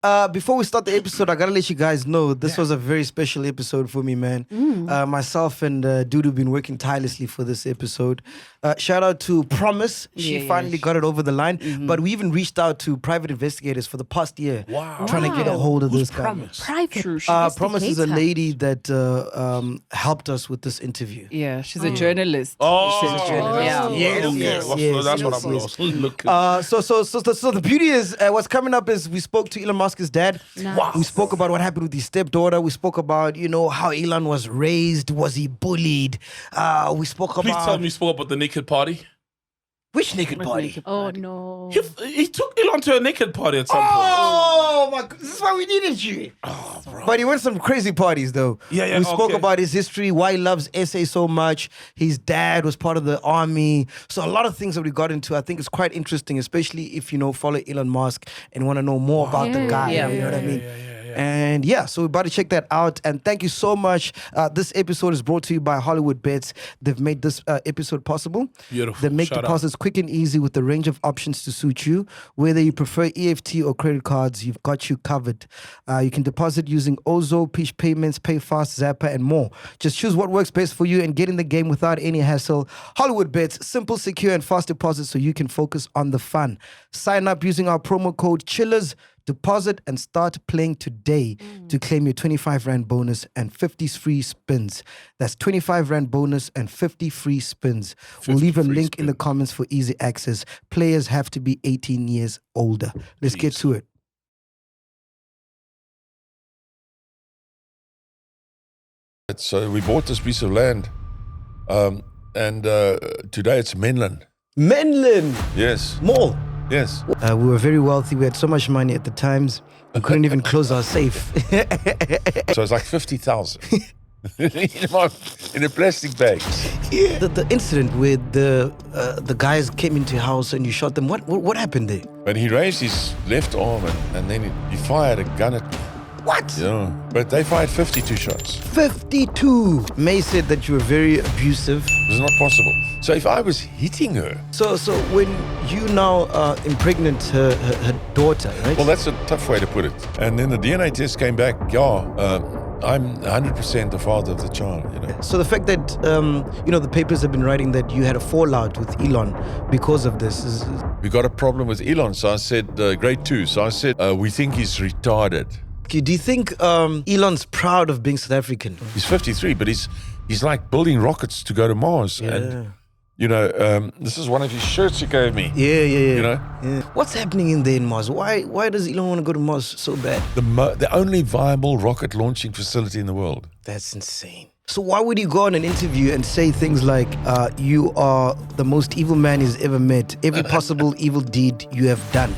Before we start the episode, I gotta let you guys know this was a very special episode for me, man. Myself and Dudu been working tirelessly for this episode. Shout out to Promise. She finally got it over the line. But we even reached out to private investigators for the past year. Trying to get a hold of this guy. Promise? Promise is a lady that helped us with this interview. Yeah, she's a journalist. Yes. That's what I'm looking. So the beauty is, what's coming up is we spoke to Elon Musk's dad. Nice. Wow. We spoke about what happened with his stepdaughter. We spoke about, how Elon was raised. Was he bullied? We spoke about... Please tell me you spoke about the naked party. Which naked party? Oh no. He took Elon to a naked party at some point. Oh my God. This is why we needed you. Oh, bro. But he went some crazy parties though. Yeah, We spoke okay. about his history, why he loves SA so much. His dad was part of the army. So a lot of things that we got into, I think it's quite interesting, especially if follow Elon Musk and want to know more about the guy. You know what I mean? And so we're about to check that out. And thank you so much. This episode is brought to you by Hollywood Bets. They've made this episode possible. Beautiful. They make Shout deposits quick and easy with a range of options to suit you. Whether you prefer EFT or credit cards, you've got you covered. You can deposit using Ozo, Peach Payments, PayFast, Zappa, and more. Just choose what works best for you and get in the game without any hassle. Hollywood Bets, simple, secure, and fast deposits so you can focus on the fun. Sign up using our promo code CHILLERS. Deposit and start playing today to claim your 25 Rand bonus and 50 free spins. That's 25 Rand bonus and 50 free spins. We'll leave a link in the comments for easy access. Players have to be 18 years older. Let's get to it. So we bought this piece of land, and today it's Menlyn. Menlyn Yes, Mall. yes. We were very wealthy. We had so much money at the times. We couldn't even close our safe. So it's like 50,000 in a plastic bag. The incident where the guys came into your house and you shot them, what happened there? But he raised his left arm and then he fired a gun at me. What? Yeah, but they fired 52 shots. 52. Maye said that you were very abusive. It was not possible. So if I was hitting her, So when you now impregnate her daughter, right? well, that's a tough way to put it. And then the DNA test came back, I'm 100% the father of the child, So the fact that, the papers have been writing that you had a fallout with Elon because of this is... We got a problem with Elon, so I said, grade 2. So I said, we think he's retarded. Okay, do you think Elon's proud of being South African? He's 53, but he's like building rockets to go to Mars. And, this is one of his shirts he gave me. Yeah. What's happening in there in Mars? Why does Elon want to go to Mars so bad? The only viable rocket launching facility in the world. That's insane. So why would you go on an interview and say things like, you are the most evil man he's ever met, every possible evil deed you have done?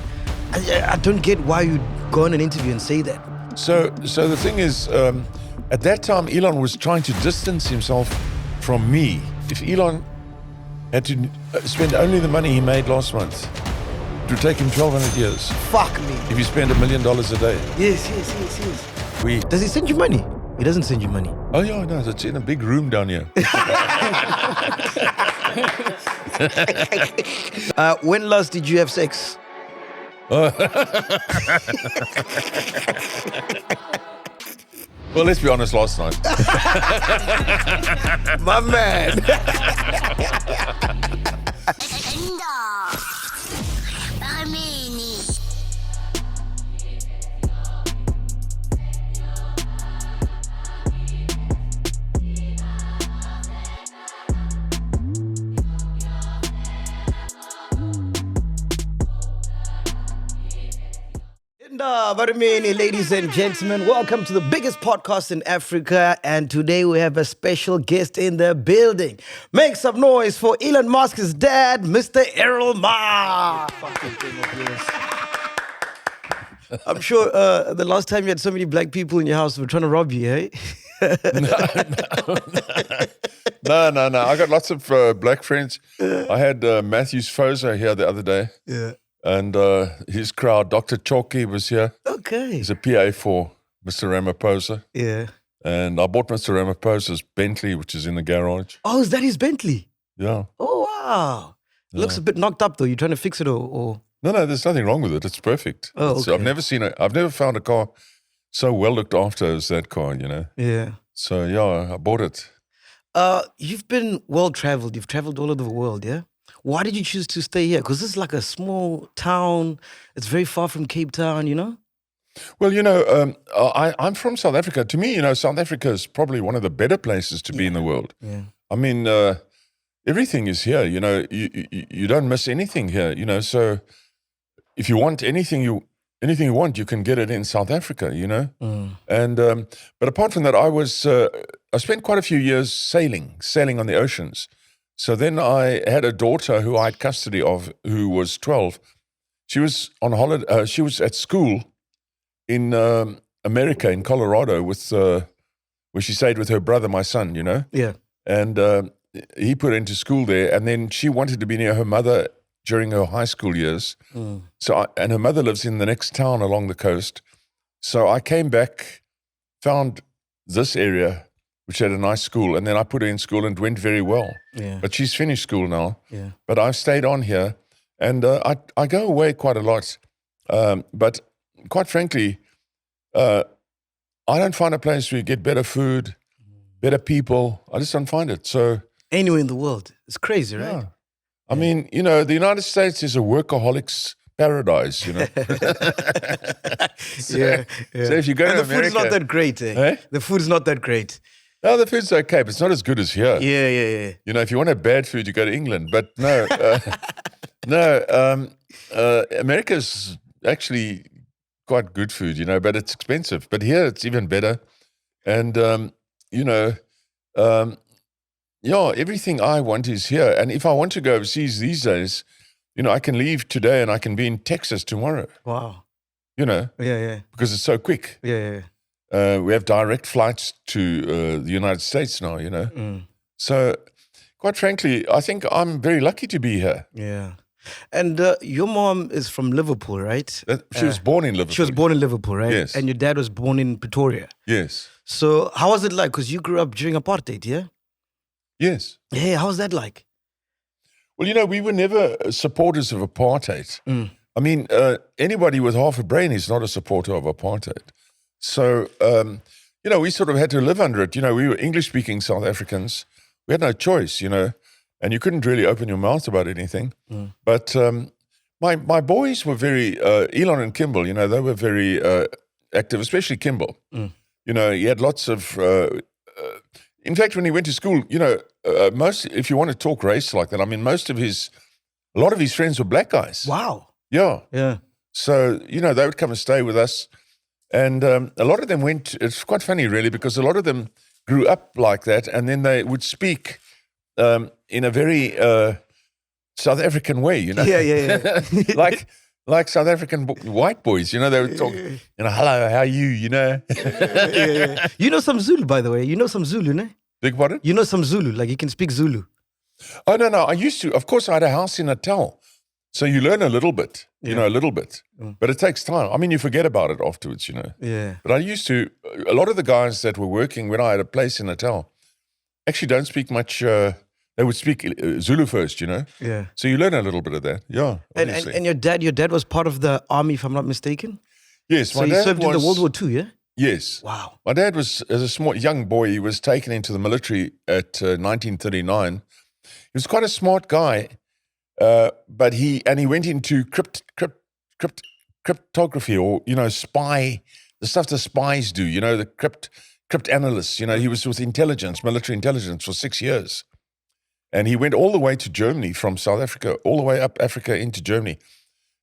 I don't get why you go on an interview and say that. So the thing is, at that time, Elon was trying to distance himself from me. If Elon had to spend only the money he made last month, it would take him 1,200 years. Fuck me. If he spent $1 million a day. Yes. Does he send you money? He doesn't send you money. Oh yeah, no, it's in a big room down here. When last did you have sex? Well, let's be honest, last night. My man. Ladies and gentlemen, welcome to the biggest podcast in Africa, and today we have a special guest in the building. Make some noise for Elon Musk's dad, Mr. Errol. I'm sure the last time you had so many black people in your house were trying to rob you, eh? No. I got lots of black friends. I had Matthew's Foza here the other day. Yeah. And his crowd, Dr. Chalky was here. Okay. He's a PA for Mr. Ramaphosa. Yeah. And I bought Mr. Ramaphosa's Bentley, which is in the garage. Oh, is that his Bentley? Yeah. Oh, wow. Looks a bit knocked up, though. You trying to fix it or... No, there's nothing wrong with it. It's perfect. Oh, okay. I've never found a car so well looked after as that car, you know. Yeah. So yeah, I bought it. You've been well traveled. You've traveled all over the world, yeah? Why did you choose to stay here? Because this is like a small town. It's very far from Cape Town, you know? Well, you know, I'm from South Africa. To me, you know, South Africa is probably one of the better places to be in the world. Yeah. I mean, everything is here. You know, you don't miss anything here. You know, so if you want anything you want, you can get it in South Africa. You know, and but apart from that, I spent quite a few years sailing on the oceans. So then I had a daughter who I had custody of, who was 12. She was on holiday. She was at school in America, in Colorado, where she stayed with her brother, my son, you know? Yeah. And he put her into school there, and then she wanted to be near her mother during her high school years. And her mother lives in the next town along the coast. So I came back, found this area, which had a nice school, and then I put her in school and it went very well. Yeah. But she's finished school now. Yeah. But I've stayed on here, and I go away quite a lot. But quite frankly, I don't find a place where you get better food, better people. I just don't find it. So Anywhere in the world. It's crazy, right? yeah. I mean, you know, the United States is a workaholic's paradise, you know. Yeah. So if you go And to the food's America, not that great, eh? Eh? The food's not that great. no, the food's okay, but it's not as good as here. Yeah. You know, if you want to have bad food, you go to England. But no, America's actually quite good food, you know, but it's expensive. But here it's even better. And, you know, yeah, everything I want is here. And if I want to go overseas these days, you know, I can leave today and I can be in Texas tomorrow, Wow. you know, Yeah. because it's so quick. Yeah. We have direct flights to the United States now, you know. So, quite frankly, I think I'm very lucky to be here. Yeah. And your mom is from Liverpool, right? She was born in Liverpool. She was born in Liverpool, right? Yes. And your dad was born in Pretoria. Yes. So how was it like? Because you grew up during apartheid, yeah? Yes. Yeah, how was that like? Well, you know, we were never supporters of apartheid. I mean, anybody with half a brain is not a supporter of apartheid. So, you know, we sort of had to live under it. You know, we were English-speaking South Africans. We had no choice, you know, and you couldn't really open your mouth about anything. But my boys were very, Elon and Kimball, you know, they were very active, especially Kimball. You know, he had lots of, in fact, when he went to school, you know, if you want to talk race like that, I mean, a lot of his friends were black guys. Wow. Yeah. So, you know, they would come and stay with us. And a lot of them it's quite funny really, because a lot of them grew up like that, and then they would speak in a very South African way, you know? Yeah. like South African white boys, you know, they would talk, you know, hello, how are you, you know? Yeah. You know some Zulu, by the way. You know some Zulu, no? Big pardon? You know some Zulu, like you can speak Zulu. Oh, no, I used to. Of course, I had a house in Natal. So you learn a little bit, you know, a little bit. But it takes time. I mean, you forget about it afterwards, you know. Yeah. But a lot of the guys that were working when I had a place in Natal actually don't speak much. They would speak Zulu first, you know. Yeah. So you learn a little bit of that. Yeah, obviously. And your dad was part of the army, if I'm not mistaken? Yes, So my he dad served in the World War II, yeah? Yes. Wow. My dad was, as a small young boy, he was taken into the military at 1939. He was quite a smart guy, but he went into cryptography, or, you know, spy, the stuff the spies do, you know, the crypt analysts. You know, he was with intelligence, military intelligence for 6 years. And he went all the way to Germany from South Africa, all the way up Africa into Germany.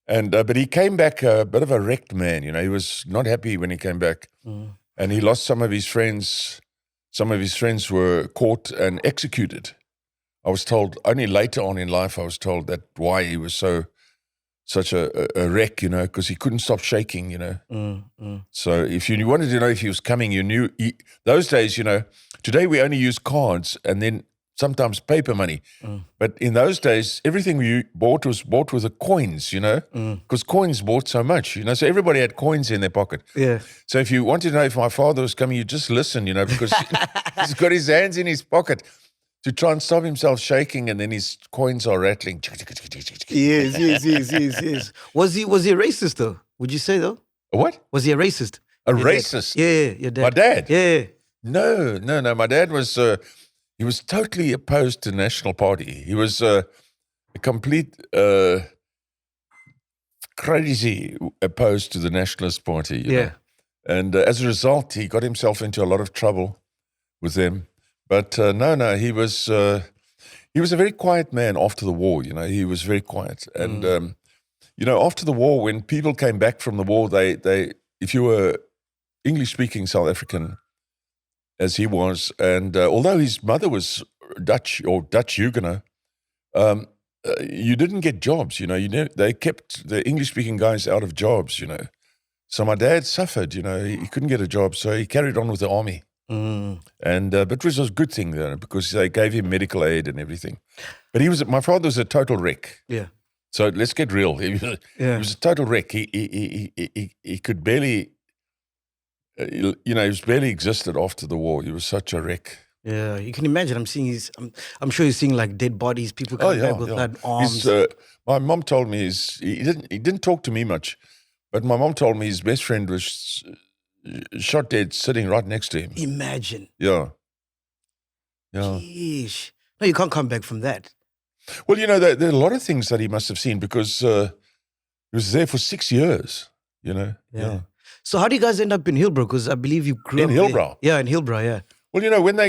And but he came back a bit of a wrecked man, you know. He was not happy when he came back. And he lost some of his friends. Some of his friends were caught and executed. I was told, only later on in life, I was told that why he was such a wreck, you know, because he couldn't stop shaking, you know. So if you wanted to know if he was coming, you knew. Those days, you know, today we only use cards and then sometimes paper money. But in those days, everything we bought was bought with the coins, you know, because coins bought so much, you know. So everybody had coins in their pocket. Yeah. So if you wanted to know if my father was coming, you just listen, you know, because he's got his hands in his pocket to try and stop himself shaking, and then his coins are rattling. Yes. Was he a racist though? Would you say though? What? Was he a racist? A Your racist? Dad? Yeah, your dad. My dad? Yeah. No. My dad was he was totally opposed to the National Party. He was a complete crazy opposed to the Nationalist Party. You know? And as a result, he got himself into a lot of trouble with them. But no, he was a very quiet man after the war. You know, he was very quiet. And you know, after the war, when people came back from the war, they if you were English-speaking South African, as he was, and although his mother was Dutch or Dutch Huguenot, you didn't get jobs. You know, they kept the English-speaking guys out of jobs. You know, so my dad suffered. You know, he couldn't get a job, so he carried on with the army. And but it was a good thing though, because they gave him medical aid and everything. But my father was a total wreck. Yeah. So let's get real. He was a total wreck. He could barely. You know, he was barely existed after the war. He was such a wreck. Yeah, you can imagine. I'm sure you're seeing like dead bodies, people coming back with bad arms. My mom told me he didn't talk to me much, but my mom told me his best friend was shot dead sitting right next to him. Imagine. Yeah. Sheesh. No, you can't come back from that. Well, you know, there are a lot of things that he must have seen because he was there for 6 years. You know. Yeah. So how do you guys end up in Hillbrow? Because I believe you grew up in Hillbrow. Yeah, in Hillbrow, yeah. Well, you know, when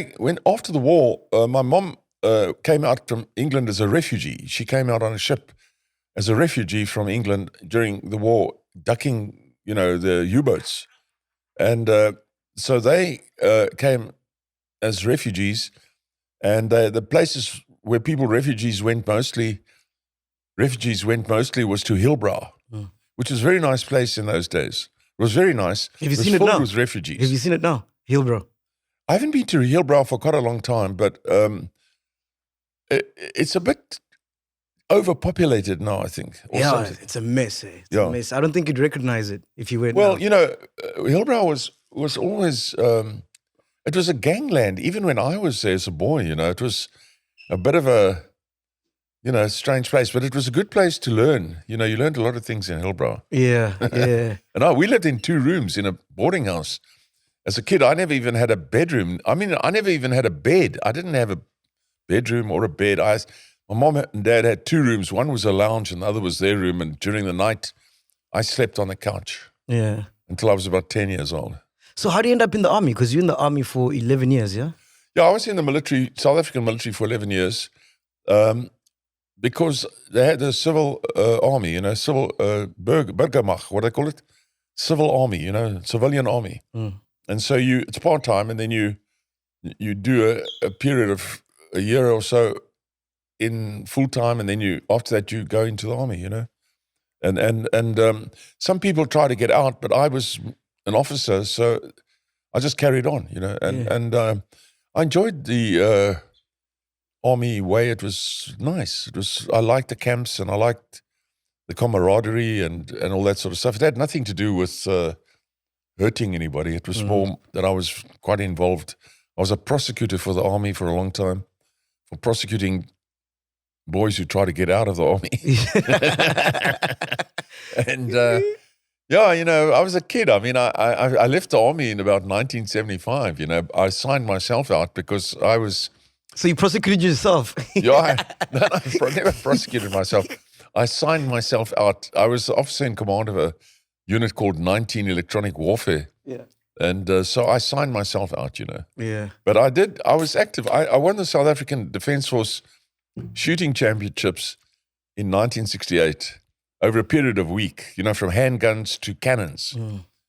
after the war, my mom came out from England as a refugee. She came out on a ship as a refugee from England during the war, ducking, you know, the U-boats. And so they came as refugees, and the places where refugees went mostly was to Hillbrow, which was a very nice place in those days. It was very nice. Have you seen it now? With refugees. Have you seen it now? Hillbrow. I haven't been to Hillbrow for quite a long time, but it's a bit overpopulated now, I think. It's a mess. It's a mess. I don't think you'd recognize it if you went. Well, now. you know, Hillbrow was always it was a gangland. Even when I was there as a boy, you know, it was a bit of a, you know, strange place, but it was a good place to learn. You know, you learned a lot of things in Hillbrow. Yeah. And we lived in 2 rooms in a boarding house. As a kid, I never even had a bedroom. I mean, I never even had a bed. I didn't have a bedroom or a bed. My mom and dad had 2 rooms. One was a lounge and the other was their room. And during the night, I slept on the couch. Yeah. Until I was about 10 years old. So how do you end up in the army? Because you're in the army for 11 years, yeah? Yeah, I was in the military, South African military for 11 years. Because they had the civil army, you know, civil Burgermacht, what do they call it? Civil army, you know, civilian army. And so it's part-time, and then you do a period of a year or so in full-time, and then after that you go into the army, you know. And some people try to get out, but I was an officer, so I just carried on, you know. And I enjoyed the army way. It was nice. I liked the camps, and I liked the camaraderie and all that sort of stuff. It had nothing to do with hurting anybody. It was more that I was quite involved. I was a prosecutor for the army for a long time, for prosecuting boys who try to get out of the army. And yeah, you know, I was a kid. I mean, I left the army in about 1975. You know, I signed myself out because I was. So you prosecuted yourself? Yeah, I never prosecuted myself. I signed myself out. I was the officer in command of a unit called 19 Electronic Warfare. Yeah. And so I signed myself out, you know. Yeah. But I was active. I won the South African Defence Force shooting championships in 1968 over a period of a week, you know, from handguns to cannons.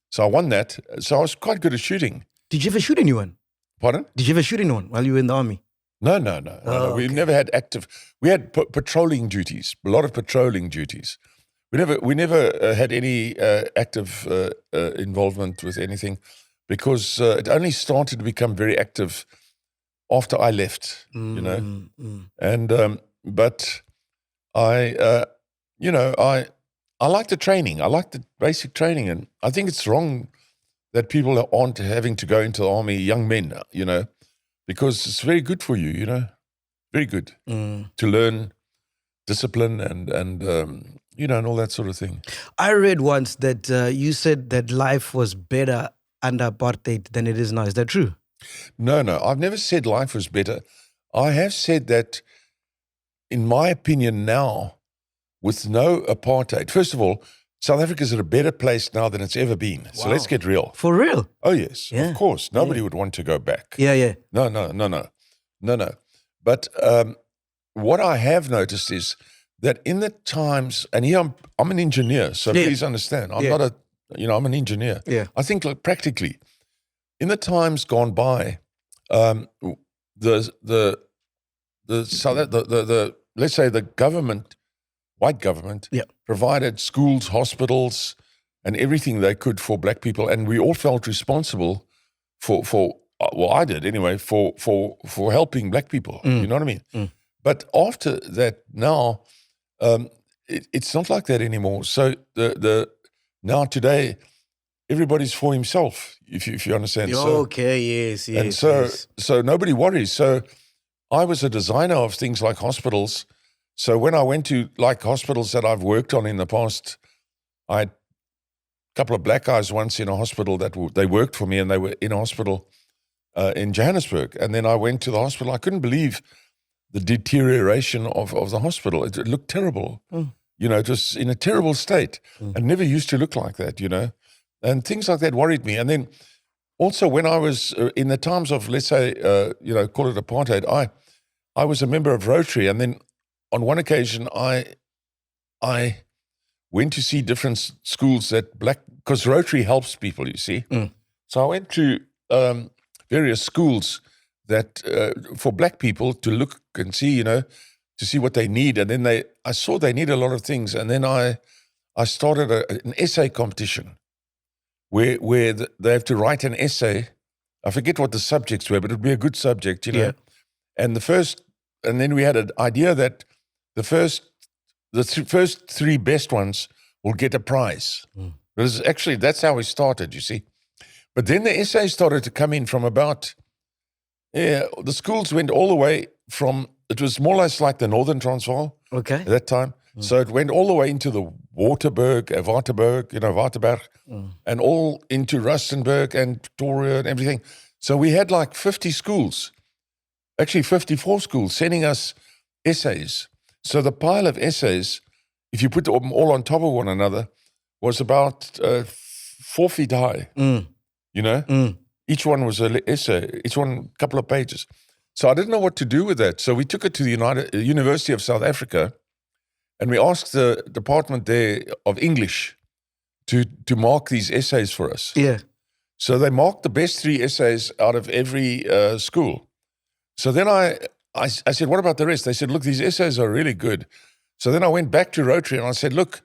So I won that. So I was quite good at shooting. Did you ever shoot anyone? Pardon? Did you ever shoot anyone while you were in the army? No. Oh, We okay. never had active. We had patrolling duties, a lot of patrolling duties. We never had any active involvement with anything, because it only started to become very active after I left, you know. And but I, you know, I like the training. I like the basic training, and I think it's wrong that people aren't having to go into the army, young men, you know, because it's very good for you, you know. very good to learn discipline and and all that sort of thing. I read once that you said that life was better under apartheid than it is now. Is that true? No, I've never said life was better. I have said that, in my opinion now, with no apartheid, first of all, South Africa's at a better place now than it's ever been. So let's get real. For real? Oh, yes, Yeah. of course. Nobody would want to go back. Yeah. No. But what I have noticed is that in the times, and here I'm an engineer, so please understand, I'm not I'm an engineer. Yeah. I think practically, in the times gone by, let's say the government, white government, provided schools, hospitals, and everything they could for black people, and we all felt responsible for well, I did anyway, for helping black people. You know what I mean? But after that, now it's not like that anymore. So now today, everybody's for himself. If you understand. Okay. Yes. And so nobody worries. So I was a designer of things like hospitals. So when I went to like hospitals that I've worked on in the past, I had a couple of black guys once in a hospital that they worked for me, and they were in a hospital in Johannesburg. And then I went to the hospital. I couldn't believe the deterioration of the hospital. It looked terrible. It was in a terrible state and never used to look like that, And things like that worried me. And then also when I was in the times of, let's say, call it apartheid, I was a member of Rotary. And then on one occasion, I went to see different schools because Rotary helps people, you see. So I went to various schools that for black people to look and see, to see what they need. And then I saw they need a lot of things. And then I started an essay competition where they have to write an essay. I forget what the subjects were, but it would be a good subject, Yeah. And then we had an idea that the first three best ones will get a prize. Because actually, that's how we started, you see. But then the essays started to come in from about, the schools went all the way from, it was more or less like the Northern Transvaal at that time. So it went all the way into the Waterberg, and all into Rustenburg and Pretoria and everything. So we had like 50 schools, actually 54 schools, sending us essays. So the pile of essays, if you put them all on top of one another, was about 4 feet high, Each one was an essay, each one a couple of pages. So I didn't know what to do with that. So we took it to the University of South Africa, and we asked the department there of English to mark these essays for us. Yeah. So they marked the best 3 essays out of every school. So then I said, what about the rest? They said, look, these essays are really good. So then I went back to Rotary and I said, look,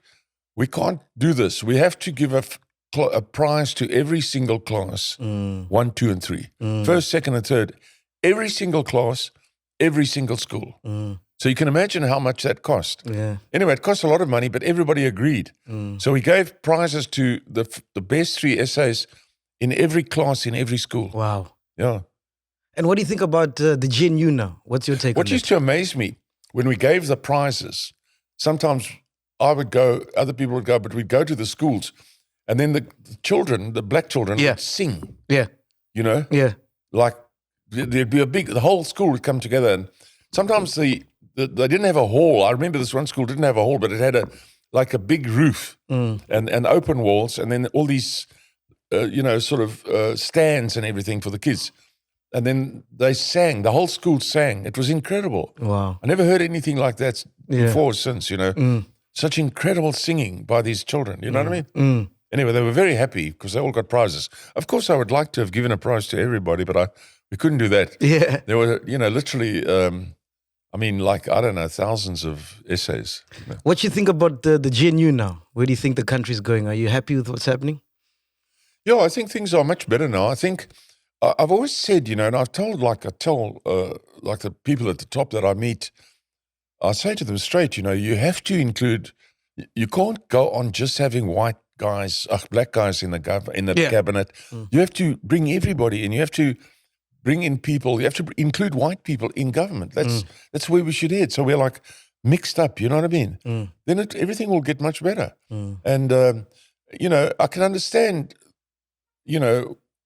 we can't do this. We have to give a prize to every single class, 1, 2, and 3. First, second, and third. Every single class, every single school. So you can imagine how much that cost. Yeah. Anyway, it cost a lot of money, but everybody agreed. So we gave prizes to the best 3 essays in every class, in every school. Wow. Yeah. And what do you think about the GNU now? What's your take on What that? used to amaze me, when we gave the prizes, sometimes I would go, other people would go, but we'd go to the schools, and then the children, the black children, would sing. Yeah. Yeah. Like there'd be the whole school would come together, and sometimes they didn't have a hall. I remember this one school didn't have a hall, but it had a big roof and open walls, and then all these stands and everything for the kids. And then they sang, the whole school sang. It was incredible. Wow. I never heard anything like that before or since, Such incredible singing by these children, you know what I mean? Anyway, they were very happy because they all got prizes. Of course, I would like to have given a prize to everybody, but we couldn't do that. Yeah. There were, literally, thousands of essays. What do you think about the GNU now? Where do you think the country's going? Are you happy with what's happening? Yeah, I think things are much better now. I think I've always said, and I tell the people at the top that I meet, I say to them straight, you have to include. You can't go on just having white guys, black guys in the cabinet. You have to bring everybody in. You have to bring in people. You have to include white people in government. That's where we should head. So we're like mixed up. You know what I mean? Then everything will get much better. And I can understand,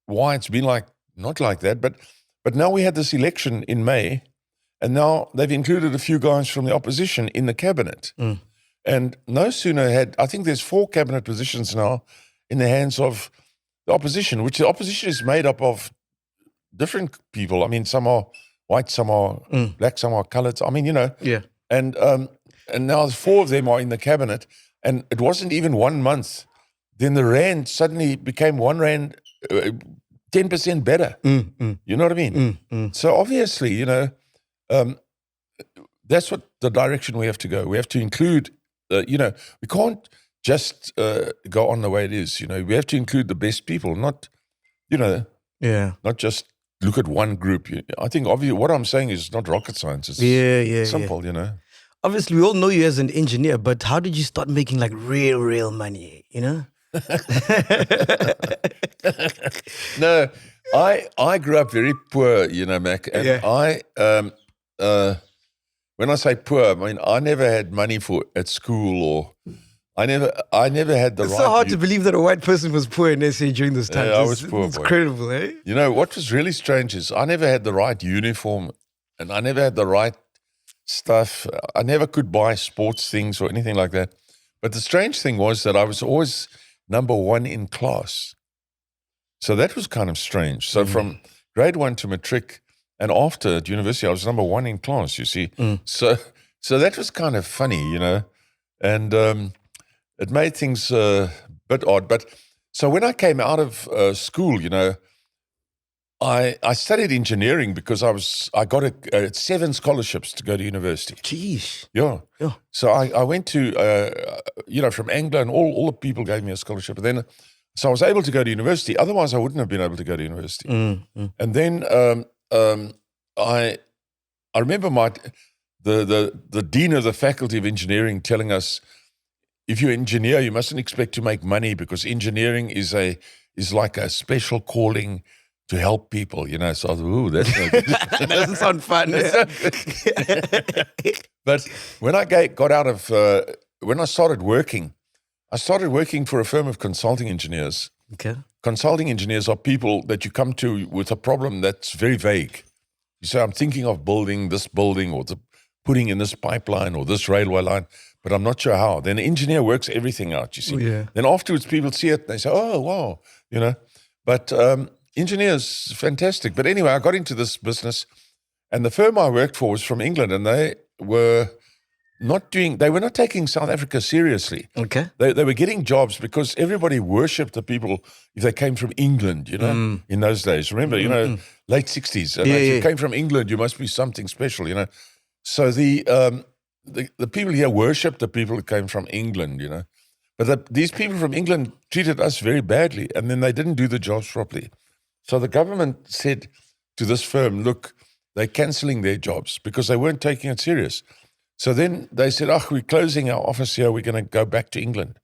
why it's been not like that. But now we had this election in May, and now they've included a few guys from the opposition in the cabinet. And no sooner I think there's 4 cabinet positions now in the hands of the opposition, which the opposition is made up of different people. I mean, some are white, some are black, some are colored. I mean, Yeah. And now 4 of them are in the cabinet, and it wasn't even 1 month. Then the rand suddenly became 1 rand, 10% better. You know what I mean? So obviously, that's what the direction we have to go. We have to include, we can't just go on the way it is. We have to include the best people, not just look at one group. I think obviously what I'm saying is not rocket science. It's simple, Obviously, we all know you as an engineer, but how did you start making like real money, No, I grew up very poor, Mac. And when I say poor, I mean I never had money at school, or I never had the right. It's so hard to believe that a white person was poor in SA during this time. Yeah, I was poor. It's incredible, eh? What was really strange is I never had the right uniform, and I never had the right stuff. I never could buy sports things or anything like that. But the strange thing was that I was always number 1 in class. So that was kind of strange. So from grade 1 to matric and after at university, I was number 1 in class, you see. So that was kind of funny, and it made things a bit odd. But so when I came out of school, I studied engineering because I got 7 scholarships to go to university. Jeez. Yeah. So I went to, from Anglo, and all the people gave me a scholarship. And then, so I was able to go to university. Otherwise, I wouldn't have been able to go to university. And then I remember the dean of the faculty of engineering telling us, if you're an engineer, you mustn't expect to make money because engineering is like a special calling to help people, So I thought, ooh, that's no good. That doesn't sound fun. But when I got out of, when I started working for a firm of consulting engineers. Okay. Consulting engineers are people that you come to with a problem that's very vague. You say, I'm thinking of building this building or putting in this pipeline or this railway line, but I'm not sure how. Then the engineer works everything out, you see. Yeah. Then afterwards people see it and they say, oh, wow, But engineers, fantastic. But anyway, I got into this business, and the firm I worked for was from England, and they were not taking South Africa seriously. Okay. They were getting jobs because everybody worshipped the people if they came from England, in those days. Remember, late 60s. And if you came from England, you must be something special, So the people here worshipped the people who came from England, But these people from England treated us very badly, and then they didn't do the jobs properly. So the government said to this firm, look, they're cancelling their jobs because they weren't taking it serious. So then they said, we're closing our office here. We're going to go back to England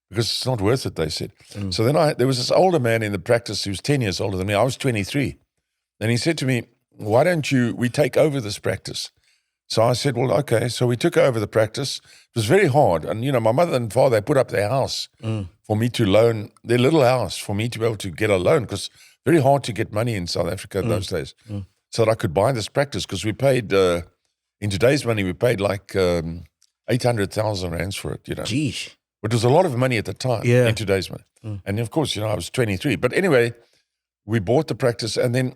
because it's not worth it, they said. So then there was this older man in the practice who was 10 years older than me. I was 23. And he said to me, why don't we take over this practice? So I said, well, okay. So we took over the practice. It was very hard. And, my mother and father, they put up their house for me to loan, their little house for me to be able to get a loan because very hard to get money in South Africa in those days. So that I could buy this practice because we paid, in today's money, we paid like 800,000 rands for it, Jeez. It was a lot of money at the time in today's money. And of course, I was 23. But anyway, we bought the practice and then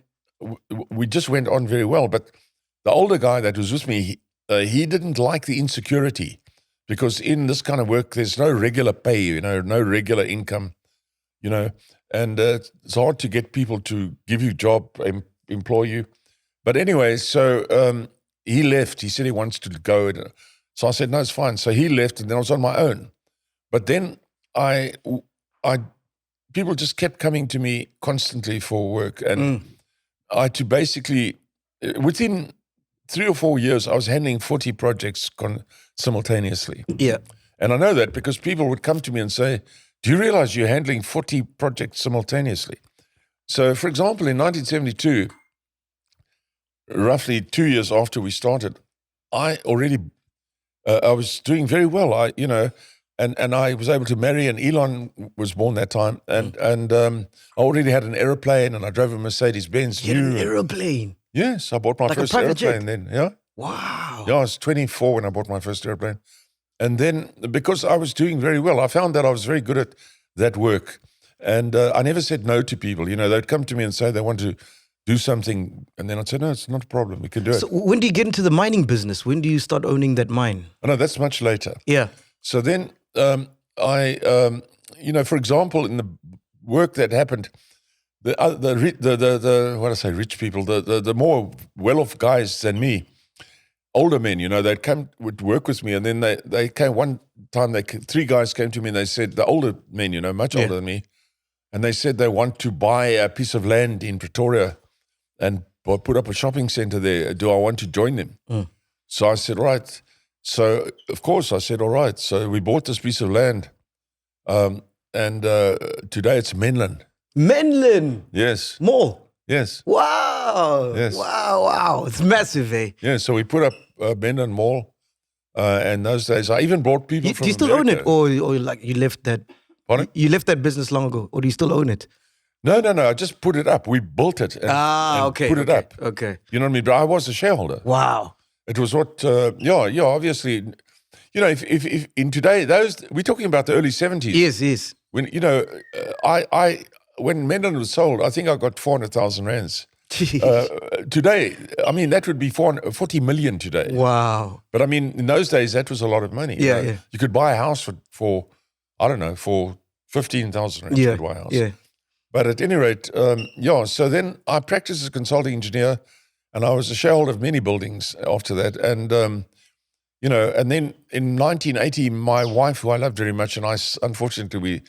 we just went on very well. But the older guy that was with me, he didn't like the insecurity because in this kind of work, there's no regular pay, no regular income, and it's hard to get people to give you a job, employ you. But anyway, so he left. He said he wants to go. So I said, no, it's fine. So he left and then I was on my own. But then people just kept coming to me constantly for work. And I had to basically, within 3 or 4 years, I was handling 40 projects simultaneously. Yeah. And I know that because people would come to me and say, do you realize you're handling 40 projects simultaneously? So, for example, in 1972, roughly 2 years after we started, I was doing very well. And I was able to marry, and Elon was born that time, and I already had an aeroplane, and I drove a Mercedes-Benz. You had an aeroplane. Yes, I bought my Like a first private aeroplane jet? then. Yeah, Wow. yeah. I was 24 when I bought my first aeroplane, and then because I was doing very well, I found that I was very good at that work, and I never said no to people. They'd come to me and say they want to do something, and then I'd say, no, it's not a problem. We can do it. So when do you get into the mining business? When do you start owning that mine? Oh, no, that's much later. Yeah. So then for example, in the work that happened, rich people, the more well-off guys than me, older men, would work with me, and then they came one time. 3 guys came to me and they said, the older men, much older than me, and they said they want to buy a piece of land in Pretoria and put up a shopping center there. Do I want to join them? So I said, all right. So, of course, I said, all right. So we bought this piece of land. And today it's Menlyn. Menlyn Yes. Mall. Yes. Wow. Yes. Wow. It's massive, eh? Yeah, so we put up Menlyn Mall. And those days, I even brought people from Do you still America. own it? Or like you left that? Pardon? You left that business long ago? Or do you still own it? No. I just put it up. We built it and Okay. put it up. Okay. You know what I mean? But I was a shareholder. Wow. It was what, obviously, if in today, we're talking about the early 70s. Yes. When, when Menlyn was sold, I think I got 400,000 rands. Today, I mean, that would be 40 million today. Wow. But I mean, in those days, that was a lot of money. Yeah. You could buy a house for I don't know, for 15,000 rands. You could buy a house. Yeah. But at any rate, so then I practiced as a consulting engineer, and I was a shareholder of many buildings after that. And, and then in 1980, my wife, who I loved very much, and unfortunately,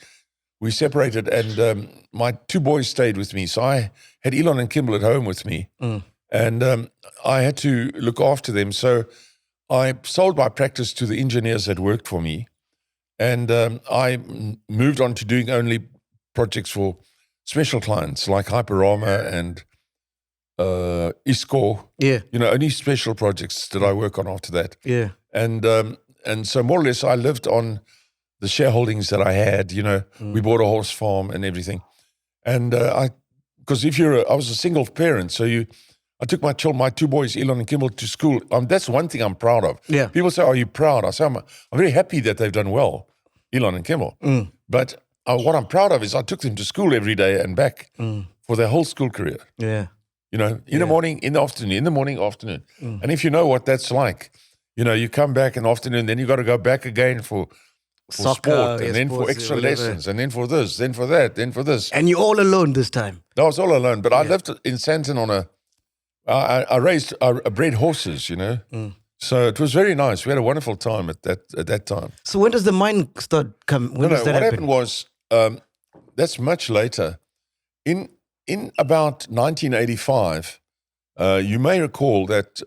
we separated, and my 2 boys stayed with me. So I had Elon and Kimball at home with me, and I had to look after them. So I sold my practice to the engineers that worked for me, and I moved on to doing only projects for special clients like Hyperama and ISCO. Yeah. Only special projects did I work on after that. Yeah. And so more or less I lived on the shareholdings that I had. We bought a horse farm and everything. And because I was a single parent, so I took my 2 boys, Elon and Kimball, to school. That's one thing I'm proud of. Yeah. People say, "Are you proud?" I say, "I'm very happy that they've done well, Elon and Kimball." But what I'm proud of is I took them to school every day and back for their whole school career. Yeah. In the morning, in the afternoon, in the morning, afternoon. And if you know what that's like, you come back in the afternoon, then you got to go back again for Soccer, sport, and then for extra lessons, and then for this, then for that, then for this. And you're all alone this time. I was all alone, but I lived in Sandton I bred horses, So it was very nice. We had a wonderful time at that time. So when does the mine start coming? When does that what happen? happened was, that's much later. In about 1985, you may recall that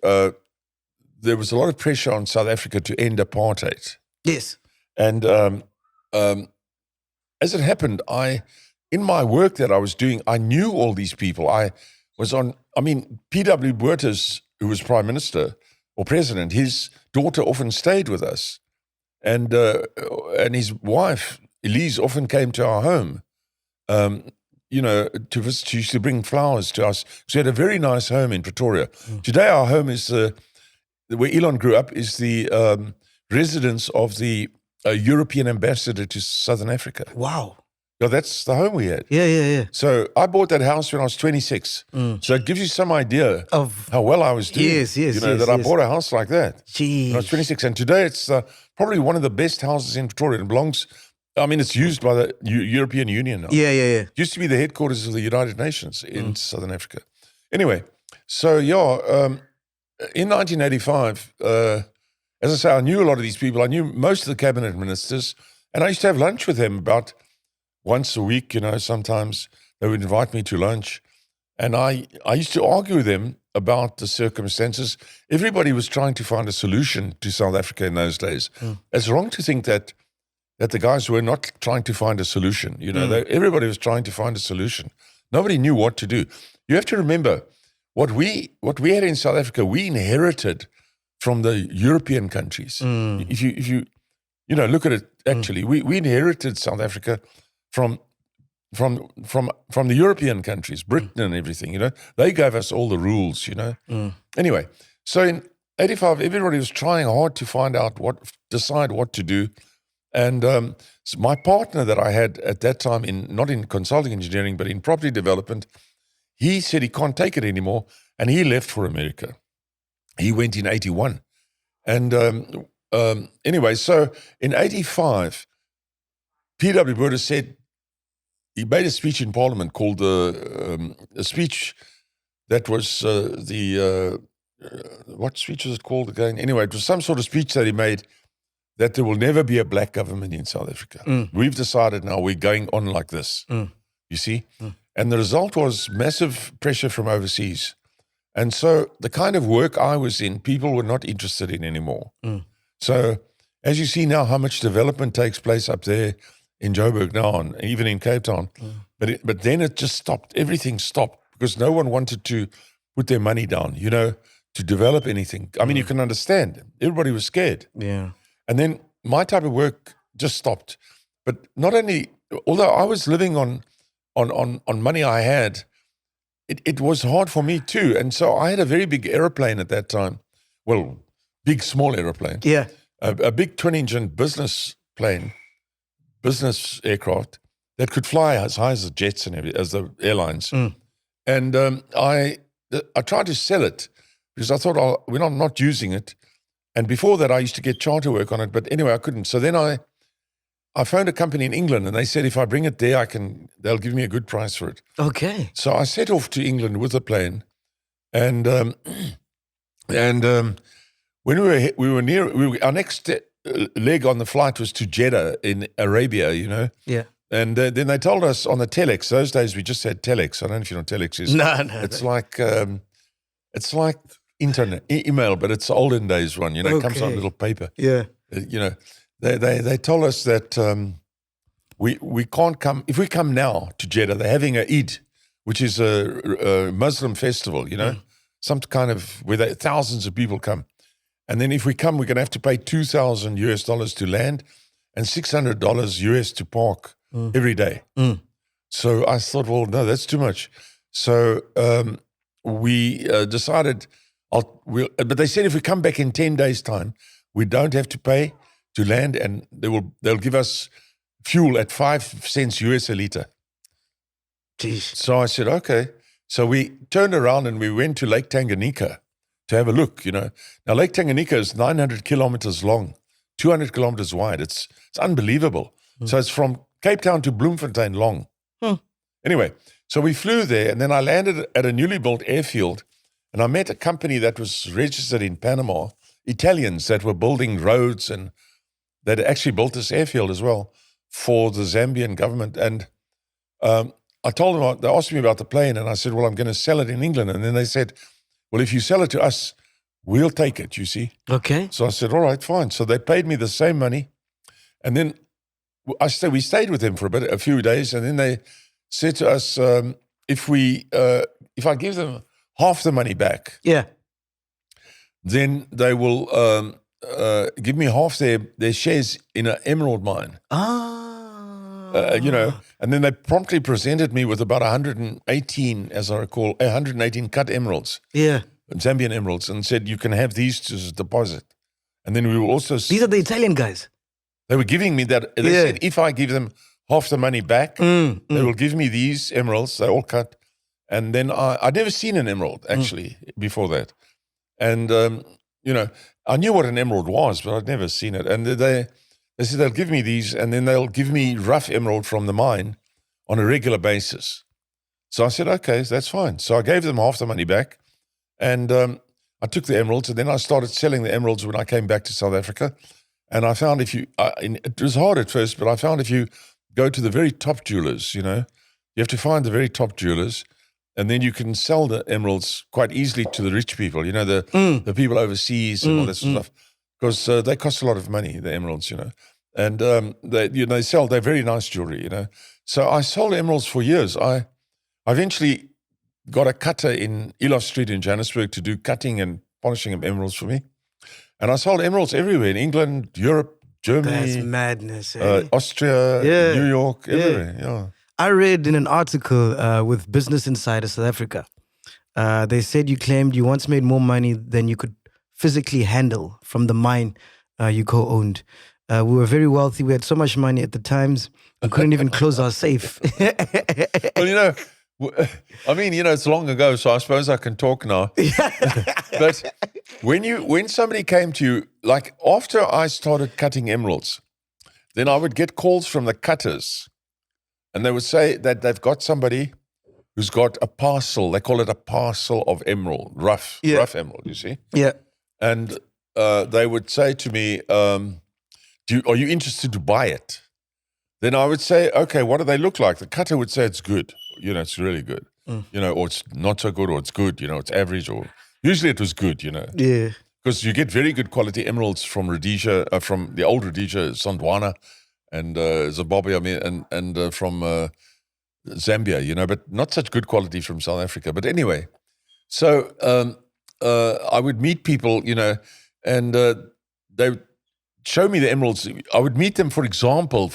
there was a lot of pressure on South Africa to end apartheid. Yes. And as it happened, in my work that I was doing, I knew all these people. P.W. Botha, who was Prime Minister or President, his daughter often stayed with us. And his wife, Elise, often came to our home, to visit. She used to bring flowers to us. She had a very nice home in Pretoria. Today, our home is, where Elon grew up, is the residence of the European ambassador to Southern Africa. Wow. Yeah, that's the home we had. Yeah. So I bought that house when I was 26. So it gives you some idea Of how well I was doing. Yes, I bought a house like that. Jeez. When I was 26. And today it's probably one of the best houses in Pretoria. It belongs, it's used by the European Union now. Yeah. It used to be the headquarters of the United Nations in Southern Africa. Anyway, so in 1985, as I say, I knew a lot of these people. I knew most of the cabinet ministers, and I used to have lunch with them about once a week. Sometimes they would invite me to lunch, and I used to argue with them about the circumstances. Everybody was trying to find a solution to South Africa in those days. It's wrong to think that the guys were not trying to find a solution. Everybody was trying to find a solution. Nobody knew what to do. You have to remember, what we had in South Africa, we inherited from the European countries. If you look at it, actually, we inherited South Africa from the European countries, Britain and everything. They gave us all the rules. Anyway, so in '85, everybody was trying hard to decide what to do. And so my partner that I had at that time, not in consulting engineering, but in property development, he said he can't take it anymore, and he left for America. He went in '81. And anyway, so in '85, P.W. Bonus said, he made a speech in Parliament called a speech that was what speech was it called again? Anyway, it was some sort of speech that he made that there will never be a black government in South Africa. We've decided now we're going on like this, you see? And the result was massive pressure from overseas. And so the kind of work I was in, people were not interested in anymore. So as you see now how much development takes place up there in Joburg now and even in Cape Town, but then it just stopped. Everything stopped because no one wanted to put their money down, to develop anything. I mean, you can understand. Everybody was scared. Yeah. And then my type of work just stopped. But not only, although I was living on money I had, it was hard for me too. And so I had a very big aeroplane at that time. Well, big, small aeroplane. Yeah. A big twin-engine business aircraft that could fly as high as the jets and as the airlines. And I tried to sell it because I thought, we're not using it. And before that, I used to get charter work on it. But anyway, I couldn't. So then I phoned a company in England, and they said if I bring it there, they'll give me a good price for it. Okay. So I set off to England with the plane, and when we were near, our next leg on the flight was to Jeddah in Arabia, Yeah. And then they told us on the telex. Those days we just had telex. I don't know if you know what telex is. No. It's like internet email, but it's olden days one. It comes on a little paper. Yeah. They told us that we can't come. If we come now to Jeddah, they're having a Eid, which is a Muslim festival, some kind of where thousands of people come. And then if we come, we're going to have to pay $2,000 to land and $600 to park every day. So I thought, well, no, that's too much. So we decided, but they said if we come back in 10 days' time, we don't have to pay to land, and they'll give us fuel at 5 cents US a liter. Jeez. So I said, okay. So we turned around and we went to Lake Tanganyika to have a look, Now, Lake Tanganyika is 900 kilometers long, 200 kilometers wide. It's unbelievable. So it's from Cape Town to Bloemfontein long. Anyway, so we flew there, and then I landed at a newly built airfield, and I met a company that was registered in Panama, Italians that were building roads, and that actually built this airfield as well for the Zambian government. And I told them, they asked me about the plane, and I said, well, I'm going to sell it in England. And then they said, well, if you sell it to us, we'll take it, you see. Okay. So I said, all right, fine. So they paid me the same money. And then we stayed with them for a few days. And then they said to us, if I give them half the money back, Yeah. then they will give me half their shares in an emerald mine. And then they promptly presented me with about 118, as I recall, 118 cut emeralds. Yeah. Zambian emeralds, and said, you can have these as a deposit. And then we will also... These are the Italian guys. They were giving me that. They said, if I give them half the money back, they will give me these emeralds. They're all cut. And then I'd never seen an emerald, actually, before that. And, I knew what an emerald was, but I'd never seen it. And they said they'll give me these, and then they'll give me rough emerald from the mine on a regular basis. So I said, okay, that's fine. So I gave them half the money back, and I took the emeralds, and then I started selling the emeralds when I came back to South Africa. And I found it was hard at first, but I found if you go to the very top jewelers, you have to find the very top jewelers, and then you can sell the emeralds quite easily to the rich people, the people overseas and all that sort of stuff, because they cost a lot of money, the emeralds, and they're very nice jewelry, So I sold emeralds for years. I eventually got a cutter in Elof Street in Johannesburg to do cutting and polishing of emeralds for me. And I sold emeralds everywhere in England, Europe, Germany. That's madness, eh? Austria, Yeah. New York, everywhere. Yeah. I read in an article with Business Insider South Africa, they said you claimed you once made more money than you could physically handle from the mine you co-owned. We were very wealthy. We had so much money at the times, we couldn't even close our safe. Well, it's long ago, so I suppose I can talk now. But when somebody came to you, like after I started cutting emeralds, then I would get calls from the cutters, and they would say that they've got somebody who's got a parcel. They call it a parcel of emerald, rough emerald, you see? Yeah. And they would say to me, are you interested to buy it? Then I would say, okay, what do they look like? The cutter would say it's good. It's really good. Or it's not so good, or it's good, it's average, or usually it was good, Yeah. Because you get very good quality emeralds from Rhodesia, from the old Rhodesia, Gondwana, and Zimbabwe, and from Zambia, but not such good quality from South Africa. But anyway, so I would meet people, and they would show me the emeralds. I would meet them, for example,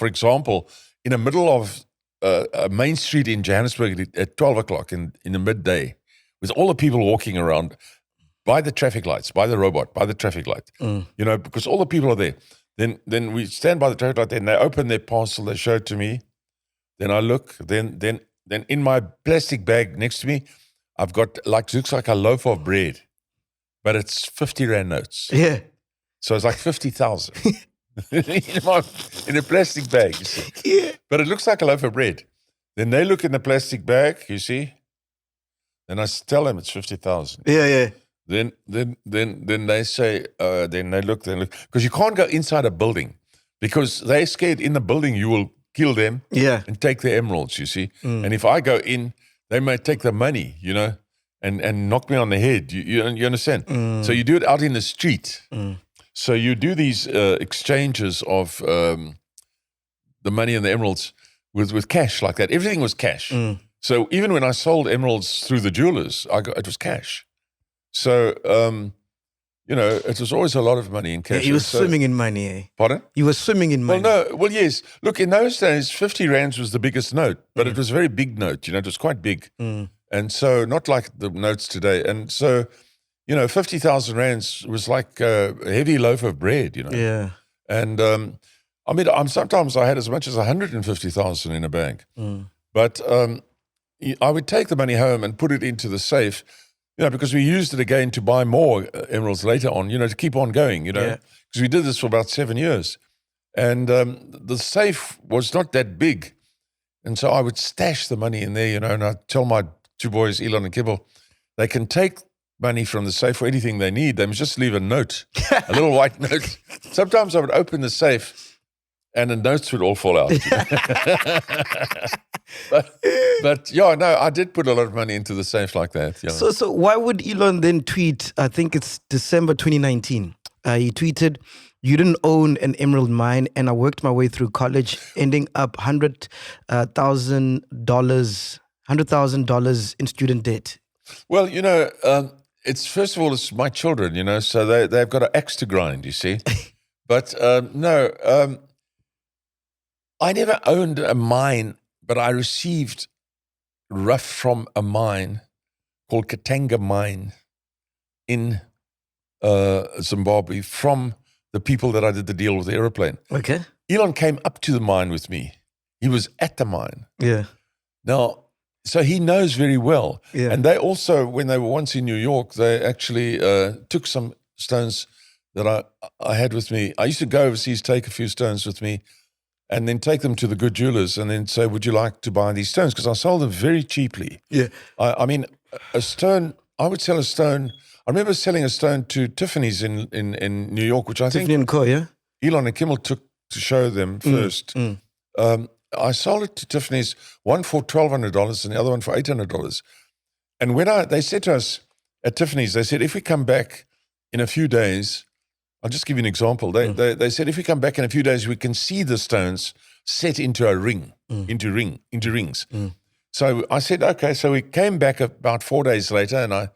in the middle of a main street in Johannesburg at 12 o'clock in the midday, with all the people walking around by the traffic lights, by the robot, by the traffic light, because all the people are there. Then we stand by the traffic light, and they open their parcel, they show it to me. Then I look, then in my plastic bag next to me, I've got looks like a loaf of bread, but it's 50 Rand notes. Yeah. So it's like 50,000 in a plastic bag, you see. Yeah. But it looks like a loaf of bread. Then they look in the plastic bag, you see. Then I tell them it's 50,000. Yeah. Then they say, then they look, because you can't go inside a building, because they're scared in the building you will kill them and take the emeralds, you see. And if I go in, they may take the money, and knock me on the head. You understand? So you do it out in the street. So you do these exchanges of the money and the emeralds with cash like that. Everything was cash. So even when I sold emeralds through the jewelers, it was cash. So, it was always a lot of money in cash. Yeah, you were swimming in money, eh? Pardon? You were swimming in money. Well, yes. Look, in those days, 50 Rands was the biggest note, but it was a very big note. It was quite big. And so not like the notes today. And so, 50,000 Rands was like a heavy loaf of bread, Yeah. And sometimes I had as much as 150,000 in a bank. But I would take the money home and put it into the safe, because we used it again to buy more emeralds later on, to keep on going, because we did this for about 7 years. And the safe was not that big. And so I would stash the money in there, and I'd tell my two boys, Elon and Kibble, they can take money from the safe for anything they need. They must just leave a note, a little white note. Sometimes I would open the safe and the notes would all fall out. But I did put a lot of money into the safe like that. Yeah. So why would Elon then tweet, I think it's December 2019, he tweeted, "You didn't own an emerald mine, and I worked my way through college, ending up $100,000 in student debt." Well, it's first of all, it's my children, so they've got an axe to grind, you see. But I never owned a mine, but I received rough from a mine called Katanga Mine in Zimbabwe from the people that I did the deal with the aeroplane. Okay. Elon came up to the mine with me. He was at the mine. Yeah. Now, so he knows very well. Yeah. And they also, when they were once in New York, they actually took some stones that I had with me. I used to go overseas, take a few stones with me, and then take them to the good jewelers and then say, would you like to buy these stones? Because I sold them very cheaply. Yeah. I mean, a stone, I would sell a stone. I remember selling a stone to Tiffany's in New York, which I Tiffany and Co, yeah? Elon and Kimmel took to show them first. I sold it to Tiffany's, one for $1,200 and the other one for $800. And when they said to us at Tiffany's, they said, if we come back in a few days, I'll just give you an example. They said, if we come back in a few days, we can see the stones set into a ring, into rings. So I said, okay. So we came back about 4 days later, and I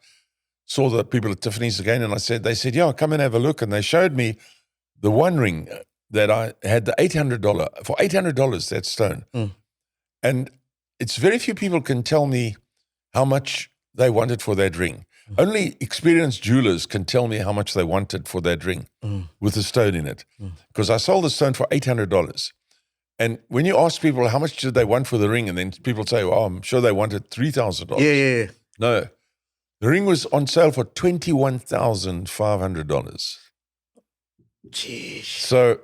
saw the people at Tiffany's again, and they said, yeah, come and have a look. And they showed me the one ring that I had, the $800, for $800, that stone. And it's very few people can tell me how much they wanted for that ring. Only experienced jewelers can tell me how much they wanted for that ring with the stone in it. Because I sold the stone for $800. And when you ask people how much did they want for the ring, and then people say, well, I'm sure they wanted $3,000. Yeah. No. The ring was on sale for $21,500. Jeez. So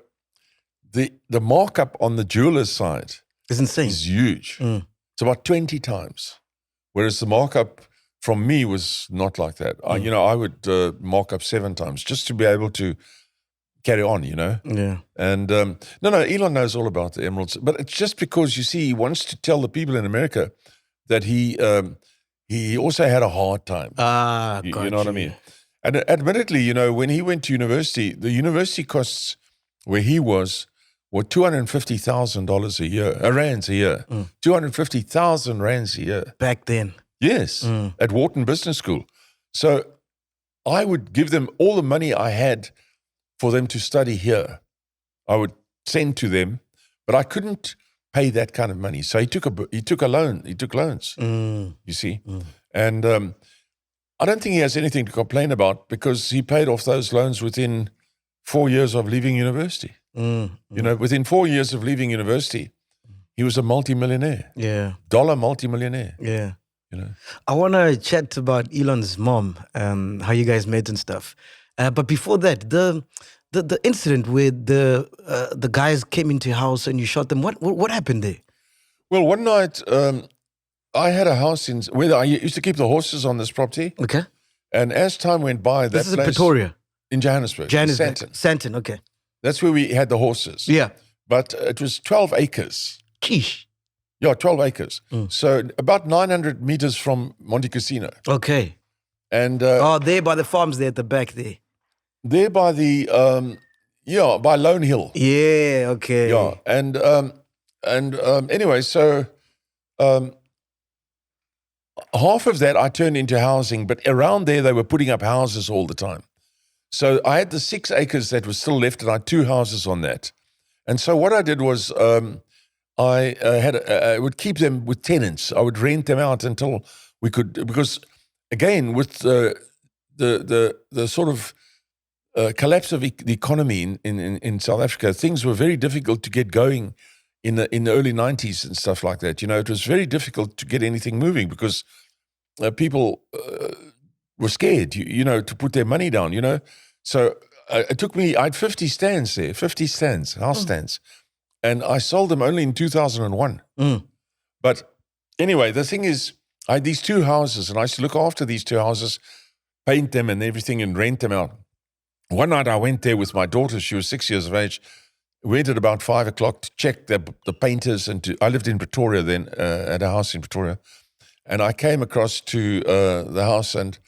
the markup on the jeweler's side It's insane. is huge. It's about 20 times. Whereas the markup from me was not like that. I would mark up 7 times just to be able to carry on, Yeah. And no, Elon knows all about the emeralds. But it's just because, you see, he wants to tell the people in America that he also had a hard time. You know what I mean? And admittedly, when he went to university, the university costs where he was were $250,000 a year, rands a year. 250,000 rands a year. Back then. Yes, at Wharton Business School. So I would give them all the money I had for them to study here. I would send to them, but I couldn't pay that kind of money. So he took a loan. He took loans, you see. And I don't think he has anything to complain about because he paid off those loans within 4 years of leaving university. Within 4 years of leaving university, he was a multimillionaire. Yeah. Dollar multimillionaire. Yeah. I want to chat about Elon's mom, how you guys met and stuff. But before that, the incident where the guys came into your house and you shot them, what happened there? Well, one night I had a house where I used to keep the horses on this property. Okay. And as time went by, this is in Pretoria. In Johannesburg. Santon, okay. That's where we had the horses. Yeah. But it was 12 acres. Sheesh. Yeah, 12 acres. So about 900 meters from Monte Cassino. Okay. And there by the farms there at the back there. There by the by Lone Hill. Yeah, okay. Yeah. And anyway, so half of that I turned into housing, but around there they were putting up houses all the time. So I had the 6 acres that was still left, and I had 2 houses on that. And so what I did was I would keep them with tenants. I would rent them out until we could, because again, with the sort of collapse of the economy in South Africa, things were very difficult to get going in the early 90s and stuff like that. It was very difficult to get anything moving because people were scared, to put their money down, So it took me, I had 50 stands there, 50 stands, house stands. And I sold them only in 2001. But anyway, the thing is, I had these 2 houses, and I used to look after these 2 houses, paint them and everything, and rent them out. One night I went there with my daughter. She was 6 years of age. Went at about 5 o'clock to check the painters. I lived in Pretoria then, at a house in Pretoria. And I came across to the house and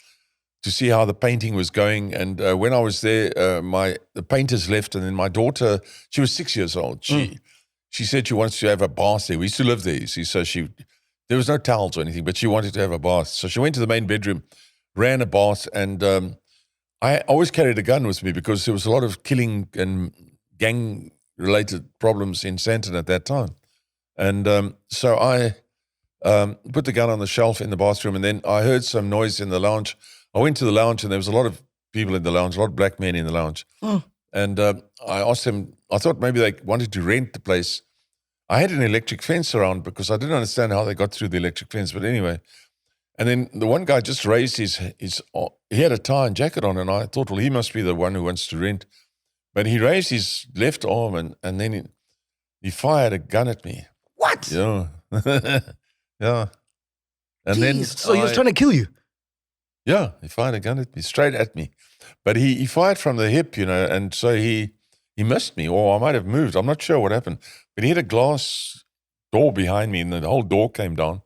to see how the painting was going. And when I was there, the painters left, and then my daughter, she was 6 years old. She said she wants to have a bath there. We used to live there, you see. So there was no towels or anything, but she wanted to have a bath. So she went to the main bedroom, ran a bath, and I always carried a gun with me because there was a lot of killing and gang-related problems in Santon at that time. And so I put the gun on the shelf in the bathroom, and then I heard some noise in the lounge. I went to the lounge, and there was a lot of people in the lounge, a lot of black men in the lounge. And I asked them, I thought maybe they wanted to rent the place. I had an electric fence around because I didn't understand how they got through the electric fence. But anyway, and then the one guy just raised he had a tie and jacket on, and I thought, well, he must be the one who wants to rent. But he raised his left arm, and then he fired a gun at me. What? Yeah. Yeah. And then so he was trying to kill you? Yeah, he fired a gun at me, straight at me. But he fired from the hip, and so he missed me, or I might have moved. I'm not sure what happened. But he had a glass door behind me, and the whole door came down.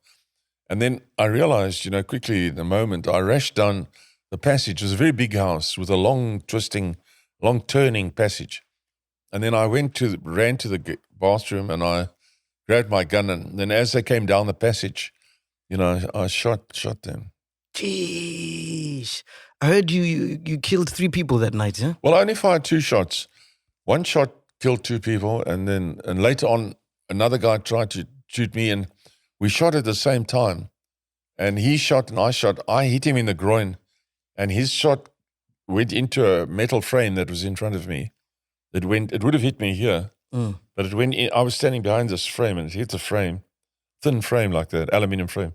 And then I realized, quickly in a moment, I rushed down the passage. It was a very big house with a long turning passage. And then I ran to the bathroom, and I grabbed my gun. And then as they came down the passage, I shot them. Jeez. I heard you killed 3 people that night, huh? Well, I only fired 2 shots. One shot killed 2 people, and later on, another guy tried to shoot me, and we shot at the same time. And he shot and I shot. I hit him in the groin, and his shot went into a metal frame that was in front of me. It would have hit me here, but it went in. I was standing behind this frame, and it hit the frame, thin frame like that, aluminium frame.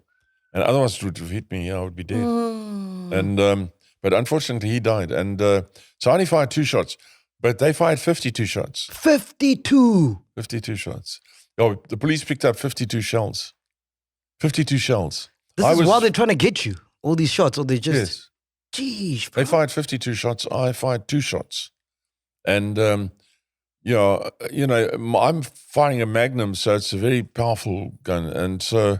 And otherwise it would have hit me. I would be dead. And but unfortunately he died. And so I only fired 2 shots, but they fired 52 shots. 52 shots. Oh, the police picked up 52 shells. 52 shells. This is while they're trying to get you. All these shots, or they just... Yes. Jeez, bro. They fired 52 shots. I fired 2 shots. And, I'm firing a Magnum, so it's a very powerful gun. And so,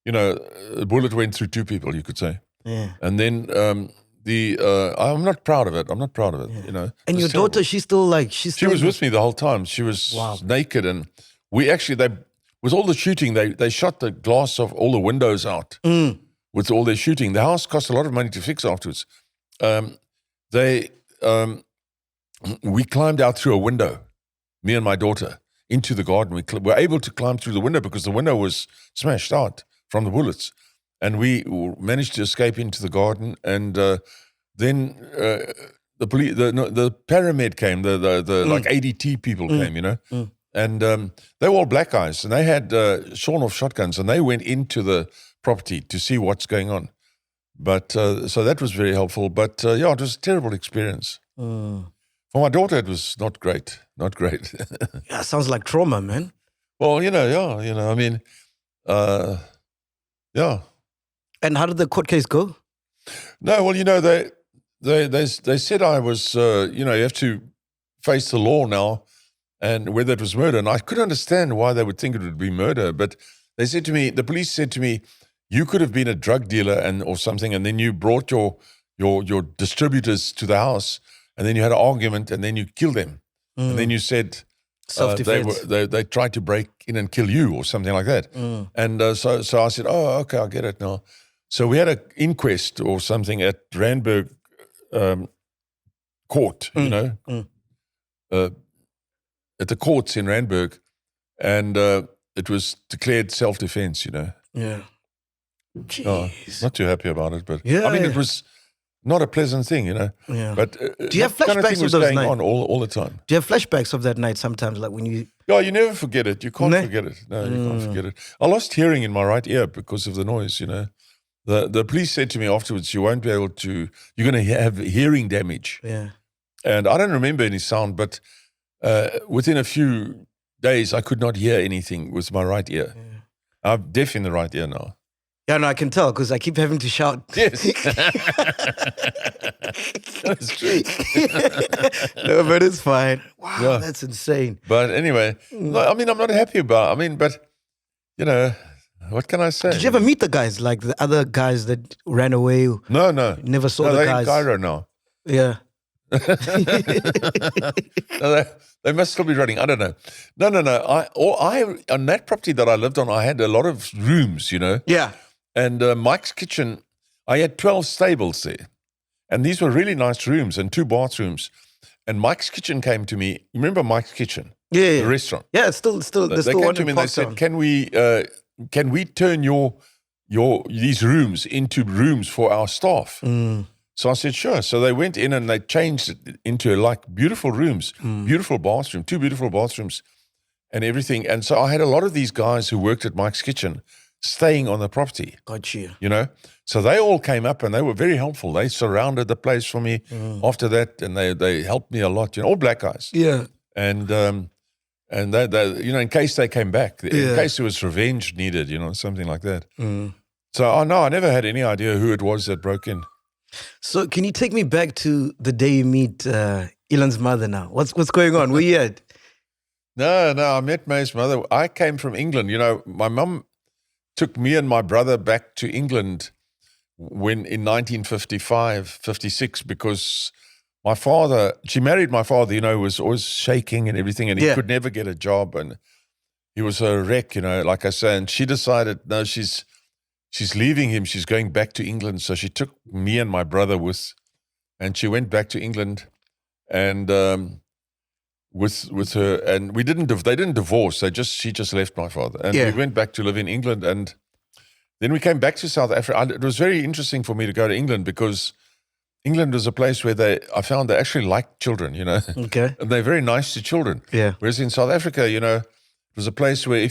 a bullet went through 2 people, you could say. Yeah. And then I'm not proud of it. Yeah. And your daughter, she's still She was with me the whole time. She was naked, and with all the shooting, they shot the glass of all the windows out with all their shooting. The house cost a lot of money to fix afterwards. We climbed out through a window, me and my daughter, into the garden. We were able to climb through the window because the window was smashed out from the bullets. And we managed to escape into the garden. And then the paramed came, the like ADT people came, And they were all black guys, and they had sawn-off shotguns, and they went into the property to see what's going on. But so that was very helpful. But it was a terrible experience. For my daughter, it was not great. Not great. Yeah, sounds like trauma, man. Well, yeah. And how did the court case go? No, well, they said I was, you have to face the law now, and whether it was murder. And I could understand why they would think it would be murder. But they said to me, the police said to me, you could have been a drug dealer or something, and then you brought your distributors to the house, and then you had an argument, and then you killed them. And then you said self-defense. They tried to break in and kill you or something like that. And so I said, oh, okay, I get it now. So we had an inquest or something at Randburg court, at the courts in Randburg, and it was declared self-defense, Yeah. Jeez. Not too happy about it, but Yeah. it was not a pleasant thing, Yeah. But do you have that kind of flashbacks thing of was those going nights? on all the time. Do you have flashbacks of that night sometimes, like when you... Yeah, you never forget it. You can't forget it. No, you can't forget it. I lost hearing in my right ear because of the noise, The police said to me afterwards, you're going to have hearing damage. Yeah. And I don't remember any sound, but within a few days, I could not hear anything with my right ear. Yeah. I'm deaf in the right ear now. Yeah, no, I can tell because I keep having to shout. Yes. That's true. No, but it's fine. Wow, Yeah. that's insane. But anyway, no, I'm not happy about it. But, what can I say? Did you ever meet the guys, like the other guys that ran away? No. Never saw the they're guys. in Cairo now. Yeah. No, they must still be running. I don't know. No. On that property that I lived on, I had a lot of rooms, Yeah. And Mike's kitchen, I had 12 stables there. And these were really nice rooms and 2 bathrooms. And Mike's kitchen came to me. Remember Mike's kitchen? Yeah. The restaurant. Yeah, it's still. There's They still came one to in me and they said, Parktown. can we turn these rooms into rooms for our staff? So I said, sure. So they went in and they changed it into like beautiful rooms, beautiful bathroom, 2 beautiful bathrooms and everything. And so I had a lot of these guys who worked at Mike's kitchen staying on the property. Got you. So they all came up and they were very helpful. They surrounded the place for me after that, and they helped me a lot, all black guys. Yeah. And they in case they came back, in case there was revenge needed, something like that. So I never had any idea who it was that broke in. So can you take me back to the day you meet Elon's mother now? What's going on? Where you at? No, I met Maye's mother. I came from England. My mum took me and my brother back to England in 1955, 56, because she married my father, who was always shaking and everything, and he could never get a job, and he was a wreck, like I say. And she decided, no, she's she's leaving him. She's going back to England. So she took me and my brother and she went back to England, and with her, and they didn't divorce. She just left my father, and we went back to live in England, and then we came back to South Africa. It was very interesting for me to go to England because England was a place where I found they actually liked children, Okay. and they're very nice to children. Yeah. Whereas in South Africa, it was a place where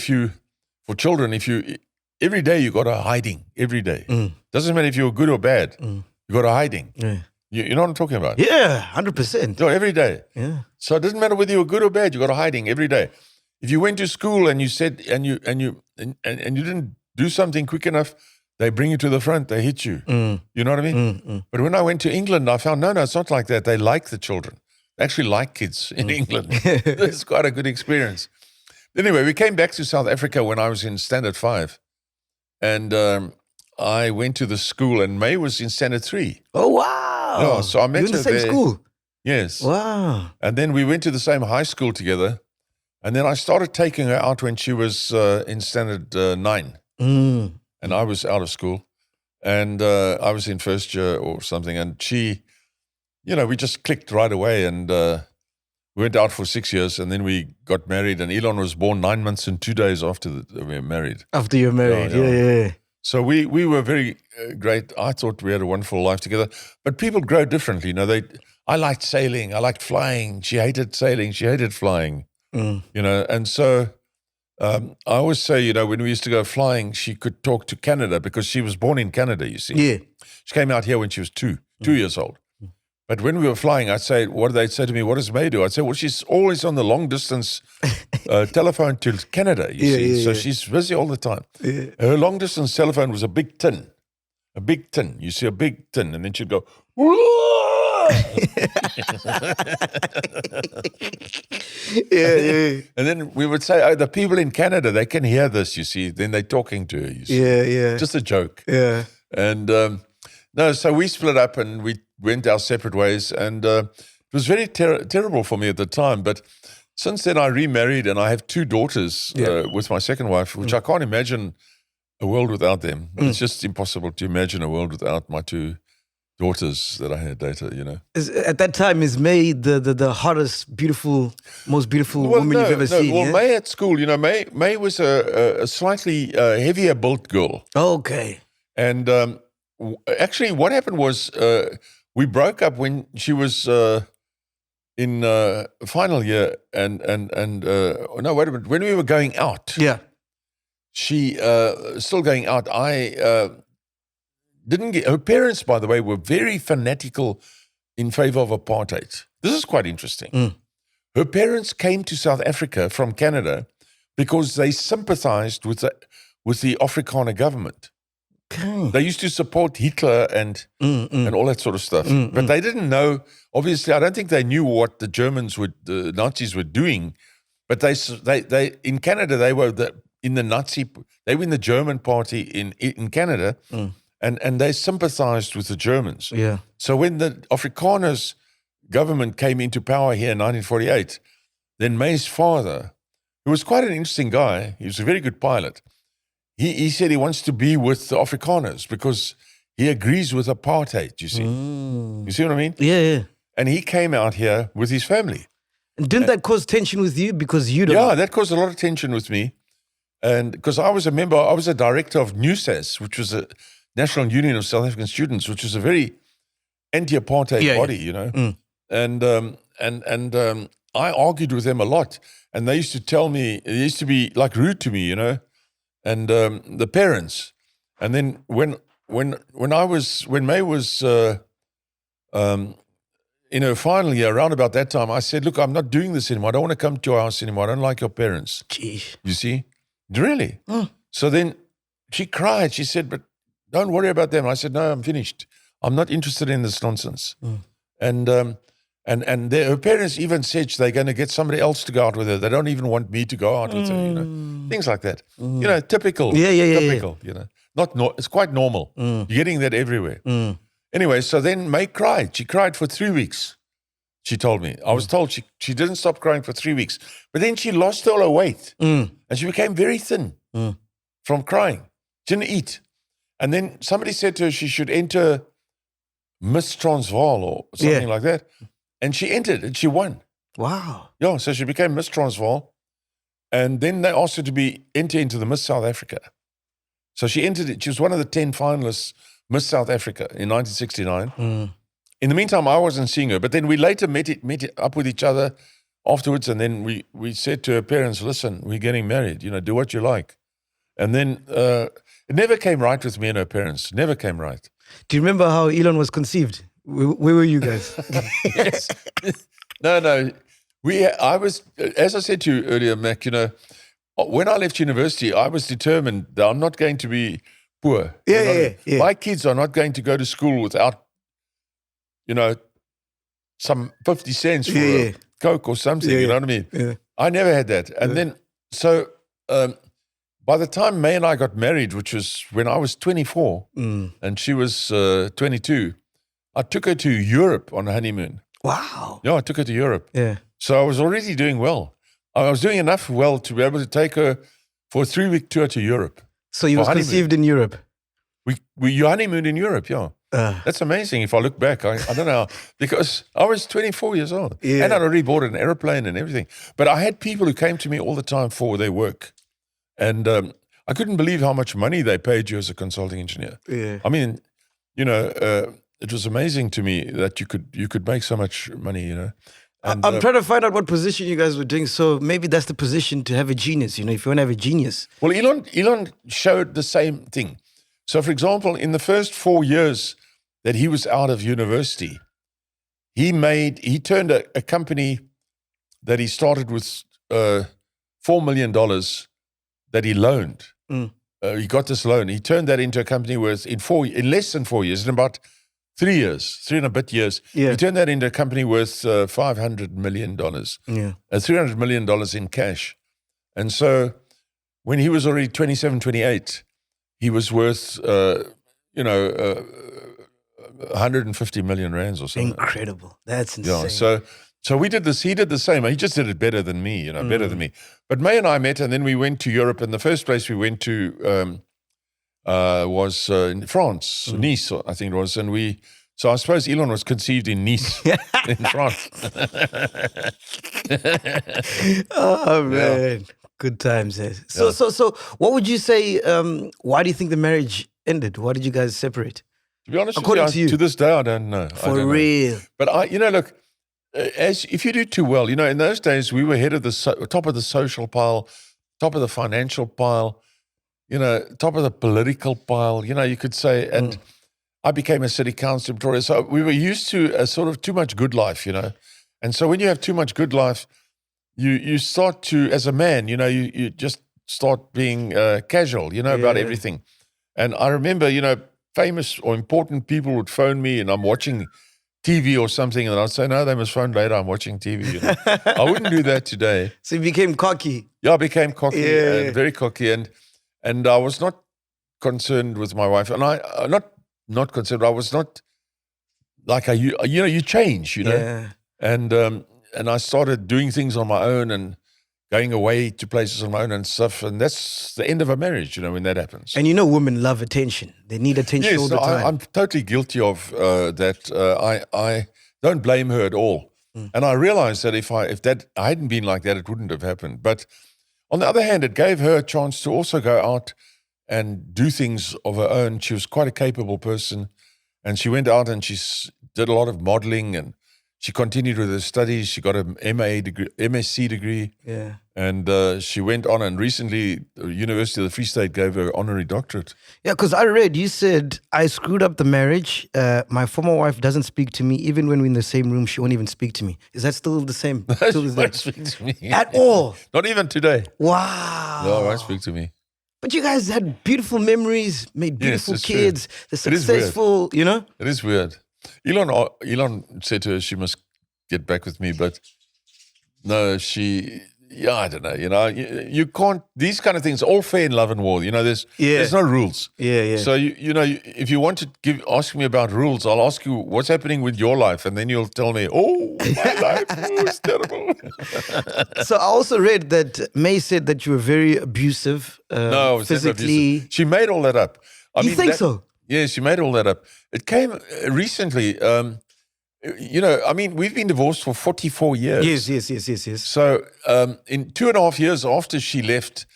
every day you got a hiding, every day. Doesn't matter if you were good or bad, you got a hiding. Yeah. You know what I'm talking about? Yeah, 100%. No, every day. Yeah. So it doesn't matter whether you were good or bad, you got a hiding every day. If you went to school and you said and you didn't do something quick enough, they bring you to the front, they hit you. You know what I mean? But when I went to England, I found no, it's not like that. They like the children. They actually like kids in England. It's quite a good experience. Anyway, we came back to South Africa when I was in Standard 5. And I went to the school, and Maye was in Standard 3. Oh, wow. Yeah, so I met you in the her same there. school? Yes. Wow. And then we went to the same high school together. And then I started taking her out when she was in Standard 9. And I was out of school. And I was in first year or something. And she, we just clicked right away. And we went out for 6 years. And then we got married. And Elon was born 9 months and 2 days after we were married. After you're married, yeah. So we were very great. I thought we had a wonderful life together. But people grow differently. I liked sailing. I liked flying. She hated sailing. She hated flying. And so I always say, when we used to go flying, she could talk to Canada because she was born in Canada, you see. Yeah. She came out here when she was 2 years old. But when we were flying, they'd say to me, what does Maye do? I'd say, well, she's always on the long distance telephone to Canada, you see. So she's busy all the time. Yeah. Her long distance telephone was a big tin. You see, a big tin. And then she'd go, yeah. And then we would say, the people in Canada, they can hear this, you see. Then they're talking to her, you see. Yeah. Just a joke. Yeah. And so we split up and we went our separate ways. And it was very terrible for me at the time. But since then, I remarried and I have 2 daughters with my second wife, which I can't imagine a world without them. It's just impossible to imagine a world without my 2 daughters that I had later, At that time, is Maye the hottest, most beautiful woman you've ever seen? Well, yeah? Maye at school, Maye was a slightly heavier built girl. Okay. And actually, what happened was we broke up when she was in final year, and no, wait a minute. When we were going out, she still going out. I didn't get her parents. By the way, were very fanatical in favor of apartheid. This is quite interesting. Her parents came to South Africa from Canada because they sympathized with the Afrikaner government. Okay. They used to support Hitler and all that sort of stuff. But they didn't know, obviously, I don't think they knew what the Nazis were doing. But they in Canada, they were in the German party in Canada, and they sympathized with the Germans. Yeah. So when the Afrikaners government came into power here in 1948, then Maye's father, who was quite an interesting guy, he was a very good pilot, he said he wants to be with the Afrikaners because he agrees with apartheid, you see. You see what I mean? Yeah. And he came out here with his family. And didn't that cause tension with you because you don't? Yeah, that caused a lot of tension with me. And because I was a director of NUSAS, which was a National Union of South African Students, which is a very anti-apartheid body, And I argued with them a lot. And they used to tell me, they used to be like rude to me, and the parents. And then when Maye was in her final year, around about that time, I said, look, I'm not doing this anymore. I don't want to come to your house anymore. I don't like your parents. Jeez. You see? Really? So then she cried. She said, but don't worry about them. I said, no, I'm finished. I'm not interested in this nonsense. And her parents even said they're going to get somebody else to go out with her. They don't even want me to go out with her, Things like that. Typical. Typical, it's quite normal. You're getting that everywhere. Anyway, so then Maye cried. She cried for 3 weeks, she told me. I was told she didn't stop crying for 3 weeks. But then she lost all her weight. And she became very thin from crying. She didn't eat. And then somebody said to her she should enter Miss Transvaal or something like that. And she entered and she won. Wow. Yeah, so she became Miss Transvaal. And then they asked her to enter into the Miss South Africa. So she entered it. She was one of the 10 finalists, Miss South Africa in 1969. In the meantime, I wasn't seeing her. But then we later met up with each other afterwards. And then we said to her parents, listen, we're getting married. Do what you like. And then it never came right with me and her parents. Never came right. Do you remember how Elon was conceived? Where were you guys? Yes. No. I was, as I said to you earlier, Mac, when I left university, I was determined that I'm not going to be poor. Yeah. My kids are not going to go to school without, some 50 cents for a Coke or something, you know what I mean? Yeah. I never had that. And then, so by the time Maye and I got married, which was when I was 24 and she was 22, I took her to Europe on a honeymoon. Wow. Yeah, I took her to Europe. Yeah. So I was already doing well. I was doing enough well to be able to take her for a 3-week tour to Europe. So you was conceived in Europe? We honeymooned in Europe, yeah. That's amazing if I look back. I don't know, because I was 24 years old. Yeah. And I'd already bought an airplane and everything. But I had people who came to me all the time for their work. And I couldn't believe how much money they paid you as a consulting engineer. Yeah. I mean, it was amazing to me that you could make so much money, And, I'm trying to find out what position you guys were doing. So maybe that's the position to have a genius, if you want to have a genius. Well, Elon showed the same thing. So, for example, in the first 4 years that he was out of university, he turned a company that he started with $4 million that he loaned. He got this loan. He turned that into a company worth, in less than 4 years, in about 3 years, 3 and a bit years, he turned that into a company worth $500 million. Yeah. $300 million in cash. And so when he was already 27, 28, he was worth, 150 million rands or something. Incredible. That's insane. Yeah, so we did this. He did the same. He just did it better than me, better than me. But Maye and I met, and then we went to Europe. And the first place we went to was in France, Nice, I think it was. And so I suppose Elon was conceived in Nice, in France. Oh, man. Yeah. Good times. So what would you say, why do you think the marriage ended? Why did you guys separate? To be honest According with you, to this day, I don't know. For real. But look, if you do too well, in those days, we were top of the social pile, top of the financial pile, top of the political pile, you could say. And I became a city councillor in Pretoria. So we were used to a sort of too much good life, And so when you have too much good life, you start to, as a man, you just start being casual, about everything. And I remember, famous or important people would phone me and I'm watching TV or something, and I'd say, no, they must phone later, I'm watching TV. I wouldn't do that today. So you became cocky. Yeah, I became cocky, and very cocky. And I was not concerned with my wife. And I, not concerned, I was not like, you change, Yeah. And I started doing things on my own and going away to places on my own and stuff. And that's the end of a marriage, when that happens. And women love attention. They need attention all the time. I'm totally guilty of that. I don't blame her at all. And I realized that if I hadn't been like that, it wouldn't have happened. But on the other hand, it gave her a chance to also go out and do things of her own. She was quite a capable person. And she went out and she did a lot of modeling, and she continued with her studies. She got an MSc degree. Yeah. And she went on, and recently the University of the Free State gave her an honorary doctorate. Yeah, because I read, you said, I screwed up the marriage. My former wife doesn't speak to me. Even when we're in the same room, she won't even speak to me. Is that still the same? She won't speak to me. At all? Not even today. Wow. No, won't speak to me. But you guys had beautiful memories, made beautiful kids. True. They're successful, It is weird. Elon said to her she must get back with me, but no, I don't know. You can't. These kind of things, all fair in love and war. There's no rules. Yeah. So if you want to ask me about rules, I'll ask you what's happening with your life, and then you'll tell me, oh, my life was terrible. So I also read that Maye said that you were very abusive. No, I was physically. never abusive. She made all that up. You think so? Yes, you made all that up. It came recently. We've been divorced for 44 years. Yes. So in 2.5 years after she left,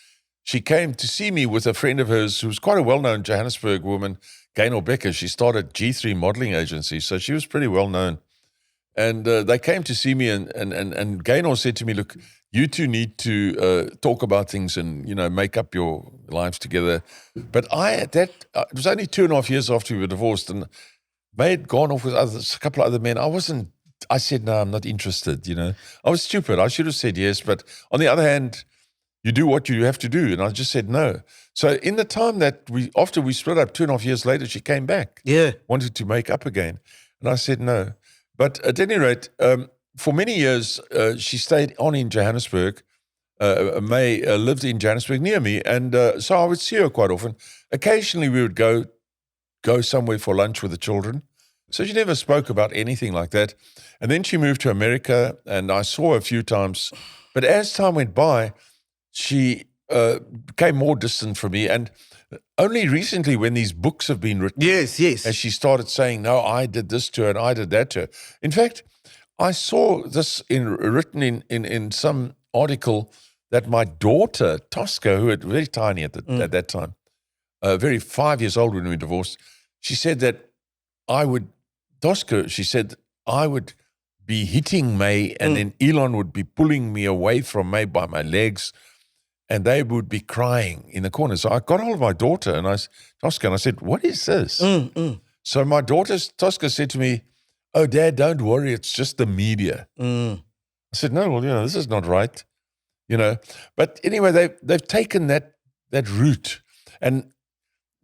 she came to see me with a friend of hers who's quite a well-known Johannesburg woman, Gaynor Becker. She started G3 modeling agency, so she was pretty well-known. And they came to see me, and Gaynor said to me, look, you two need to talk about things and, make up your lives together. But it was only 2.5 years after we were divorced, and Maye had gone off with a couple of other men. I said, no, I'm not interested, I was stupid. I should have said yes. But on the other hand, you do what you have to do. And I just said no. So in the time that after we split up 2.5 years later, she came back. Yeah. Wanted to make up again. And I said no. But at any rate, for many years, she stayed on in Johannesburg. Maye lived in Johannesburg near me. And so I would see her quite often. Occasionally we would go somewhere for lunch with the children. So she never spoke about anything like that. And then she moved to America, and I saw her a few times. But as time went by, she became more distant from me. And only recently, when these books have been written, yes, and she started saying, no, I did this to her and I did that to her. In fact, I saw this written in some article that my daughter, Tosca, who was very tiny at that time, 5 years old when we divorced, she said that I would be hitting Maye, and then Elon would be pulling me away from Maye by my legs, and they would be crying in the corner. So I got hold of my daughter, and Tosca, and I said, what is this? So my daughter, Tosca, said to me, oh, Dad, don't worry, it's just the media. I said, no, well, this is not right, But anyway, they've taken that route, and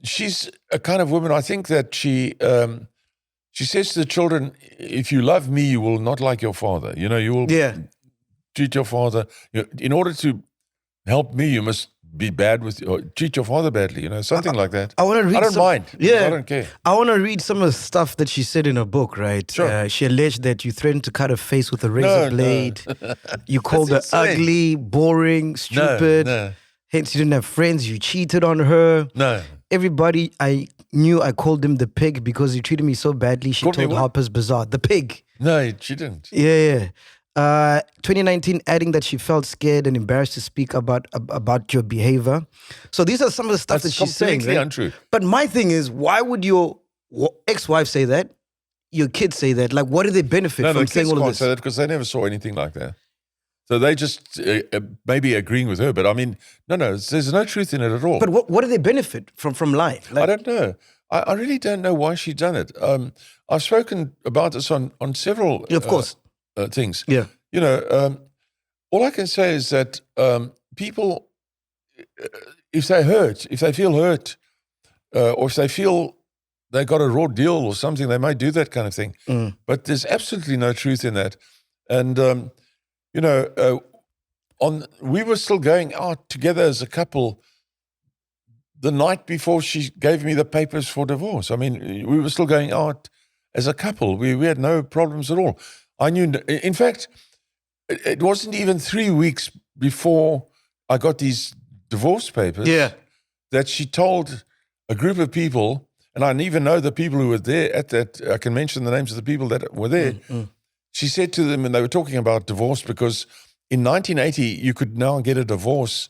she's a kind of woman, I think that she says to the children, if you love me, you will not like your father. You will treat your father. In order to help me, you must be bad or treat your father badly, something like that. I want to read. I don't mind. Yeah, I don't care. I want to read some of the stuff that she said in her book. Right? Sure. She alleged that you threatened to cut her face with a razor blade. No. You called her insane. ugly, boring, stupid. No. Hence, you didn't have friends. You cheated on her. No. Everybody I knew, I called him the pig because he treated me so badly. She Called me told what? Harper's Bazaar, the pig. No, she didn't. Yeah. 2019, adding that she felt scared and embarrassed to speak about your behavior. So these are some of the stuff That's that she's saying. completely Right? untrue. But my thing is, why would your ex-wife say that? Your kids say that? Like, what do they benefit No, from the saying kids all of can't this? say that because they never saw anything like that. So they just maybe agreeing with her. But I mean, no, there's no truth in it at all. But what do they benefit from lying? I don't know. I really don't know why she's done it. I've spoken about this on several Of course. things. Yeah. All I can say is that people, if they feel hurt, or if they feel they got a raw deal or something, they might do that kind of thing. But there's absolutely no truth in that. And, we were still going out together as a couple the night before she gave me the papers for divorce. I mean, we were still going out as a couple. We had no problems at all. I knew, in fact, it wasn't even 3 weeks before I got these divorce papers that she told a group of people, and I even know the people who were there at that, I can mention the names of the people that were there. She said to them, and they were talking about divorce, because in 1980, you could now get a divorce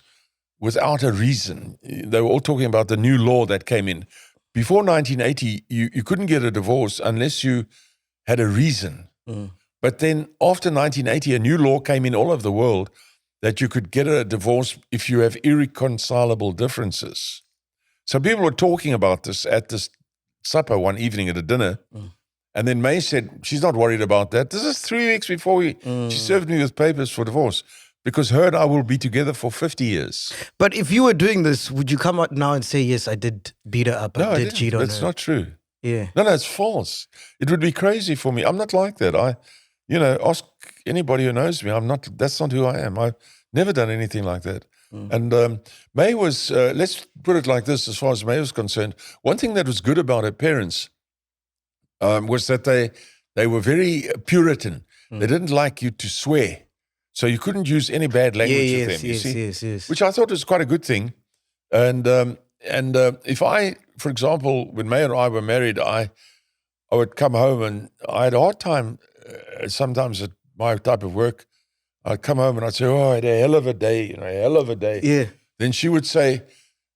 without a reason. They were all talking about the new law that came in. Before 1980, you couldn't get a divorce unless you had a reason. But then after 1980, a new law came in all over the world that you could get a divorce if you have irreconcilable differences. So people were talking about this at this supper one evening at a dinner. And then Maye said, she's not worried about that. This is 3 weeks before she served me with papers for divorce, because her and I will be together for 50 years. But if you were doing this, would you come out now and say, yes, I did beat her up, I did cheat on her? That's not true. Yeah. No, it's false. It would be crazy for me. I'm not like that. Ask anybody who knows me. That's not who I am. I've never done anything like that. And Maye was, let's put it like this, as far as Maye was concerned, one thing that was good about her parents was that they were very Puritan. They didn't like you to swear. So you couldn't use any bad language with them, you see? Yes. Which I thought was quite a good thing. And if I for example, when Maye and I were married, I would come home and I had a hard time sometimes at my type of work. I'd come home and I'd say, oh, I had a hell of a day, a hell of a day. Yeah. Then she would say,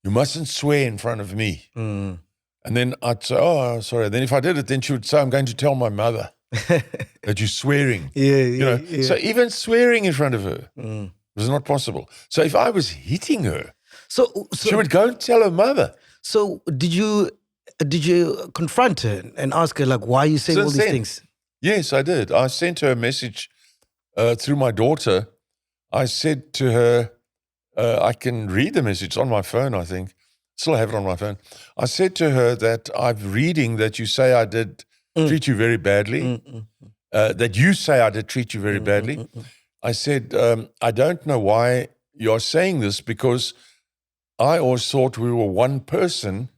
you mustn't swear in front of me. Mm. And then I'd say, oh, sorry. Then if I did it, then she would say, I'm going to tell my mother that you're swearing. Yeah. So even swearing in front of her was not possible. So if I was hitting her, So she would go and tell her mother. So did you confront her and ask her, like, why are you saying all Since these then, things? Yes, I did. I sent her a message through my daughter. I said to her, I can read the message on my phone, I think. Still have it on my phone. I said to her that I'm reading that you say I did treat you very badly, that you say I did treat you very badly. I said, I don't know why you're saying this, because I always thought we were one person,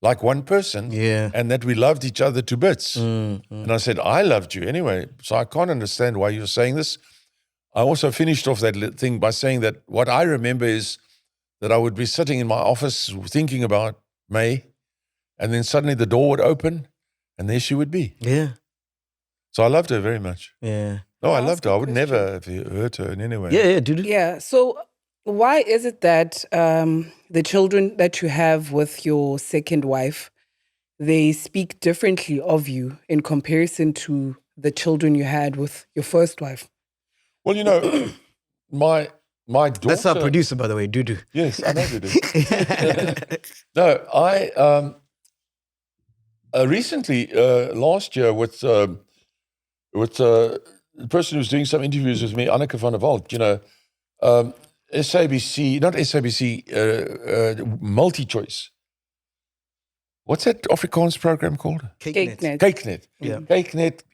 and that we loved each other to bits. And I said, I loved you anyway, so I can't understand why you're saying this. I also finished off that thing by saying that what I remember is that I would be sitting in my office thinking about Maye, and then suddenly the door would open, and there she would be. Yeah. So I loved her very much. Yeah. No, I loved her. I would never have hurt her in any way. Yeah, dude. Yeah. So why is it that the children that you have with your second wife, they speak differently of you in comparison to the children you had with your first wife? Well, my daughter. That's our producer, by the way, Dudu. Yes, I know Dudu. No, I recently last year with the person who was doing some interviews with me, Anneke van der Walt, SABC, not SABC, MultiChoice. What's that Afrikaans program called? Cakenet. Cakenet. Yeah. Cakenet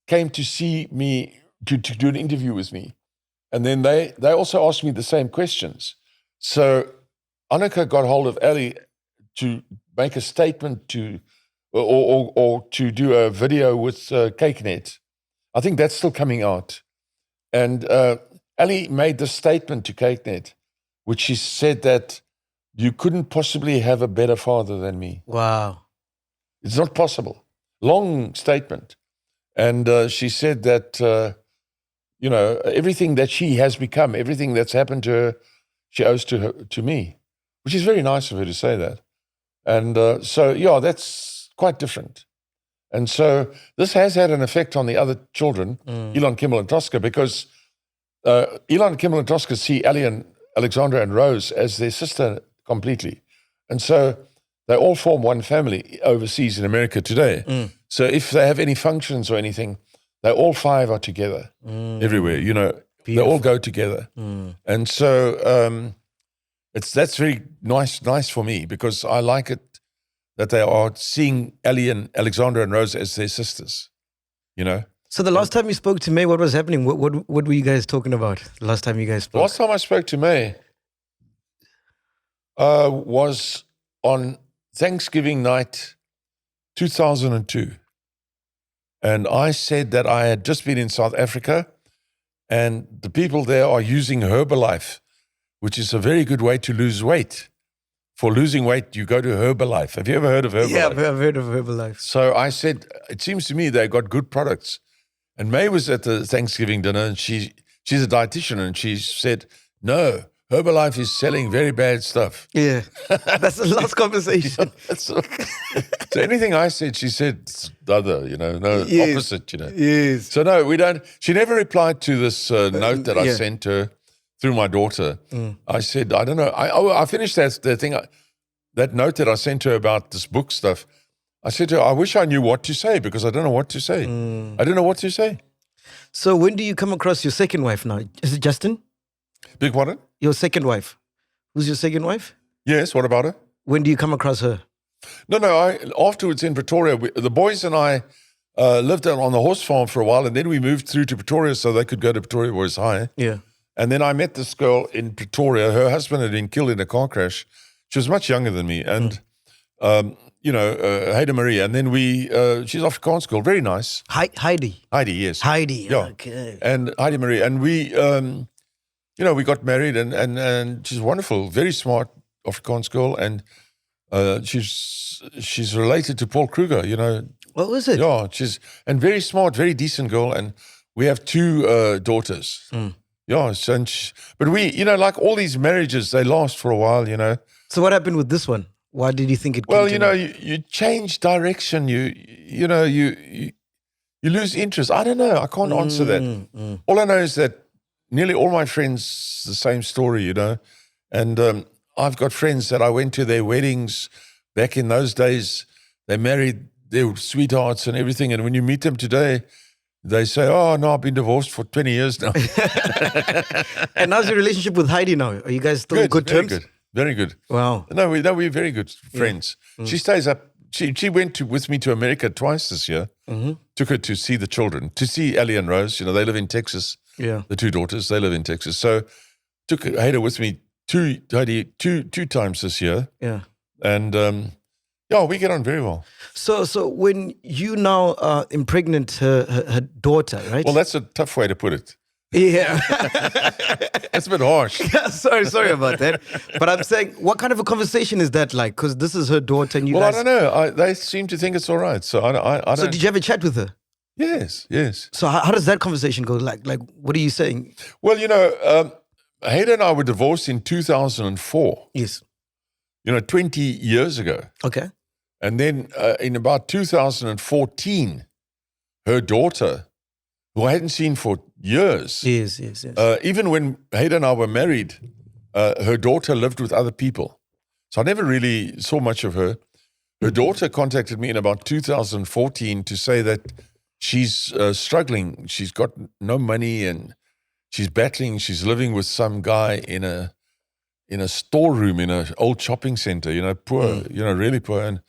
came to see me to do an interview with me. And then they also asked me the same questions. So Anneke got hold of Ali to make a statement or to do a video with Cakenet. I think that's still coming out. And Ali made the statement to Cakenet, which she said that you couldn't possibly have a better father than me. Wow. It's not possible. Long statement. And she said that, everything that she has become, everything that's happened to her, she owes to me, which is very nice of her to say that. And that's quite different. And so this has had an effect on the other children, Elon, Kimmel, and Tosca, because Elon, Kimmel, and Tosca see Ali and Alexandra and Rose as their sister completely. And so they all form one family overseas in America today. So if they have any functions or anything, they all five are together everywhere, They all go together. And so that's very nice for me, because I like it that they are seeing Ali and Alexandra and Rose as their sisters, So the last time you spoke to Maye, what was happening? What were you guys talking about the last time you guys spoke? Last time I spoke to Maye was on Thanksgiving night 2002. And I said that I had just been in South Africa, and the people there are using Herbalife, which is a very good way to lose weight. For losing weight, you go to Herbalife. Have you ever heard of Herbalife? Yeah, I've heard of Herbalife. So I said, it seems to me they got good products. And Maye was at the Thanksgiving dinner, and she's a dietitian, and she said, no, Herbalife is selling very bad stuff. Yeah, that's the last conversation. So anything I said, she said the other, opposite, Yes. So no, we don't. She never replied to this note that I sent her through my daughter. I said, I don't know. I finished that note that I sent her about this book stuff. I said to her, I wish I knew what to say, because I don't know what to say. I don't know what to say. So when do you come across your second wife now? Is it Justin? Big pardon? Your second wife. Who's your second wife? Yes, what about her? When do you come across her? No, afterwards in Pretoria, the boys and I lived on the horse farm for a while, and then we moved through to Pretoria so they could go to Pretoria Boys High. Yeah. And then I met this girl in Pretoria. Her husband had been killed in a car crash. She was much younger than me. And, Heidi Marie. And then she's Afrikaans girl, very nice. Heidi. Heidi, yes. Heidi, Yeah. okay. And Heidi Marie. And we got married, and she's wonderful, very smart Afrikaans girl. And She's related to Paul Kruger, you know. What was it? Yeah, and very smart, very decent girl, and we have 2 daughters. Yeah, so but we, you know, like all these marriages, they last for a while, you know. So what happened with this one? Why did you think it? Well, you know, you change direction. You know, you lose interest. I don't know. I can't answer that. All I know is that nearly all my friends, the same story, you know. And I've got friends that I went to their weddings back in those days. They married their sweethearts and everything. And when you meet them today, they say, "Oh, no, I've been divorced for 20 years now." And how's your relationship with Heidi now? Are you guys still in good terms? Very good. Very good. Wow. No, we're very good friends. She stays up. She went with me to America twice this year. Took her to see the children, to see Ellie and Rose. You know, they live in Texas. Yeah. The 2 daughters, they live in Texas. So took Heidi with me two times this year. Yeah. And yeah, we get on very well. So when you now impregnate her daughter, right? Well, that's a tough way to put it. Yeah. That's a bit harsh. sorry about that. But I'm saying, what kind of a conversation is that like? Because this is her daughter, and you Well, guys. I don't know. They seem to think it's all right. So I don't. So did you have a chat with her? Yes. So how does that conversation go? Like what are you saying? Well, you know, Hayden and I were divorced in 2004. Yes. You know, 20 years ago. Okay. And then in about 2014, her daughter, who I hadn't seen for years. Yes. Even when Hayden and I were married, her daughter lived with other people. So I never really saw much of her. Her daughter contacted me in about 2014 to say that she's struggling. She's got no money and she's battling. She's living with some guy in a storeroom in an old shopping center, you know, poor, you know, really poor. And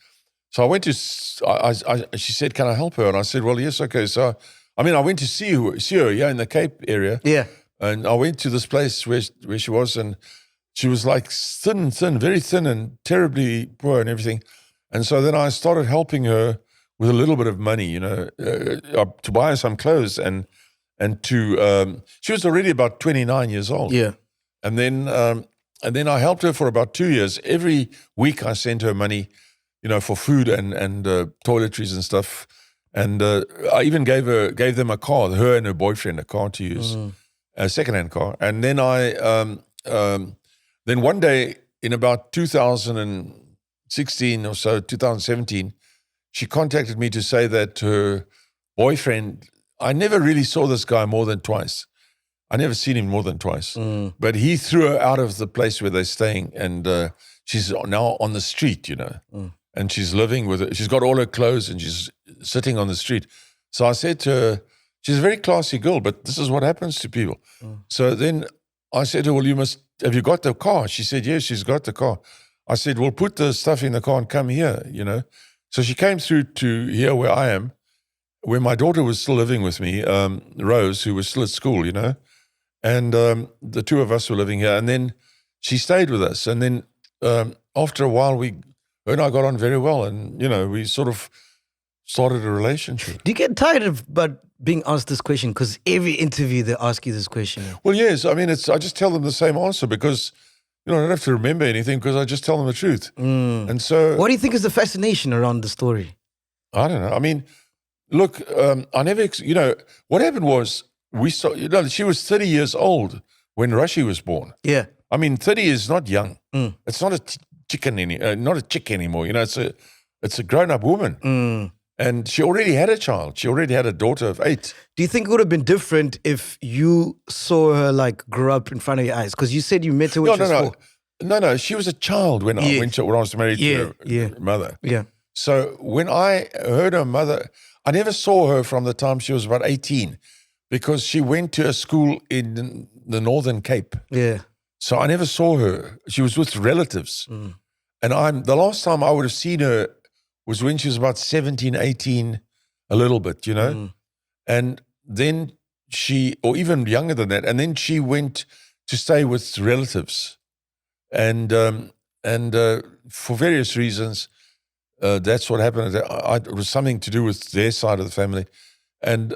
so I went to, she said, "Can I help her?" And I said, "Well, yes, okay." So, I mean, I went to see her in the Cape area. Yeah. And I went to this place where she was, and she was like thin, very thin and terribly poor and everything. And so then I started helping her with a little bit of money, you know, to buy her some clothes and to, she was already about 29 years old. Yeah. And then I helped her for about 2 years. Every week I sent her money, you know, for food and toiletries and stuff. And I even gave them a car, her and her boyfriend, a car to use, a secondhand car. And then then one day in about 2016 or so, 2017, she contacted me to say that her boyfriend, I never really saw this guy more than twice. I never seen him more than twice. But he threw her out of the place where they're staying, and she's now on the street, you know. And she's living with it. She's got all her clothes and she's sitting on the street. So I said to her, she's a very classy girl, but this is what happens to people. So then I said to her, "Well, have you got the car?" She said, "Yes, she's got the car." I said, "Well, put the stuff in the car and come here, you know." So she came through to here where I am, where my daughter was still living with me, Rose, who was still at school, you know. And the 2 of us were living here. And then she stayed with us. And then after a while, her and I got on very well. And, you know, we sort of started a relationship. Do you get tired of being asked this question? Because every interview they ask you this question. Well, yes. I mean, I just tell them the same answer because, you know, I don't have to remember anything because I just tell them the truth. And so... What do you think is the fascination around the story? I don't know. I mean, look, I never... You know, what happened was... she was 30 years old when Rashi was born. Yeah. I mean, 30 is not young. It's not a not a chick anymore. You know, it's a grown-up woman. And she already had a child. She already had a daughter of 8. Do you think it would have been different if you saw her like grow up in front of your eyes? Because you said you met her when she was 4. No. She was a child when I was married to her mother. Yeah. So when I heard her mother, I never saw her from the time she was about 18. Because she went to a school in the Northern Cape. Yeah. So I never saw her. She was with relatives. And the last time I would have seen her was when she was about 17, 18, a little bit, you know. And then or even younger than that, and then she went to stay with relatives. And for various reasons, that's what happened. It was something to do with their side of the family. And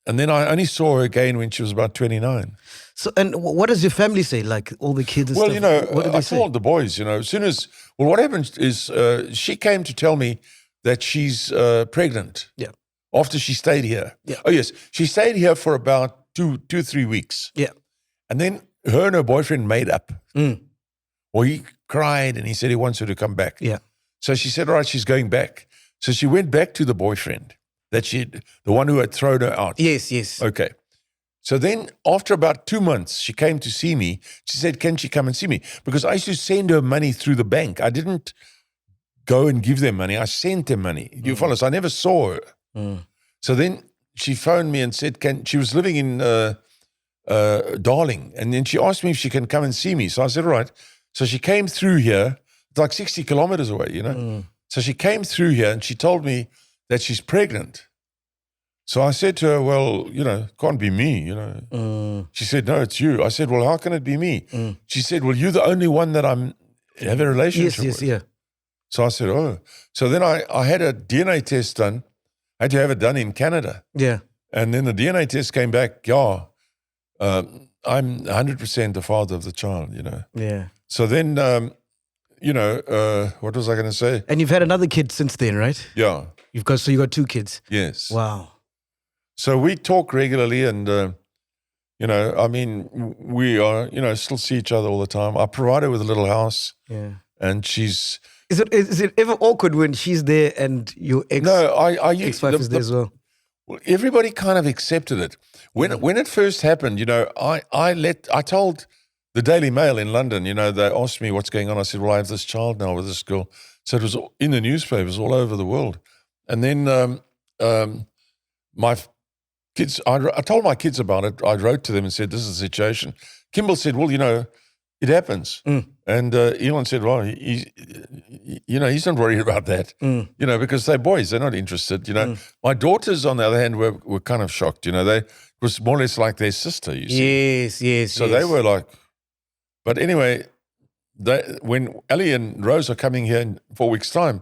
and then I only saw her again when she was about 29. So, and what does your family say? Like all the kids and Well, stuff? you know, what do they I say? told the boys, you know, as soon as, well, what happened is she came to tell me that she's pregnant. Yeah. After she stayed here. Yeah. Oh, yes. She stayed here for about 3 weeks. Yeah. And then her and her boyfriend made up. Mm. Well, he cried and he said he wants her to come back. Yeah. So she said, all right, she's going back. So she went back to the boyfriend, the one who had thrown her out. Yes, yes. Okay. So then after about 2 months, she came to see me. She said, can she come and see me? Because I used to send her money through the bank. I didn't go and give them money. I sent them money. You follow? So I never saw her. So then she phoned me and said, she was living in Darling. And then she asked me if she can come and see me. So I said, all right. So she came through here. It's like 60 kilometers away, you know. So she came through here and she told me that she's pregnant. So I said to her, well, you know, it can't be me, you know. She said, no, it's you. I said, well, how can it be me? She said, well, you're the only one that have a relationship with. Yeah. So I said, oh. So then I had a DNA test done. I had to have it done in Canada. Yeah. And then the DNA test came back, I'm 100% the father of the child, you know. Yeah. So then, you know, what was I going to say? And you've had another kid since then, right? Yeah. You got 2 kids. Yes. Wow. So we talk regularly and, you know, I mean, we are, you know, still see each other all the time. I provide her with a little house. Yeah. And she's... Is it ever awkward when she's there and your ex-wife is there as well? Well, everybody kind of accepted it. When it first happened, you know, I told the Daily Mail in London, you know, they asked me what's going on. I said, well, I have this child now with this girl. So it was in the newspapers all over the world. And then my kids, I told my kids about it. I wrote to them and said, this is the situation. Kimball said, well, you know, it happens. And Elon said, well, he's not worried about that, you know, because they're boys. They're not interested, you know. My daughters, on the other hand, were kind of shocked, you know. It was more or less like their sister, you see. Yes. So they were like, but anyway, when Ali and Rose are coming here in 4 weeks' time,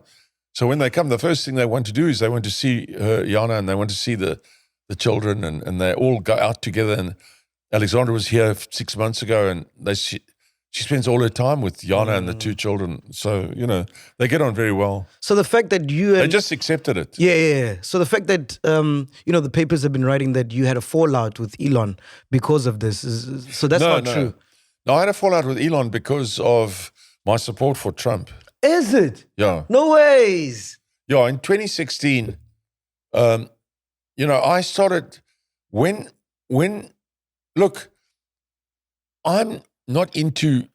so when they come, the first thing they want to do is they want to see her, Yana, and they want to see the children, and they all go out together. And Alexandra was here 6 months ago, and she spends all her time with Yana and the 2 children. So, you know, they get on very well. So the fact that They just accepted it. Yeah. So the fact that, you know, the papers have been writing that you had a fallout with Elon because of this. So that's not true. No, I had a fallout with Elon because of my support for Trump. Is it? Yeah. No ways. Yeah, in 2016, you know, I started when look, I'm not into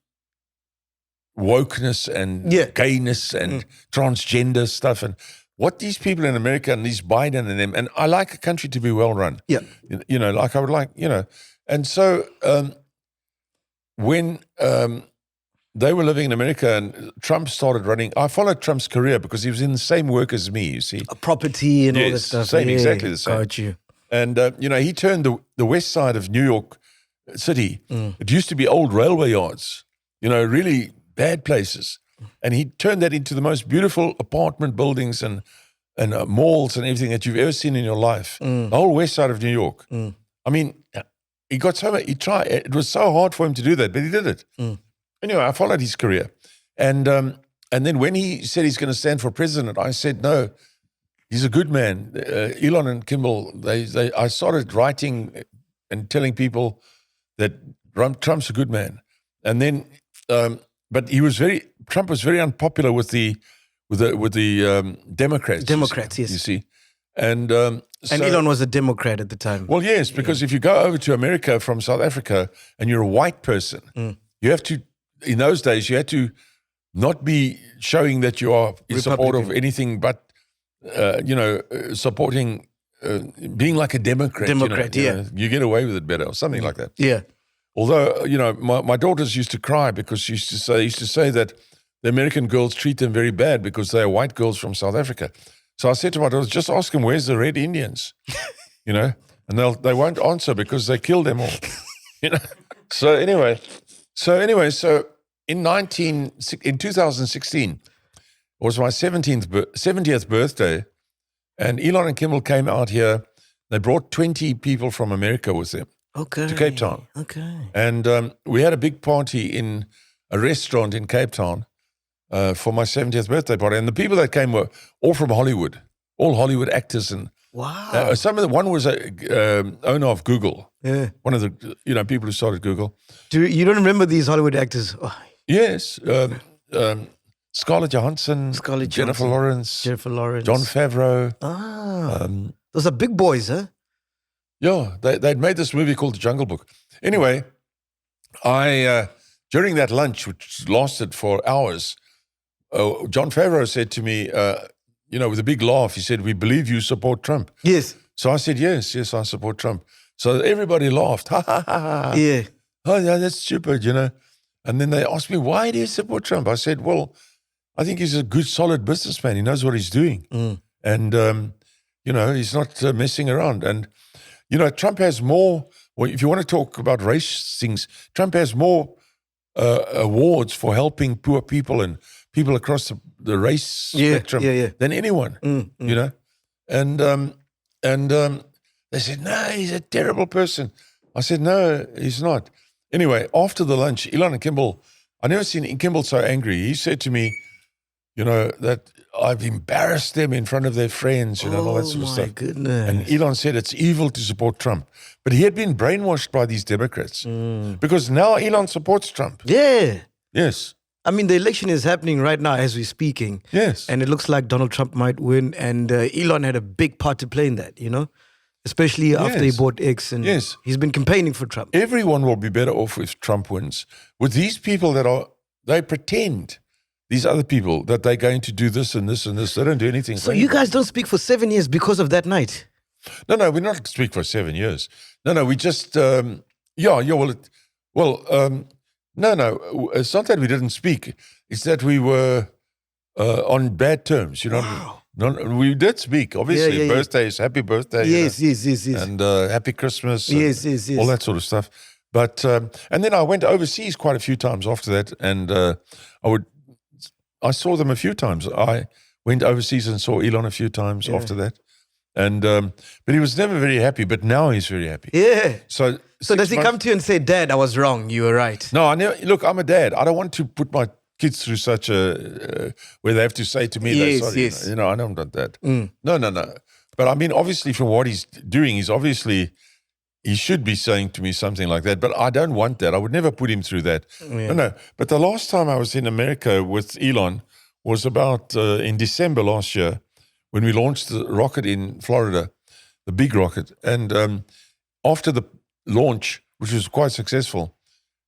wokeness and gayness and transgender stuff and what these people in America and these Biden and them, and I like a country to be well run. Yeah. You know, like I would like, you know, and so when they were living in America and Trump started running, I followed Trump's career because he was in the same work as me, you see. Property and all that stuff. Same, exactly the same. Got you. And, you know, he turned the west side of New York City. It used to be old railway yards, you know, really bad places. And he turned that into the most beautiful apartment buildings and malls and everything that you've ever seen in your life. The whole west side of New York. I mean, he got so much, he tried. It was so hard for him to do that, but he did it. Anyway, I followed his career. And then when he said he's going to stand for president, I said, no, he's a good man. Elon and Kimball, I started writing and telling people that Trump's a good man. And then, but Trump was very unpopular with the Democrats. Democrats, you yes. You see. And Elon was a Democrat at the time. Well, yes, because if you go over to America from South Africa and you're a white person, you have to, in those days, you had to not be showing that you are in support of anything but, you know, supporting, being like a Democrat. Democrat, you know, you get away with it better or something like that. Yeah. Although, you know, my daughters used to cry because she used to say that the American girls treat them very bad because they are white girls from South Africa. So I said to my daughters, just ask them, where's the red Indians? You know, and they won't answer because they killed them all. You know. So anyway, in 2016 was my 70th birthday, and Elon and Kimball came out here They brought 20 people from America with them Okay. to Cape Town. Okay. And we had a big party in a restaurant in Cape Town for my 70th birthday party. And the people that came were all from Hollywood, all Hollywood actors. And Wow. one was a owner of Google, Yeah. one of the people who started Google. You don't remember these Hollywood actors? Oh, Yes, Scarlett Johansson, Scarlett Jennifer Johansson, Lawrence, Jennifer Lawrence. John Favreau. Those are big boys, huh? Yeah, they'd made this movie called The Jungle Book. Anyway, I during that lunch, which lasted for hours, John Favreau said to me, with a big laugh, he said, "We believe you support Trump." Yes. So I said, yes, I support Trump. So everybody laughed. Ha, ha, ha, ha. Yeah. Oh, yeah, that's stupid, And then they asked me, why do you support Trump? I said, well, I think he's a good, solid businessman. He knows what he's doing. And, he's not messing around. And, Trump has more, if you want to talk about race things, Trump has more awards for helping poor people and people across the race spectrum than anyone, And they said, no, he's a terrible person. I said, no, he's not. Anyway, after the lunch, Elon and Kimball, I never seen Kimball so angry. He said to me, that I've embarrassed them in front of their friends, and all that sort of stuff. Oh, my goodness. And Elon said it's evil to support Trump. But he had been brainwashed by these Democrats because now Elon supports Trump. Yeah. Yes. I mean, the election is happening right now as we're speaking. Yes. And it looks like Donald Trump might win. And Elon had a big part to play in that, especially after he bought X. And he's been campaigning for Trump. Everyone will be better off if Trump wins. With these people they pretend, these other people, that they're going to do this and this and this. They don't do anything. So you guys don't speak for 7 years because of that night? No, we're not speak for 7 years. No, we just, no, it's not that we didn't speak. It's that we were on bad terms, Wow. No, we did speak, obviously. Yeah. Birthdays, happy birthday. Yes. And happy Christmas. And Yes. all that sort of stuff. But, and then I went overseas quite a few times after that. And I saw them a few times. I went overseas and saw Elon a few times after that. And, but he was never very happy, but now he's very happy. Yeah. So does he come to you and say, Dad, I was wrong, you were right? No, look, I'm a dad. I don't want to put my kids through such where they have to say to me, they're sorry. Yes. I don't want that. No. But I mean, obviously from what he's doing, he should be saying to me something like that, but I don't want that. I would never put him through that. Yeah. No. But the last time I was in America with Elon was about in December last year when we launched the rocket in Florida, the big rocket. And after the launch, which was quite successful,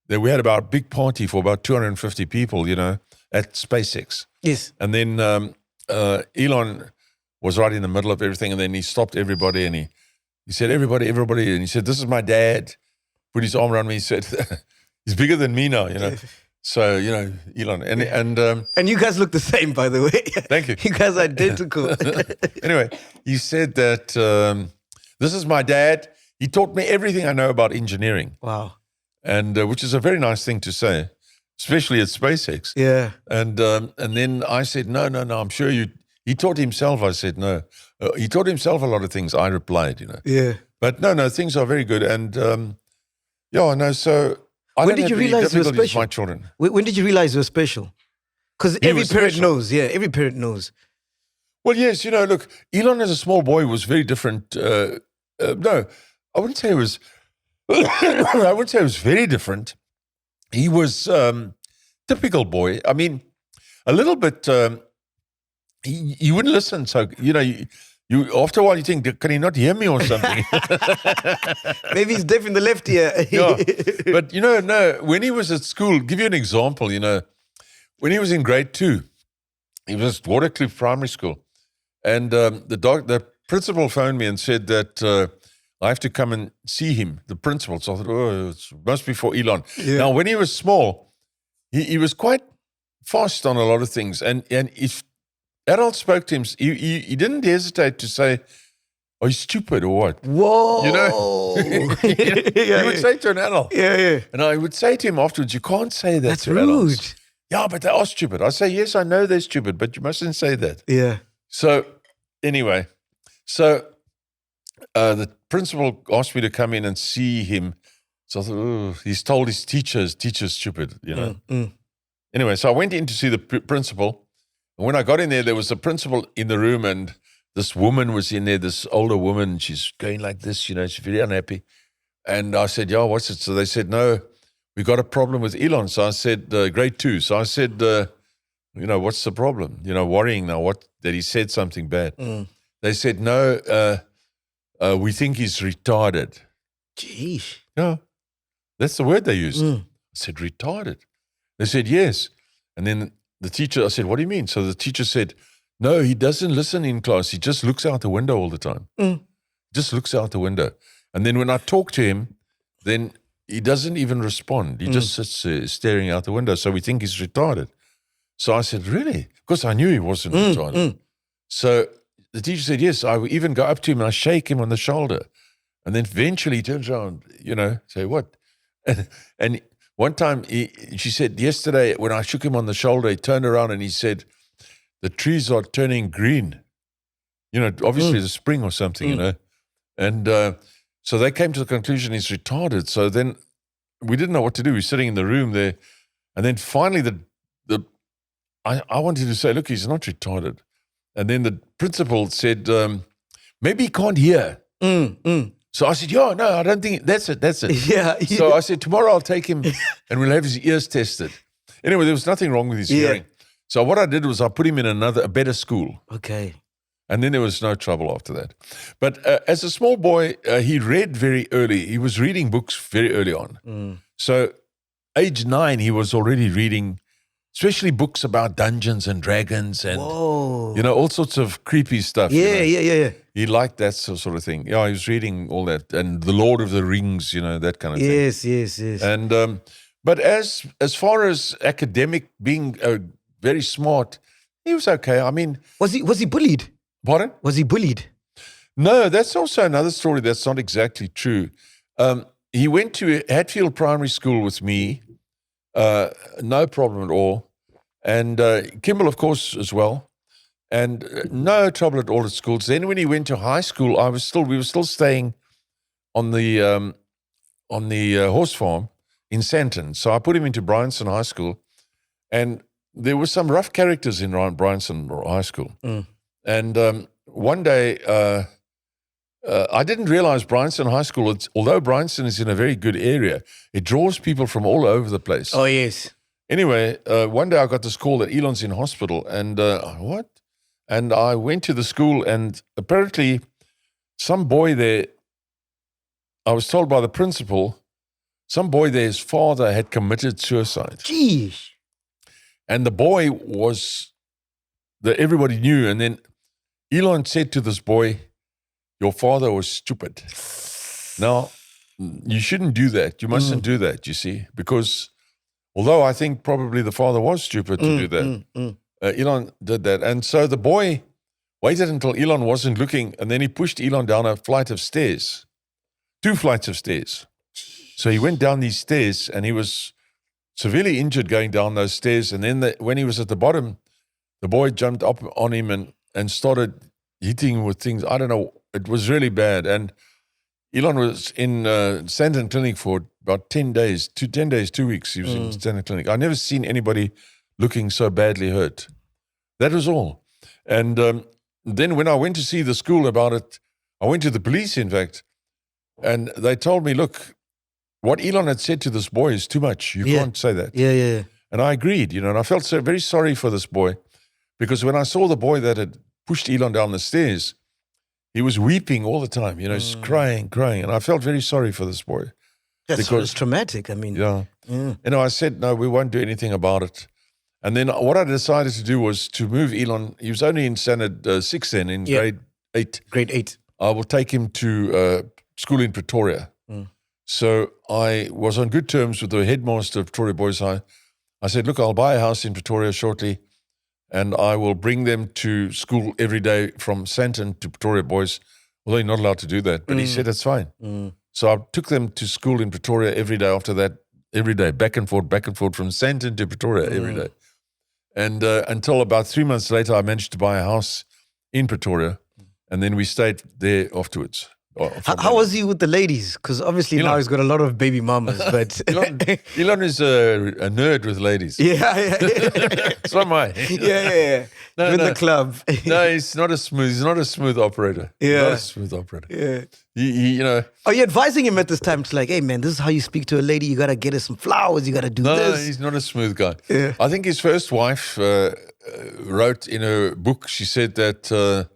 we had about a big party for about 250 people, at SpaceX. Yes. And then Elon was right in the middle of everything, and then he stopped everybody, and he said, everybody, and he said, this is my dad. Put his arm around me. He said, he's bigger than me now, So, Elon. And you guys look the same, by the way. Thank you. You guys are identical. Anyway, he said that this is my dad. He taught me everything I know about engineering. Wow. And which is a very nice thing to say, especially at SpaceX. Yeah. And then I said, no, I'm sure he taught himself. I said, no. He taught himself a lot of things, I replied, Yeah. But no, things are very good. And so I When don't did you have any realize you were difficulties with special? my children. When did you realize you were special? Because every was parent special. knows. Yeah, every parent knows. Well, yes, look, Elon as a small boy was very different. No, I wouldn't say it was. I wouldn't say it was very different. He was typical boy. I mean, a little bit. He wouldn't listen. So you after a while you think, can he not hear me or something? Maybe he's deaf in the left ear. Yeah. But no. When he was at school, give you an example. When he was in grade 2, he was at Waterkloof Primary School, and the principal phoned me and said that I have to come and see him, the principal. So I thought, it must be for Elon. Yeah. Now, when he was small, he was quite fast on a lot of things, and if Errol spoke to him, he didn't hesitate to say, "Are you stupid or what?" Whoa. He would say to an Errol. Yeah. And I would say to him afterwards, "You can't say that That's to adults." rude. Yeah, but they are stupid. I say, yes, I know they're stupid, but you mustn't say that. Yeah. So anyway, the principal asked me to come in and see him. So I thought, oh, he's told his teacher's stupid, you know. Anyway, so I went in to see the principal. And when I got in there was a principal in the room, and this woman was in there, this older woman. She's going like this, you know, she's very unhappy. And I said, yeah, what's it? So they said, no, we got a problem with Elon. So I said, grade 2. So I said, you know, what's the problem? You know, worrying now that he said something bad. They said, no, we think he's retarded. Jeez. Yeah, that's the word they used. I said, retarded. They said, yes. And then the teacher, I said, what do you mean? So the teacher said, no, he doesn't listen in class. He just looks out the window all the time. Just looks out the window. And then when I talk to him, then he doesn't even respond. He just sits staring out the window. So we think he's retarded. So I said, really? Because I knew he wasn't retarded. So the teacher said, yes. I would even go up to him and I shake him on the shoulder. And then eventually he turns around, you know, say, what? And one time she said, yesterday when I shook him on the shoulder, he turned around and he said, the trees are turning green. You know, obviously it's spring or something, you know. And so they came to the conclusion he's retarded. So then we didn't know what to do. We were sitting in the room there. And then finally I wanted to say, look, he's not retarded. And then the principal said, maybe he can't hear. So I said, no, I don't think, that's it. Yeah. So I said, tomorrow I'll take him and we'll have his ears tested. Anyway, there was nothing wrong with his hearing. So what I did was I put him in a better school. Okay. And then there was no trouble after that. But as a small boy, he read very early. He was reading books very early on. So age 9, he was already reading, especially books about Dungeons and Dragons and, you know, all sorts of creepy stuff. Yeah. He liked that sort of thing. Yeah, he was reading all that. And The Lord of the Rings, you know, that kind of thing. Yes. And but as far as academic, being very smart, he was okay. I mean, Was he bullied? Pardon? Was he bullied? No, that's also another story that's not exactly true. He went to Hatfield Primary School with me, no problem at all. And Kimball, of course, as well. And no trouble at all at schools. Then when he went to high school, we were still staying on the horse farm in Sandton. So I put him into Bryanston High School. And there were some rough characters in Bryanston High School. And one day, I didn't realize Bryanston High School, although Bryanston is in a very good area, it draws people from all over the place. Oh, yes. Anyway, one day I got this call that Elon's in hospital. And what? And I went to the school, and apparently some boy there, I was told by the principal, some boy there's father had committed suicide. Jeez. And the boy everybody knew. And then Elon said to this boy, your father was stupid. Now, you shouldn't do that. You mustn't do that, you see, because although I think probably the father was stupid to do that, Elon did that. And so the boy waited until Elon wasn't looking, and then he pushed Elon down a flight of stairs, 2 flights of stairs. So he went down these stairs, and he was severely injured going down those stairs. And then when he was at the bottom, the boy jumped up on him and started hitting him with things. I don't know. It was really bad. And Elon was in Sandton Clinic for about 10 days, 2 weeks. He was in Sandton Clinic. I've never seen anybody looking so badly hurt. That was all. And then when I went to see the school about it, I went to the police, in fact, and they told me, look, what Elon had said to this boy is too much. You can't say that. Yeah. And I agreed, and I felt very sorry for this boy, because when I saw the boy that had pushed Elon down the stairs, he was weeping all the time, he's crying. And I felt very sorry for this boy. It's traumatic. I mean, I said, no, we won't do anything about it. And then what I decided to do was to move Elon. He was only in standard 6 then, in grade 8. Grade 8. I will take him to school in Pretoria. So I was on good terms with the headmaster of Pretoria Boys High. I said, look, I'll buy a house in Pretoria shortly, and I will bring them to school every day from Sandton to Pretoria Boys, although you're not allowed to do that. But he said, that's fine. So I took them to school in Pretoria every day after that, every day, back and forth from Sandton to Pretoria every day. And until about 3 months later, I managed to buy a house in Pretoria, and then we stayed there afterwards. How was he with the ladies? Because obviously now he's got a lot of baby mamas, but Elon is a nerd with ladies. yeah. So am I. Yeah. No, With no. the club. No, he's not a smooth operator. Yeah. Not a smooth operator. Yeah. He, you know, Are you advising him at this time to like, hey man, this is how you speak to a lady. You gotta get her some flowers. You gotta do no, this. he's not a smooth guy. Yeah. I think his first wife wrote in her book, she said that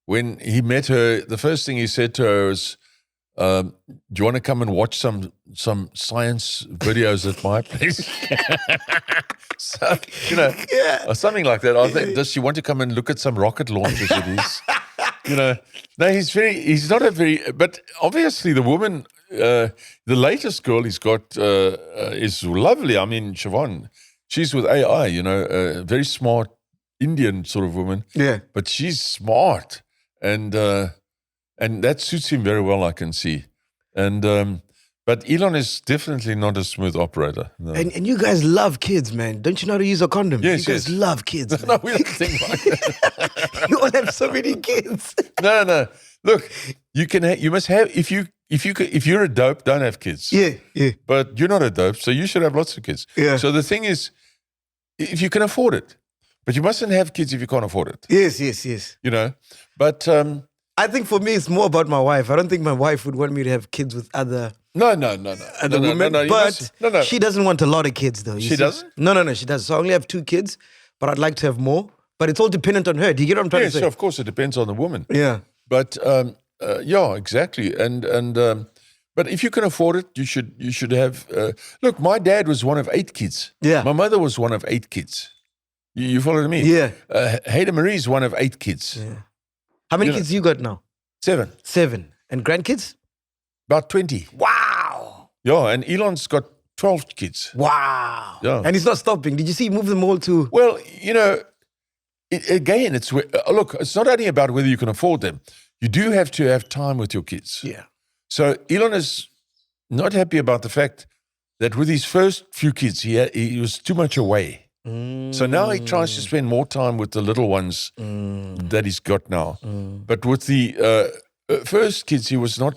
when he met her, the first thing he said to her was, do you want to come and watch some science videos at my place? So, you know, or something like that. I think, does she want to come and look at some rocket launches with his, you know? No, he's not a very, but obviously the woman, the latest girl he's got is lovely. I mean, Siobhan, she's with AI, you know, a very smart Indian sort of woman. Yeah. But she's smart. And that suits him very well, I can see. And but Elon is definitely not a smooth operator. No, And you guys love kids, man. Don't you know how to use a condom? Yes, you guys yes. love kids. no, Man. we don't think like that. You all have so many kids. No. Look, you must have if you're a dope, don't have kids. Yeah. But you're not a dope, so you should have lots of kids. Yeah. So the thing is, if you can afford it, but you mustn't have kids if you can't afford it. Yes. You know, but. I think for me, it's more about my wife. I don't think my wife would want me to have kids with other No. women. You But must- she doesn't want a lot of kids, though. you She see. doesn't? No, she does. So I only have 2 kids, but I'd like to have more. But it's all dependent on her. Do you get what I'm trying Yes, to say? of course, it depends on the woman. Yeah. But yeah, exactly. And but if you can afford it, you should have. Look, my dad was one of 8 kids. Yeah. My mother was one of 8 kids. You follow me? Yeah. Hayda Marie's one of 8 kids. Yeah. How many kids you got now? 7, 7. And grandkids? about 20. Wow. Yeah, and Elon's got 12 kids. Wow. Yeah. And he's not stopping. Did you see he moved them all to... Well, you know, again, it's look, it's not only about whether you can afford them. You do have to have time with your kids. Yeah. So Elon is not happy about the fact that with his first few kids, he was too much away. So now he tries to spend more time with the little ones that he's got now. But with the first kids, he was not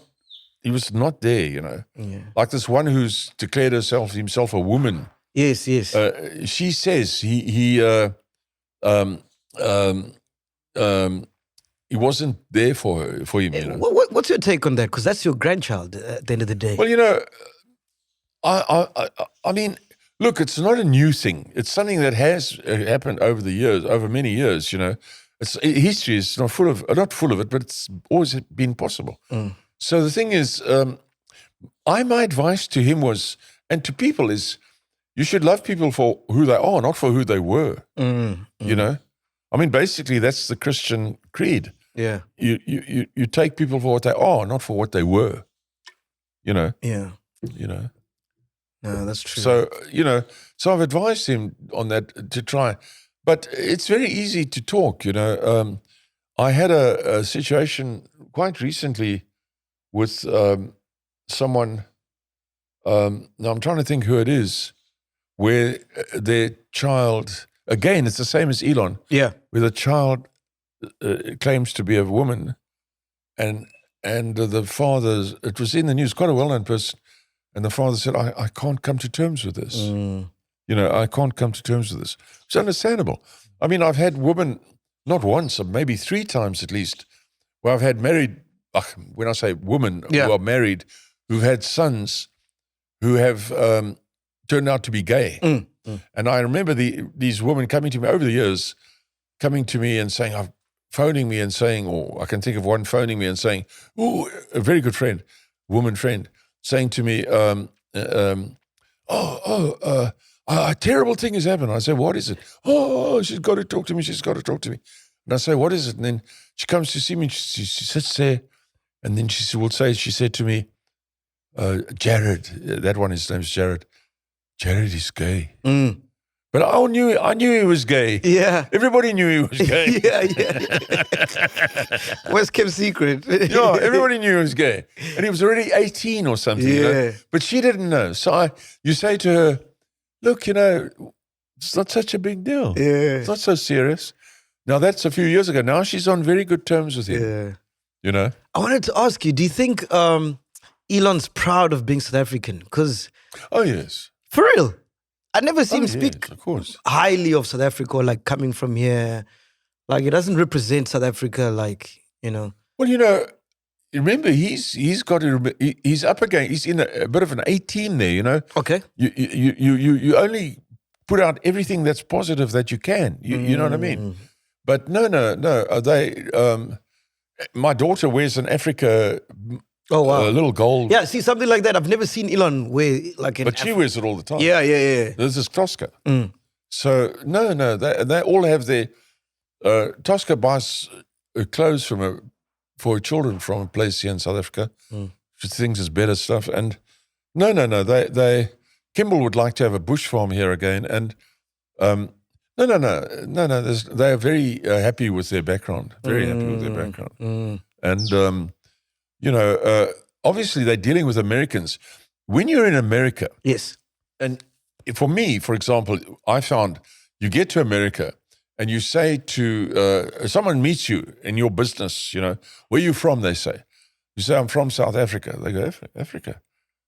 there, you know. Yeah. Like this one who's declared himself a woman. Yes. She says he wasn't there for him, you know. What's your take on that? Because that's your grandchild at the end of the day. Well, you know, I mean, look, it's not a new thing. It's something that has happened over the years, over many years. You know, history is not full of it, but it's always been possible. So the thing is, my advice to him was, and to people is, you should love people for who they are, not for who they were. You know, I mean, basically, that's the Christian creed. Yeah. You take people for what they are, not for what they were. You know. Yeah. You know. No, that's true. So, you know, so I've advised him on that to try. But it's very easy to talk, you know. I had a situation quite recently with someone, now I'm trying to think who it is, where their child, again, it's the same as Elon, Yeah. where the child claims to be a woman and the father, it was in the news, quite a well-known person, and the father said, I can't come to terms with this. You know, I can't come to terms with this. It's understandable. I mean, I've had women, not once, maybe 3 times at least, where I've had married, when I say women who are married, who've had sons who have turned out to be gay. And I remember these women coming to me over the years, coming to me and saying, phoning me and saying, or I can think of one phoning me and saying, oh, a very good friend, woman friend, saying to me, a terrible thing has happened. I say, what is it? Oh, she's got to talk to me. She's got to talk to me. And I say, what is it? And then she comes to see me. She sits there, and then she said to me, Jared, that one, his name's Jared. Jared is gay. But I knew he was gay. Yeah. Everybody knew he was gay. yeah. West kept secret. Yeah, everybody knew he was gay. And he was already 18 or something. You know? But she didn't know. So you say to her, look, you know, it's not such a big deal. Yeah. It's not so serious. Now, that's a few years ago. Now she's on very good terms with him. Yeah. You know? I wanted to ask you, do you think Elon's proud of being South African? Because, Oh, yes. for real, I never see him Yes, speak of course. highly of South Africa or like coming from here. Like, it doesn't represent South Africa, like, you know. Well, you know, remember, he's up again. He's in a bit of an A team there, you know? Okay. You only put out everything that's positive that you can. You know what I mean? But no. My daughter wears an Africa Oh, wow. little gold. Yeah, see, something like that. I've never seen Elon wear like an But she wears it all the time. Yeah. This is Tosca. So no, they all have their Tosca buys clothes for her children from a place here in South Africa. She thinks it's better stuff. And no. They Kimball would like to have a bush farm here again. And no. They are very happy with their background. Very happy with their background. And you know, obviously they're dealing with Americans. When you're in America, Yes. and for me, for example, I found you get to America and you say to someone meets you in your business, you know, where are you from? They say. You say, I'm from South Africa. They go, Africa?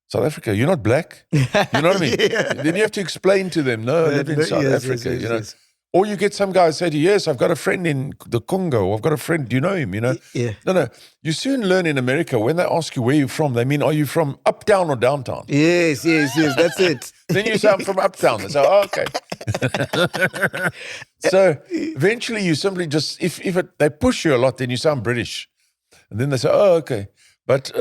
South Africa? You're not black? You know what I mean? Then you have to explain to them, no, I live in South Africa, you know. Yes. Or you get some guy say to you, yes, I've got a friend in the Congo. I've got a friend. Do you know him? You know? Yeah. No. You soon learn in America, when they ask you where you're from, they mean, are you from uptown or downtown? Yes, that's it. Then you say, I'm from uptown. They say, oh, okay. So eventually you simply just, if they push you a lot, then you sound British. And then they say, oh, okay. But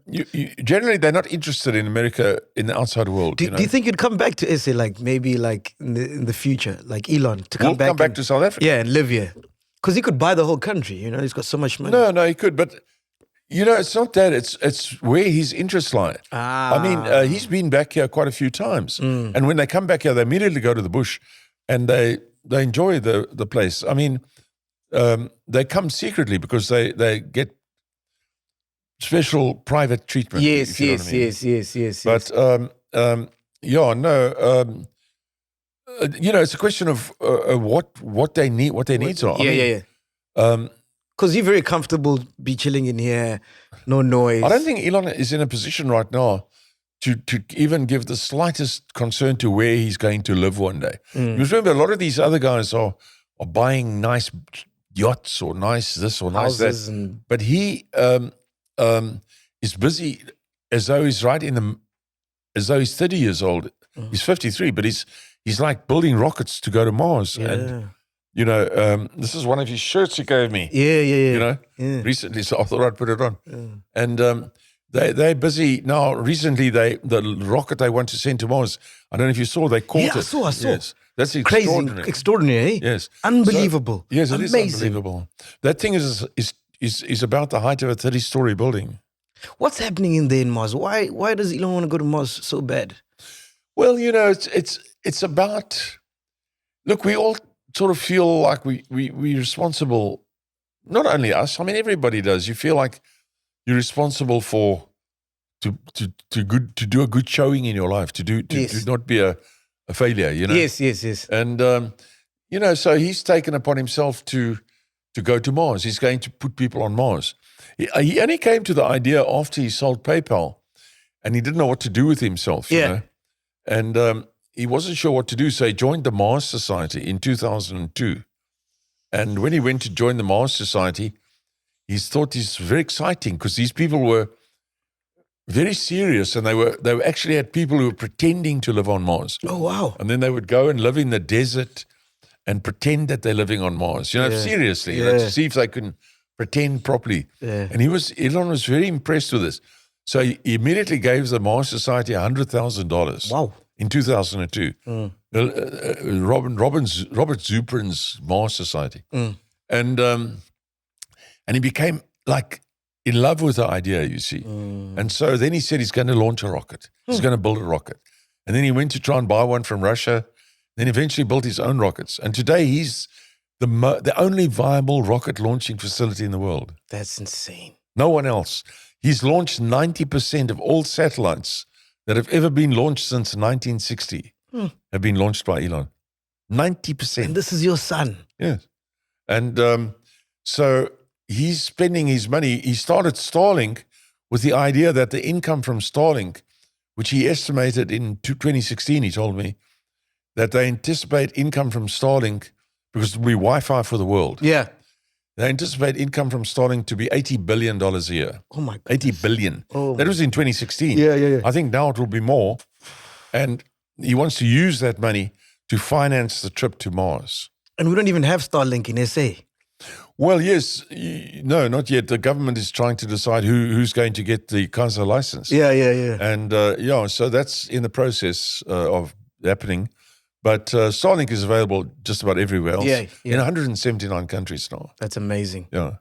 you generally, they're not interested in America, in the outside world. Do you think you'd come back to SA, like maybe like in the future, like Elon, to come back to South Africa? Yeah, and live here? Because he could buy the whole country, you know, he's got so much money. No, he could. But, you know, it's not that. It's where his interests lie. I mean, he's been back here quite a few times. And when they come back here, they immediately go to the bush and they enjoy the place. I mean, they come secretly because they get special private treatment. Yes. But you know, it's a question of what they need, what their needs are. Yeah. Because you're very comfortable be chilling in here, no noise. I don't think Elon is in a position right now to even give the slightest concern to where he's going to live one day. Because remember, a lot of these other guys are buying nice yachts or nice this or nice Houses that. But he is busy as though he's as though he's 30 years old. He's 53, but he's like building rockets to go to Mars. Yeah. And, you know, this is one of his shirts he gave me. Yeah. You know, recently, so I thought I'd put it on. And they're busy now. Recently, the rocket they want to send to Mars, I don't know if you saw, they caught it. I saw. Yes. That's Crazy, extraordinary. extraordinary, eh? Yes. Unbelievable. So, yes, it is amazing. unbelievable. That thing is about the height of a 30-story building. What's happening in there in Mars? Why does Elon want to go to Mars so bad? Well, you know, it's about, look, we all sort of feel like we're responsible. Not only us, I mean, everybody does. You feel like you're responsible to do a good showing in your life, to not be a failure, you know? Yes. And, you know, so he's taken upon himself to go to Mars. He's going to put people on Mars. He only came to the idea after he sold PayPal, and he didn't know what to do with himself, you know? And he wasn't sure what to do, so he joined the Mars Society in 2002. And when he went to join the Mars Society, he thought it's very exciting because these people were very serious, and they actually had people who were pretending to live on Mars. Oh, wow. And then they would go and live in the desert and pretend that they're living on Mars. You know, seriously, you know, to see if they can pretend properly. Yeah. And Elon was very impressed with this. So he immediately gave the Mars Society $100,000. Wow. In 2002. Robert Zuprin's Mars Society. And he became like in love with the idea, you see. And so then he said he's going to launch a rocket. He's going to build a rocket. And then he went to try and buy one from Russia. Then eventually built his own rockets. And today he's the only viable rocket launching facility in the world. That's insane. No one else. He's launched 90% of all satellites that have ever been launched since 1960 have been launched by Elon. 90%. And this is your son. Yes. And so he's spending his money. He started Starlink with the idea that the income from Starlink, which he estimated in 2016, he told me, that they anticipate income from Starlink, because it will be Wi-Fi for the world. Yeah. They anticipate income from Starlink to be $80 billion a year. Oh my God. 80 billion. Oh That was in 2016. Yeah. I think now it will be more. And he wants to use that money to finance the trip to Mars. And we don't even have Starlink in SA. Well, yes. No, not yet. The government is trying to decide who's going to get the CASA license. Yeah. And so that's in the process of happening. But Starlink is available just about everywhere else. Yeah. In 179 countries now. That's amazing. Yeah.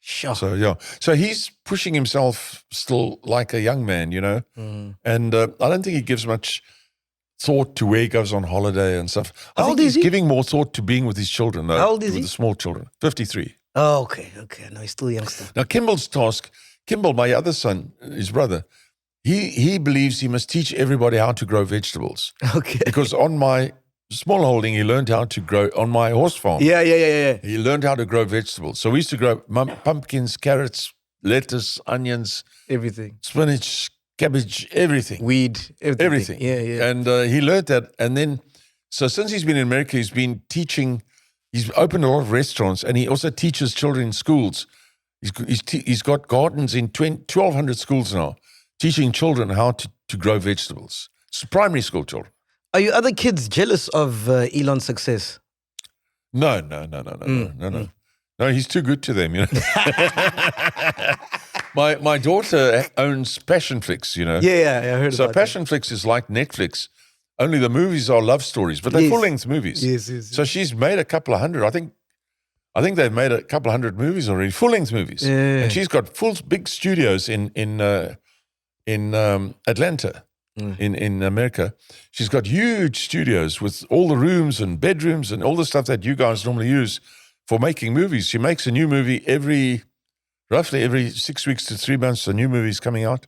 Sure. So he's pushing himself still like a young man, And I don't think he gives much thought to where he goes on holiday and stuff. I think he's giving more thought to being with his children. How old is with he? the small children. 53. Oh, okay. No, he's still a youngster. Now, Kimball, my other son, his brother, he believes he must teach everybody how to grow vegetables. Okay. Because on my small holding, he learned how to grow, on my horse farm. Yeah. He learned how to grow vegetables. So we used to grow pumpkins, carrots, lettuce, onions, Everything. spinach, cabbage, everything. Weed. Everything. Yeah. And he learned that. And then, so since he's been in America, he's been teaching, he's opened a lot of restaurants, and he also teaches children in schools. He's got gardens in 1,200 schools now, teaching children how to grow vegetables. It's primary school children. Are your other kids jealous of Elon's success? No. No, he's too good to them, My daughter owns Passionflix, Yeah, I heard So about that. Passionflix is like Netflix, only the movies are love stories, but they're Yes. full-length movies. Yes. So she's made a couple of hundred. I think they've made a couple of hundred movies already, full-length movies. Yeah. And she's got big studios in Atlanta, in America. She's got huge studios with all the rooms and bedrooms and all the stuff that you guys normally use for making movies. She makes a new movie roughly every 6 weeks to 3 months. A new movie's coming out,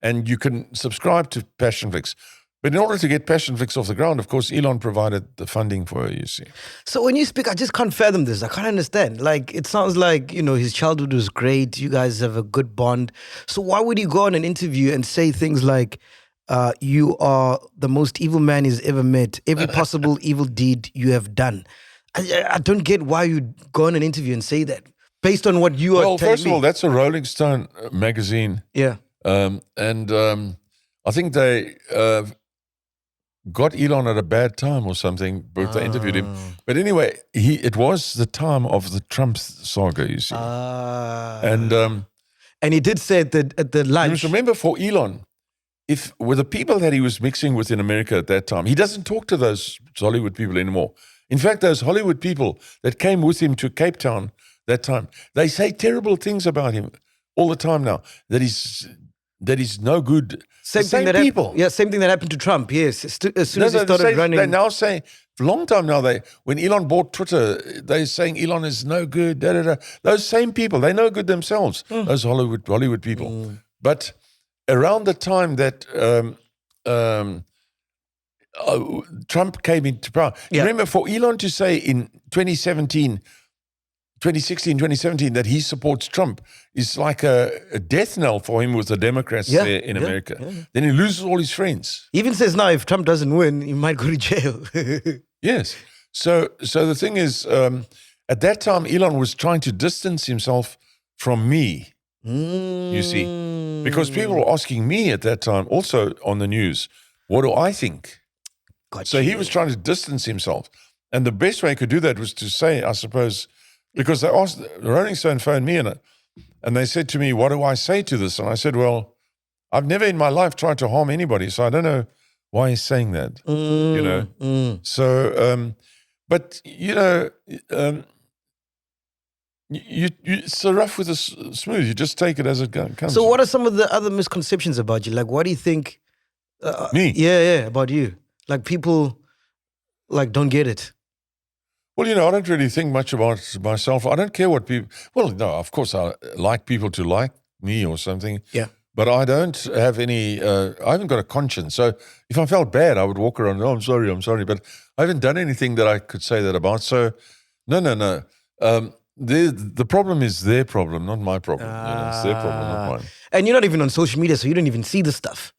and you can subscribe to Passionflix. But in order to get Passionflix off the ground, of course, Elon provided the funding for her, you see. So when you speak, I just can't fathom this. I can't understand. Like, it sounds like, his childhood was great. You guys have a good bond. So why would you go on an interview and say things like, you are the most evil man he's ever met. Every possible evil deed you have done. I don't get why you go on an interview and say that. Based on what you are telling me. Well, first of all, that's a Rolling Stone magazine. Yeah. I think they got Elon at a bad time or something, but they interviewed him. But anyway, it was the time of the Trump saga, you see. And he did say at the lunch. Remember, for Elon, with the people that he was mixing with in America at that time, he doesn't talk to those Hollywood people anymore. In fact, those Hollywood people that came with him to Cape Town that time, they say terrible things about him all the time now, that he's no good. Same thing that happened to Trump, yes. As soon as he started running. They now say, for a long time now, when Elon bought Twitter, they're saying Elon is no good, Those same people, they're no good themselves, those Hollywood people. But around the time that Trump came into power, remember, for Elon to say in 2016, 2017, that he supports Trump is like a death knell for him with the Democrats there in America. Yeah. Then he loses all his friends. He even says now, if Trump doesn't win, he might go to jail. Yes. So the thing is, at that time, Elon was trying to distance himself from me, you see, because people were asking me at that time, also on the news, what do I think? So he was trying to distance himself. And the best way he could do that was to say, I suppose, because they asked, the Rolling Stone phoned me and they said to me, what do I say to this? And I said, well, I've never in my life tried to harm anybody, so I don't know why he's saying that, So, but, it's so rough with the smooth. You just take it as it comes. So what are some of the other misconceptions about you? Like, what do you think? Me? Yeah, about you. Like, people, don't get it. Well, I don't really think much about myself. I don't care what people... Well, no, of course, I like people to like me or something. Yeah. But I don't have any... I haven't got a conscience. So if I felt bad, I would walk around, I'm sorry. But I haven't done anything that I could say that about. So, no. the problem is their problem, not my problem. It's their problem, not mine. And you're not even on social media, so you don't even see the stuff.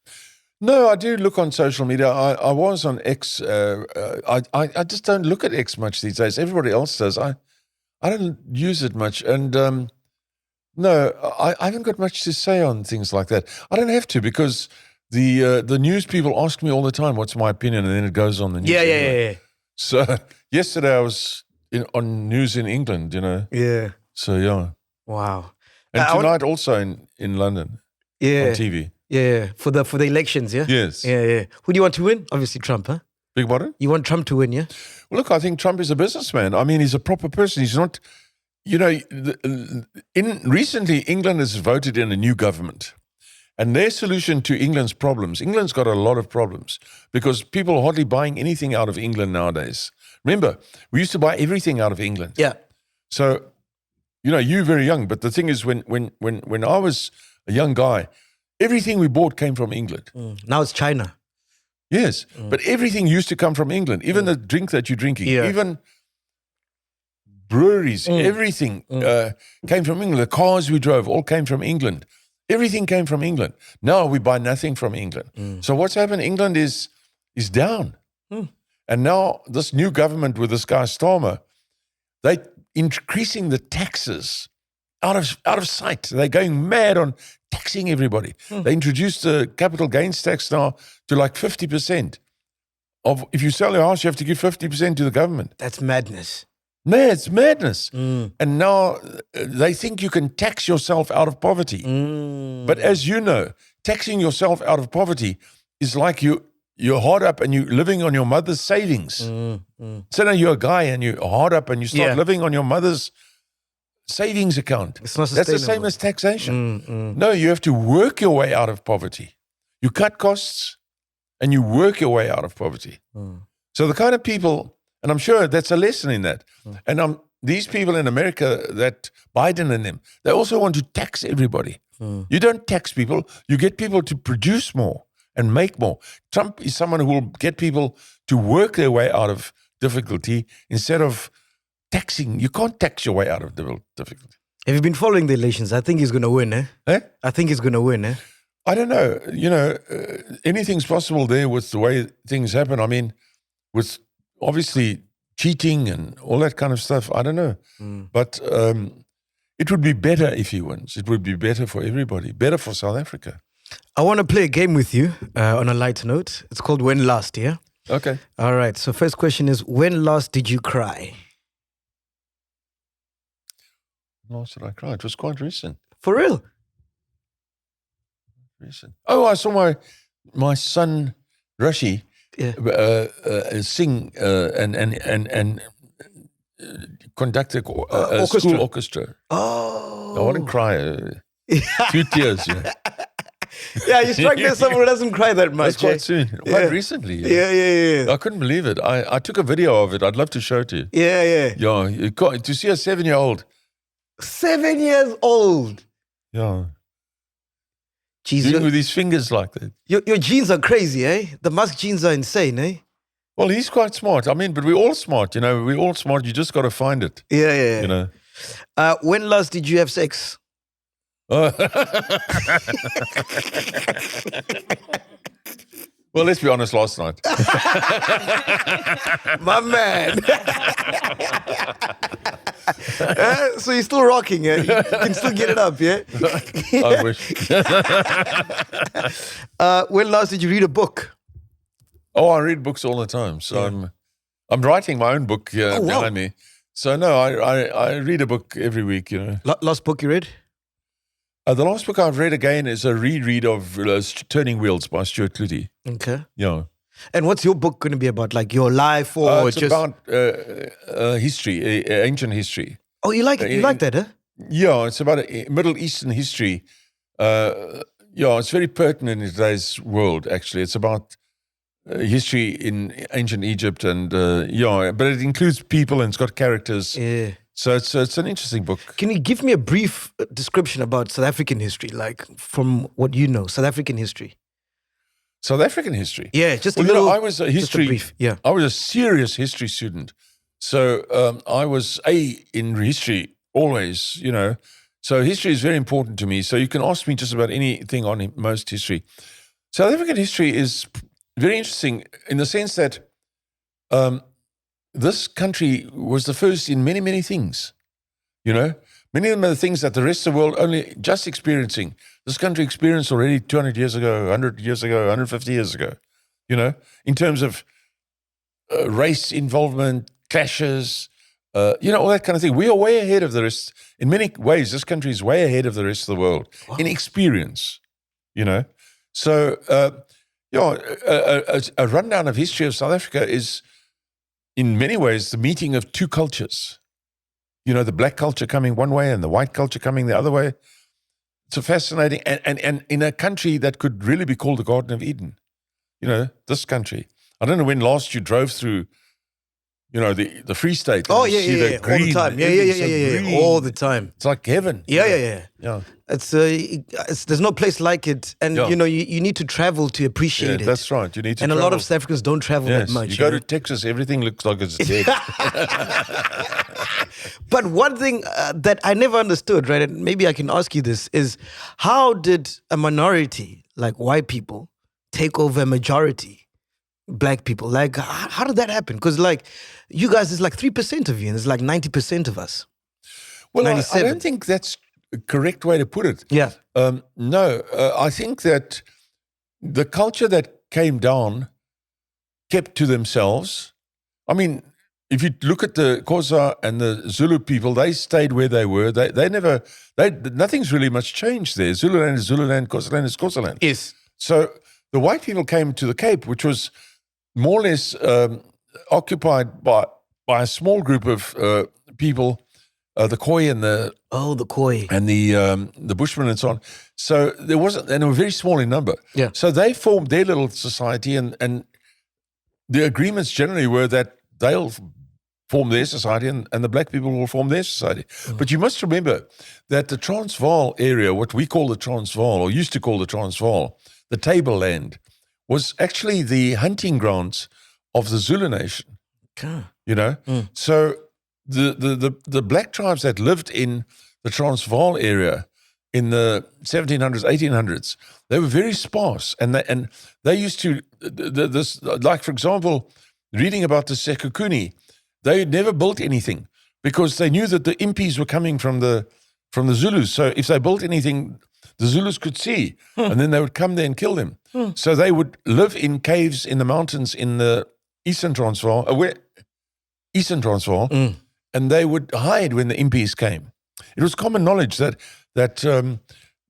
No, I do look on social media. I was on X. I just don't look at X much these days. Everybody else does. I don't use it much. And no, I haven't got much to say on things like that. I don't have to because the news people ask me all the time, what's my opinion? And then it goes on the news. Yeah. So yesterday I was on news in England, Yeah. So, yeah. Wow. And tonight also in London on TV. Yeah. For the elections, yeah? Yes. Yeah. Who do you want to win? Obviously Trump, huh? Big pardon? You want Trump to win, yeah? Well, look, I think Trump is a businessman. I mean, he's a proper person. He's not, recently England has voted in a new government. And their solution to England's problems, England's got a lot of problems because people are hardly buying anything out of England nowadays. Remember, we used to buy everything out of England. Yeah. So, you're very young, but the thing is when I was a young guy, everything we bought came from England. Now it's China. Yes, but everything used to come from England, even the drink that you're drinking, even breweries, everything came from England. The cars we drove all came from England. Everything came from England. Now we buy nothing from England. So what's happened? England is down. And now this new government with this guy Starmer, they're increasing the taxes out of sight. They're going mad on taxing everybody. They introduced the capital gains tax now to like 50%. If you sell your house, you have to give 50% to the government. That's madness. Man, it's madness. And now they think you can tax yourself out of poverty. But as you know, taxing yourself out of poverty is like you're hard up and you're living on your mother's savings. So now you're a guy and you're hard up and you start living on your mother's savings account. It's not That's the same as taxation. No, you have to work your way out of poverty. You cut costs and you work your way out of poverty. So the kind of people, and I'm sure that's a lesson in that. And these people in America, that Biden and them, they also want to tax everybody. You don't tax people. You get people to produce more and make more. Trump is someone who will get people to work their way out of difficulty instead of taxing. You can't tax your way out of difficulty. Have you been following the elections? I think he's going to win, eh? I think he's going to win, eh? I don't know. Anything's possible there with the way things happen. I mean, with obviously cheating and all that kind of stuff. I don't know. But it would be better if he wins. It would be better for everybody, better for South Africa. I want to play a game with you on a light note. It's called When Last, yeah? Okay. All right. So first question is, when last did you cry? Last did I cry? It was quite recent. For real? Recent. Oh, I saw my son, Rashi, sing and conduct a school orchestra. Oh. I want to cry. 2 tears. Yeah, you strike me as someone who doesn't cry that much. That's quite soon. Quite recently. Yeah. I couldn't believe it. I took a video of it. I'd love to show it to you. Yeah. Yeah, to see a 7-year-old. 7 years old. Yeah. Jeez, Doing with his fingers like that. Your genes are crazy, eh? The MacG genes are insane, eh? Well, he's quite smart. I mean, but we're all smart, We're all smart. You just got to find it. Yeah. When last did you have sex? Well, let's be honest, last night. My man. So you're still rocking, yeah? You can still get it up, yeah? I wish. When last did you read a book? Oh, I read books all the time. So I'm writing my own book behind me. So no, I read a book every week, Last book you read? The last book I've read again is a reread of Turning Wheels by Stuart Clutie. Okay. Yeah. And what's your book going to be about? Like your life or it's just about history, ancient history. Oh, you like it? You like that, huh? Yeah, it's about Middle Eastern history. It's very pertinent in today's world, actually. It's about history in ancient Egypt and, but it includes people and it's got characters. Yeah. So it's an interesting book. Can you give me a brief description about South African history, like from what you know, South African history? South African history? Yeah, just a little. I was a history. Brief, I was a serious history student. So I was in history always, So history is very important to me. So you can ask me just about anything on most history. South African history is very interesting in the sense that this country was the first in many, many things. Many of them are the things that the rest of the world only just experiencing. This country experienced already 200 years ago, 100 years ago, 150 years ago, in terms of race involvement, clashes, all that kind of thing. We are way ahead of the rest. In many ways, this country is way ahead of the rest of the world in experience, So, a rundown of history of South Africa is, in many ways, the meeting of two cultures. The black culture coming one way and the white culture coming the other way. It's a fascinating, and in a country that could really be called the Garden of Eden. This country. I don't know when last you drove through, the Free State. Oh, yeah. All the time. Yeah. All the time. It's like heaven. Yeah. It's there's no place like it. And, you need to travel to appreciate it. That's right. You need to And travel. a lot of South Africans don't travel that much. You go to Texas, everything looks like it's dead. But one thing that I never understood, right, and maybe I can ask you this, is how did a minority, like white people, take over a majority, black people? Like, how did that happen? Because, you guys, there's 3% of you, and there's 90% of us. Well, I don't think that's a correct way to put it. Yeah. No, I think that the culture that came down kept to themselves. I mean, if you look at the Xhosa and the Zulu people, they stayed where they were. Nothing's really much changed there. Zululand is Zululand, Xhosaland is Xhosaland. Yes. So the white people came to the Cape, which was more or less occupied by a small group of people, the Khoi and the Khoi and the Bushmen and so on. So there wasn't, and they were very small in number. Yeah. So they formed their little society, and the agreements generally were that they'll form their society and the black people will form their society. Mm. But you must remember that the Transvaal area, what we call the Transvaal, or used to call the Transvaal, the tableland, was actually the hunting grounds of the Zulu nation. Okay. So the black tribes that lived in the Transvaal area in the 1700s, 1800s, they were very sparse, and they used to this, like, for example, reading about the Sekhukhune, they had never built anything because they knew that the impis were coming from the Zulus. So if they built anything, the Zulus could see, and then they would come there and kill them. So they would live in caves in the mountains in the Eastern Transvaal, and they would hide when the impis came. It was common knowledge that the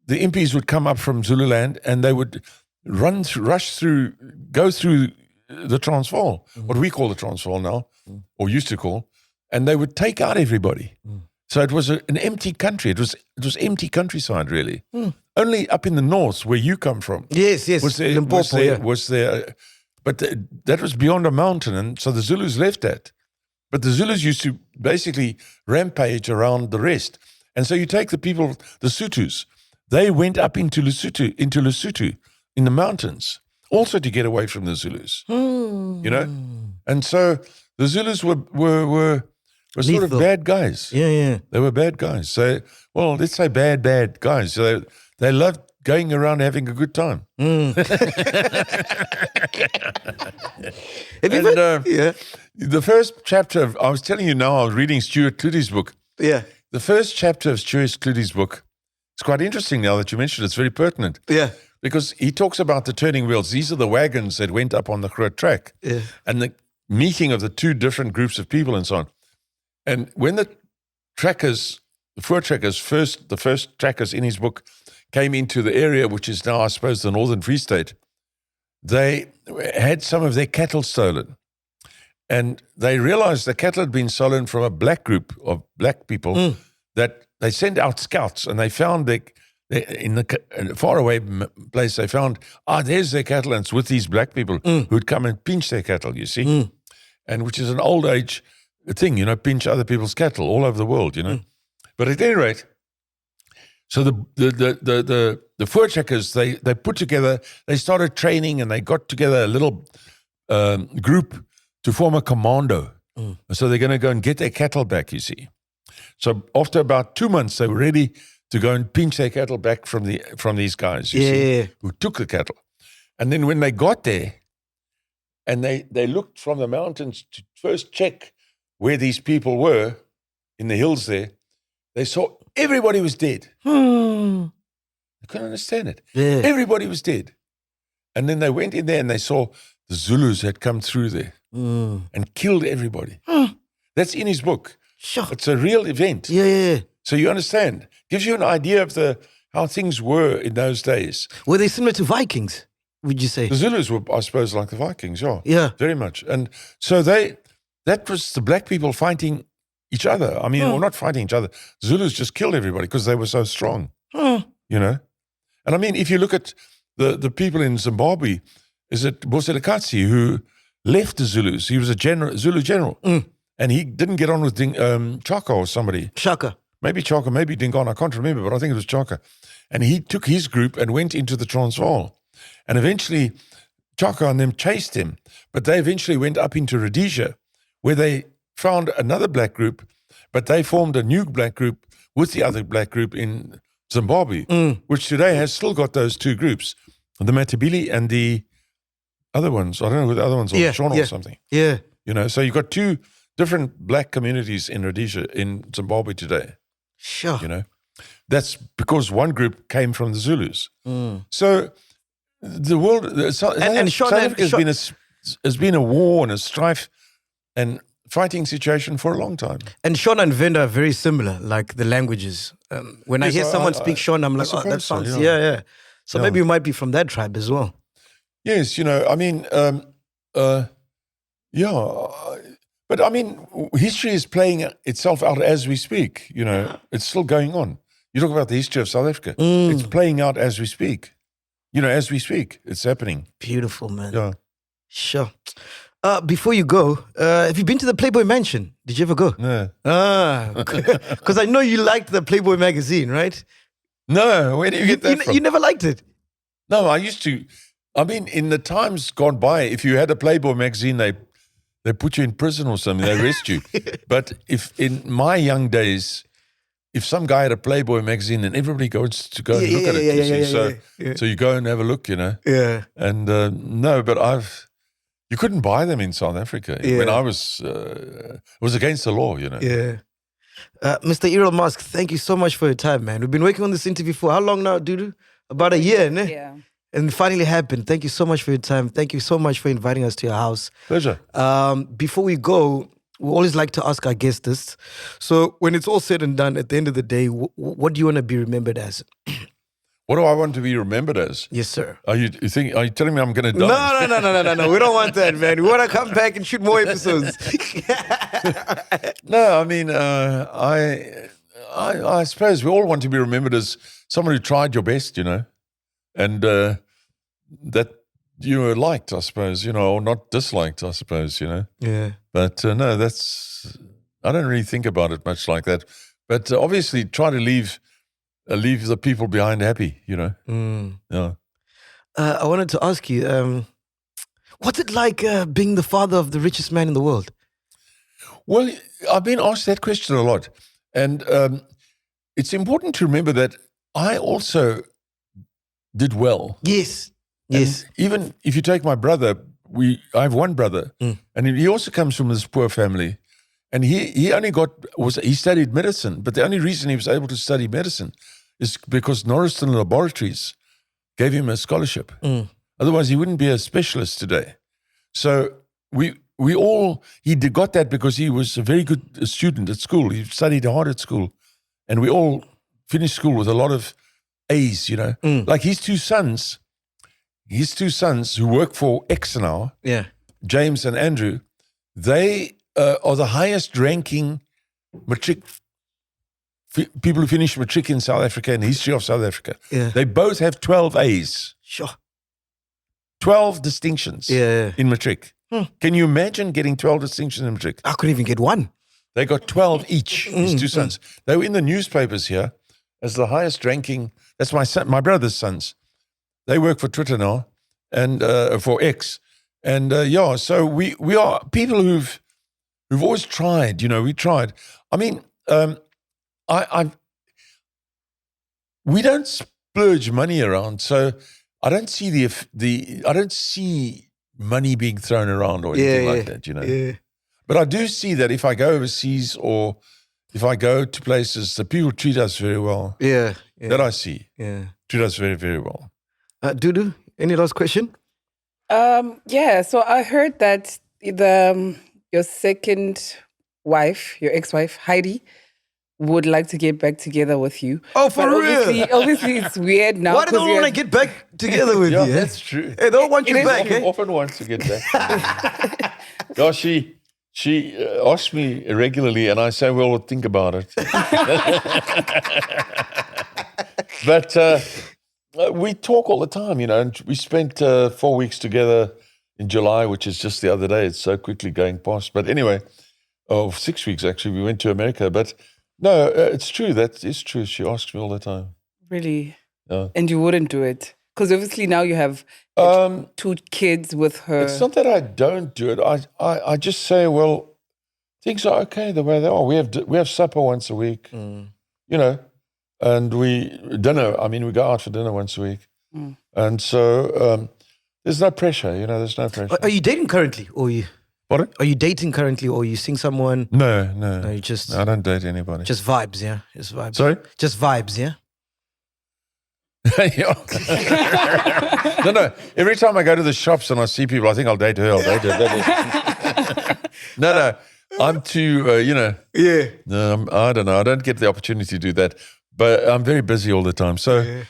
impis would come up from Zululand and they would go through the Transvaal, what we call the Transvaal now, or used to call, and they would take out everybody. So it was an empty country. It was empty countryside, really. Only up in the north, where you come from. Yes. Limpopo was there, but that was beyond a mountain, and so the Zulus left that. But the Zulus used to basically rampage around the rest. And so you take the people, the Sutus, they went up into Lesotho in the mountains, also to get away from the Zulus. And so the Zulus were sort of bad guys. Yeah. They were bad guys. So, well, let's say bad guys. So they loved going around having a good time. The first chapter I was telling you now, I was reading Stuart Clutie's book. Yeah. The first chapter of Stuart Clutie's book, it's quite interesting now that you mentioned it. It's very pertinent. Yeah. Because he talks about the turning wheels. These are the wagons that went up on the Groot track. Yeah. And the meeting of the two different groups of people and so on. And when the trackers, the first trackers in his book came into the area, which is now, I suppose, the Northern Free State, they had some of their cattle stolen. And they realized the cattle had been stolen from a black group of black people that they sent out scouts, and they found in a faraway place, they found, there's their cattle, and it's with these black people who'd come and pinch their cattle, you see, and which is an old age thing, pinch other people's cattle all over the world, But at any rate, so the voortrekkers, they put together, they started training, and they got together a little group to form a commando. So they're going to go and get their cattle back, you see. So after about 2 months, they were ready to go and pinch their cattle back from these guys, you see, who took the cattle. And then when they got there, and they looked from the mountains to first check where these people were in the hills there, they saw everybody was dead. They couldn't understand it. Yeah. Everybody was dead. And then they went in there and they saw the Zulus had come through there and killed everybody. That's in his book. Sure. It's a real event. Yeah. So you understand. Gives you an idea of how things were in those days. Were they similar to Vikings, would you say? The Zulus were, I suppose, like the Vikings, yeah. Yeah. Very much. And so that was the black people fighting each other. I mean, well, not fighting each other. Zulus just killed everybody because they were so strong, you know. And I mean, if you look at the people in Zimbabwe, is it Boselekatsi who left the Zulus? He was a Zulu general. And he didn't get on with Chaka or somebody. Shaka. Maybe Chaka, maybe Dingane, I can't remember, but I think it was Chaka. And he took his group and went into the Transvaal. And eventually, Chaka and them chased him. But they eventually went up into Rhodesia, where they found another black group, but they formed a new black group with the other black group in Zimbabwe, which today has still got those two groups, the Matabele and the other ones. I don't know who the other ones are, Shona or something. Yeah. You know, so you've got two different black communities in Rhodesia, in Zimbabwe today. Sure. You know, that's because one group came from the Zulus. So the world, South Africa has been a war and a strife and fighting situation for a long time. And Shona and Venda are very similar, like the languages. When I hear someone speak Shona, I'm like, that sounds, yeah. So maybe you might be from that tribe as well. Yes, you know, I mean, but I mean, history is playing itself out as we speak. You know, it's still going on. You talk about the history of South Africa. It's playing out as we speak. You know, as we speak, it's happening. Beautiful, man. Yeah. Sure. Before you go, have you been to the Playboy Mansion? Did you ever go? No. Because I know you liked the Playboy magazine, right? No, where do you get that from? You never liked it? No, I used to. I mean, in the times gone by, if you had a Playboy magazine, they put you in prison or something, they arrest you. But if in my young days, if some guy had a Playboy magazine and everybody goes to go and look at it, so you go and have a look, you know. Yeah. And no, but you couldn't buy them in South Africa. When I was, it was against the law, you know. Yeah. Mr. Elon Musk, thank you so much for your time, man. We've been working on this interview for how long now, Dudu? About a year, ne? Yeah. And it finally happened. Thank you so much for your time. Thank you so much for inviting us to your house. Pleasure. Before we go, we always like to ask our guests this. So when it's all said and done, at the end of the day, what do you want to be remembered as? What do I want to be remembered as? Yes, sir. Are you telling me I'm going to die? No. We don't want that, man. We want to come back and shoot more episodes. No, I mean, I suppose we all want to be remembered as someone who tried your best, you know, and that you were liked, I suppose, you know, or not disliked, I suppose, you know. Yeah. But no, I don't really think about it much like that. But obviously try to leave the people behind happy, you know. Yeah. I wanted to ask you, what's it like being the father of the richest man in the world? Well, I've been asked that question a lot. And it's important to remember that I also did well. Yes. And even if you take my brother, I have one brother, and he also comes from this poor family. And he studied medicine, but the only reason he was able to study medicine is because Norriston Laboratories gave him a scholarship. Otherwise, he wouldn't be a specialist today. So he got that because he was a very good student at school. He studied hard at school. And we all finished school with a lot of A's, you know. Like his two sons who work for X now, James and Andrew, they are the highest ranking matric people who finished matric in South Africa in the history of South Africa. Yeah. They both have 12 A's. Sure. 12 distinctions in matric. Can you imagine getting 12 distinctions in matric? I couldn't even get one. They got 12 each, his two sons. They were in the newspapers here as the highest ranking. That's my brother's sons. They work for Twitter now and for X. And so we are people who've always tried, you know, we tried. I mean, we don't splurge money around, so I don't see I don't see money being thrown around or anything like that, you know. Yeah. But I do see that if I go overseas or if I go to places, the people treat us very well. Yeah. That I see. Yeah. Treat us very, very well. Dudu, any last question? Yeah, so I heard that your second wife, your ex-wife, Heidi, would like to get back together with you. Oh, for But real? Obviously, it's weird now. Why do they don't want to get back together with you? Yeah, that's true. Hey, they don't want you It is back, Often, eh? often wants to get back. Yeah, she asks me regularly, and I say, "Well, we'll think about it." But we talk all the time, you know. And we spent 4 weeks together in July, which is just the other day. It's so quickly going past. But anyway, 6 weeks actually. We went to America, but no, it's true. That is true. She asks me all the time. Really? Yeah. And you wouldn't do it? Because obviously now you have 2 kids with her. It's not that I don't do it. I just say, well, things are okay the way they are. We have supper once a week, you know, and dinner. I mean, we go out for dinner once a week, and so there's no pressure. You know, there's no pressure. Are you dating currently, or you? What? Are you dating currently, or you seeing someone? No. No, you just I don't date anybody. just vibes, yeah. Just vibes. Sorry? Just vibes, yeah. Yeah. No. Every time I go to the shops and I see people, I think I'll date her. No. I'm too, you know. Yeah. No, I don't know. I don't get the opportunity to do that. But I'm very busy all the time. So,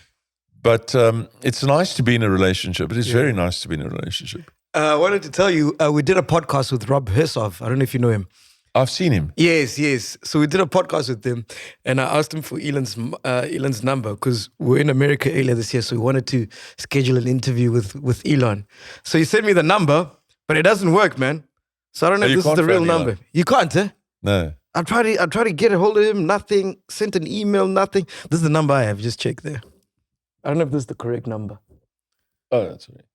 but it's nice to be in a relationship. It is very nice to be in a relationship. I wanted to tell you, we did a podcast with Rob Hersov. I don't know if you know him. I've seen him. Yes. So we did a podcast with him, and I asked him for Elon's number because we're in America earlier this year, so we wanted to schedule an interview with Elon. So he sent me the number, but it doesn't work, man. So I don't know if you this is the can't real phone number. Elon? You can't, eh? No. I tried to get a hold of him, nothing. Sent an email, nothing. This is the number I have. Just check there. I don't know if this is the correct number. Oh, that's right.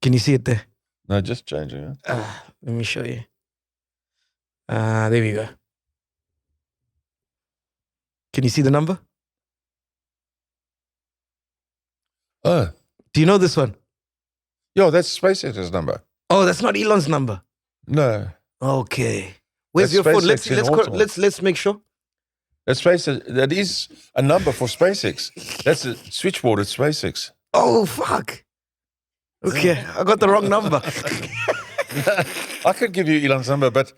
Can you see it there? No, just changing it. Let me show you. There we go. Can you see the number? Oh. Do you know this one? Yeah, that's SpaceX's number. Oh, that's not Elon's number. No. Okay. Where's That's your phone? SpaceX Let's make sure. That's SpaceX. That is a number for SpaceX. That's a switchboard at SpaceX. Oh fuck. Okay, I got the wrong number. I could give you Elon's number, but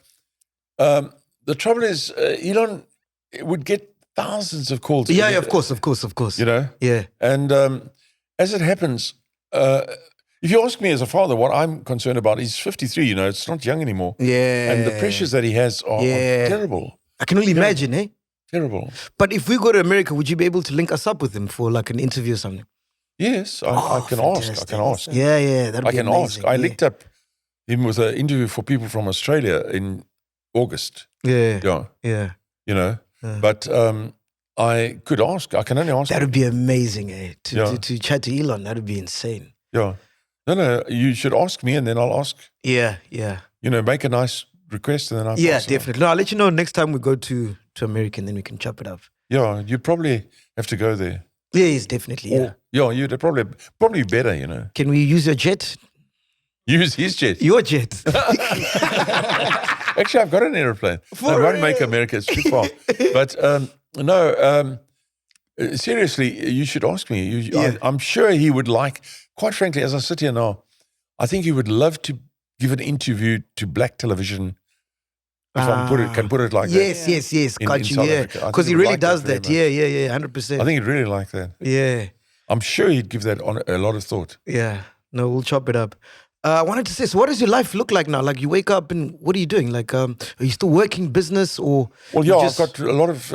the trouble is Elon would get thousands of calls. Yeah, of course. You know? Yeah. And as it happens, if you ask me as a father, what I'm concerned about, he's 53, you know, it's not young anymore. Yeah. And the pressures that he has are terrible. I can only imagine, eh? Terrible. But if we go to America, would you be able to link us up with him for like an interview or something? Yes, I can ask. I can ask. Yeah, that'd I be can amazing. ask. I linked up him with an interview for people from Australia in August. Yeah. You know, but I could ask. I can only ask. That would be amazing, eh? Yeah. To chat to Elon, that would be insane. Yeah. No, you should ask me and then I'll ask. Yeah. You know, make a nice request and then I'll Yeah, pass it on. definitely. No, I'll let you know next time we go to America and then we can chop it up. Yeah, you probably have to go there. Yes, definitely. Yeah. Yeah, you'd probably better, you know. Can we use your jet? Use his jet. Your jet. Actually, I've got an aeroplane. I won't make America. It's too far. But seriously, you should ask me. I'm sure he would like, quite frankly, as I sit here now, I think he would love to give an interview to black television. If I can put it like that. Yes. In Got you, South yeah. Africa. I Because think he he would really like does that that. very Yeah, 100%. I think he'd really like that. Yeah. I'm sure he'd give that on a lot of thought. Yeah. No, we'll chop it up. I wanted to say, so what does your life look like now? Like you wake up and what are you doing? Like, are you still working business or? Well, yeah, I've got a lot of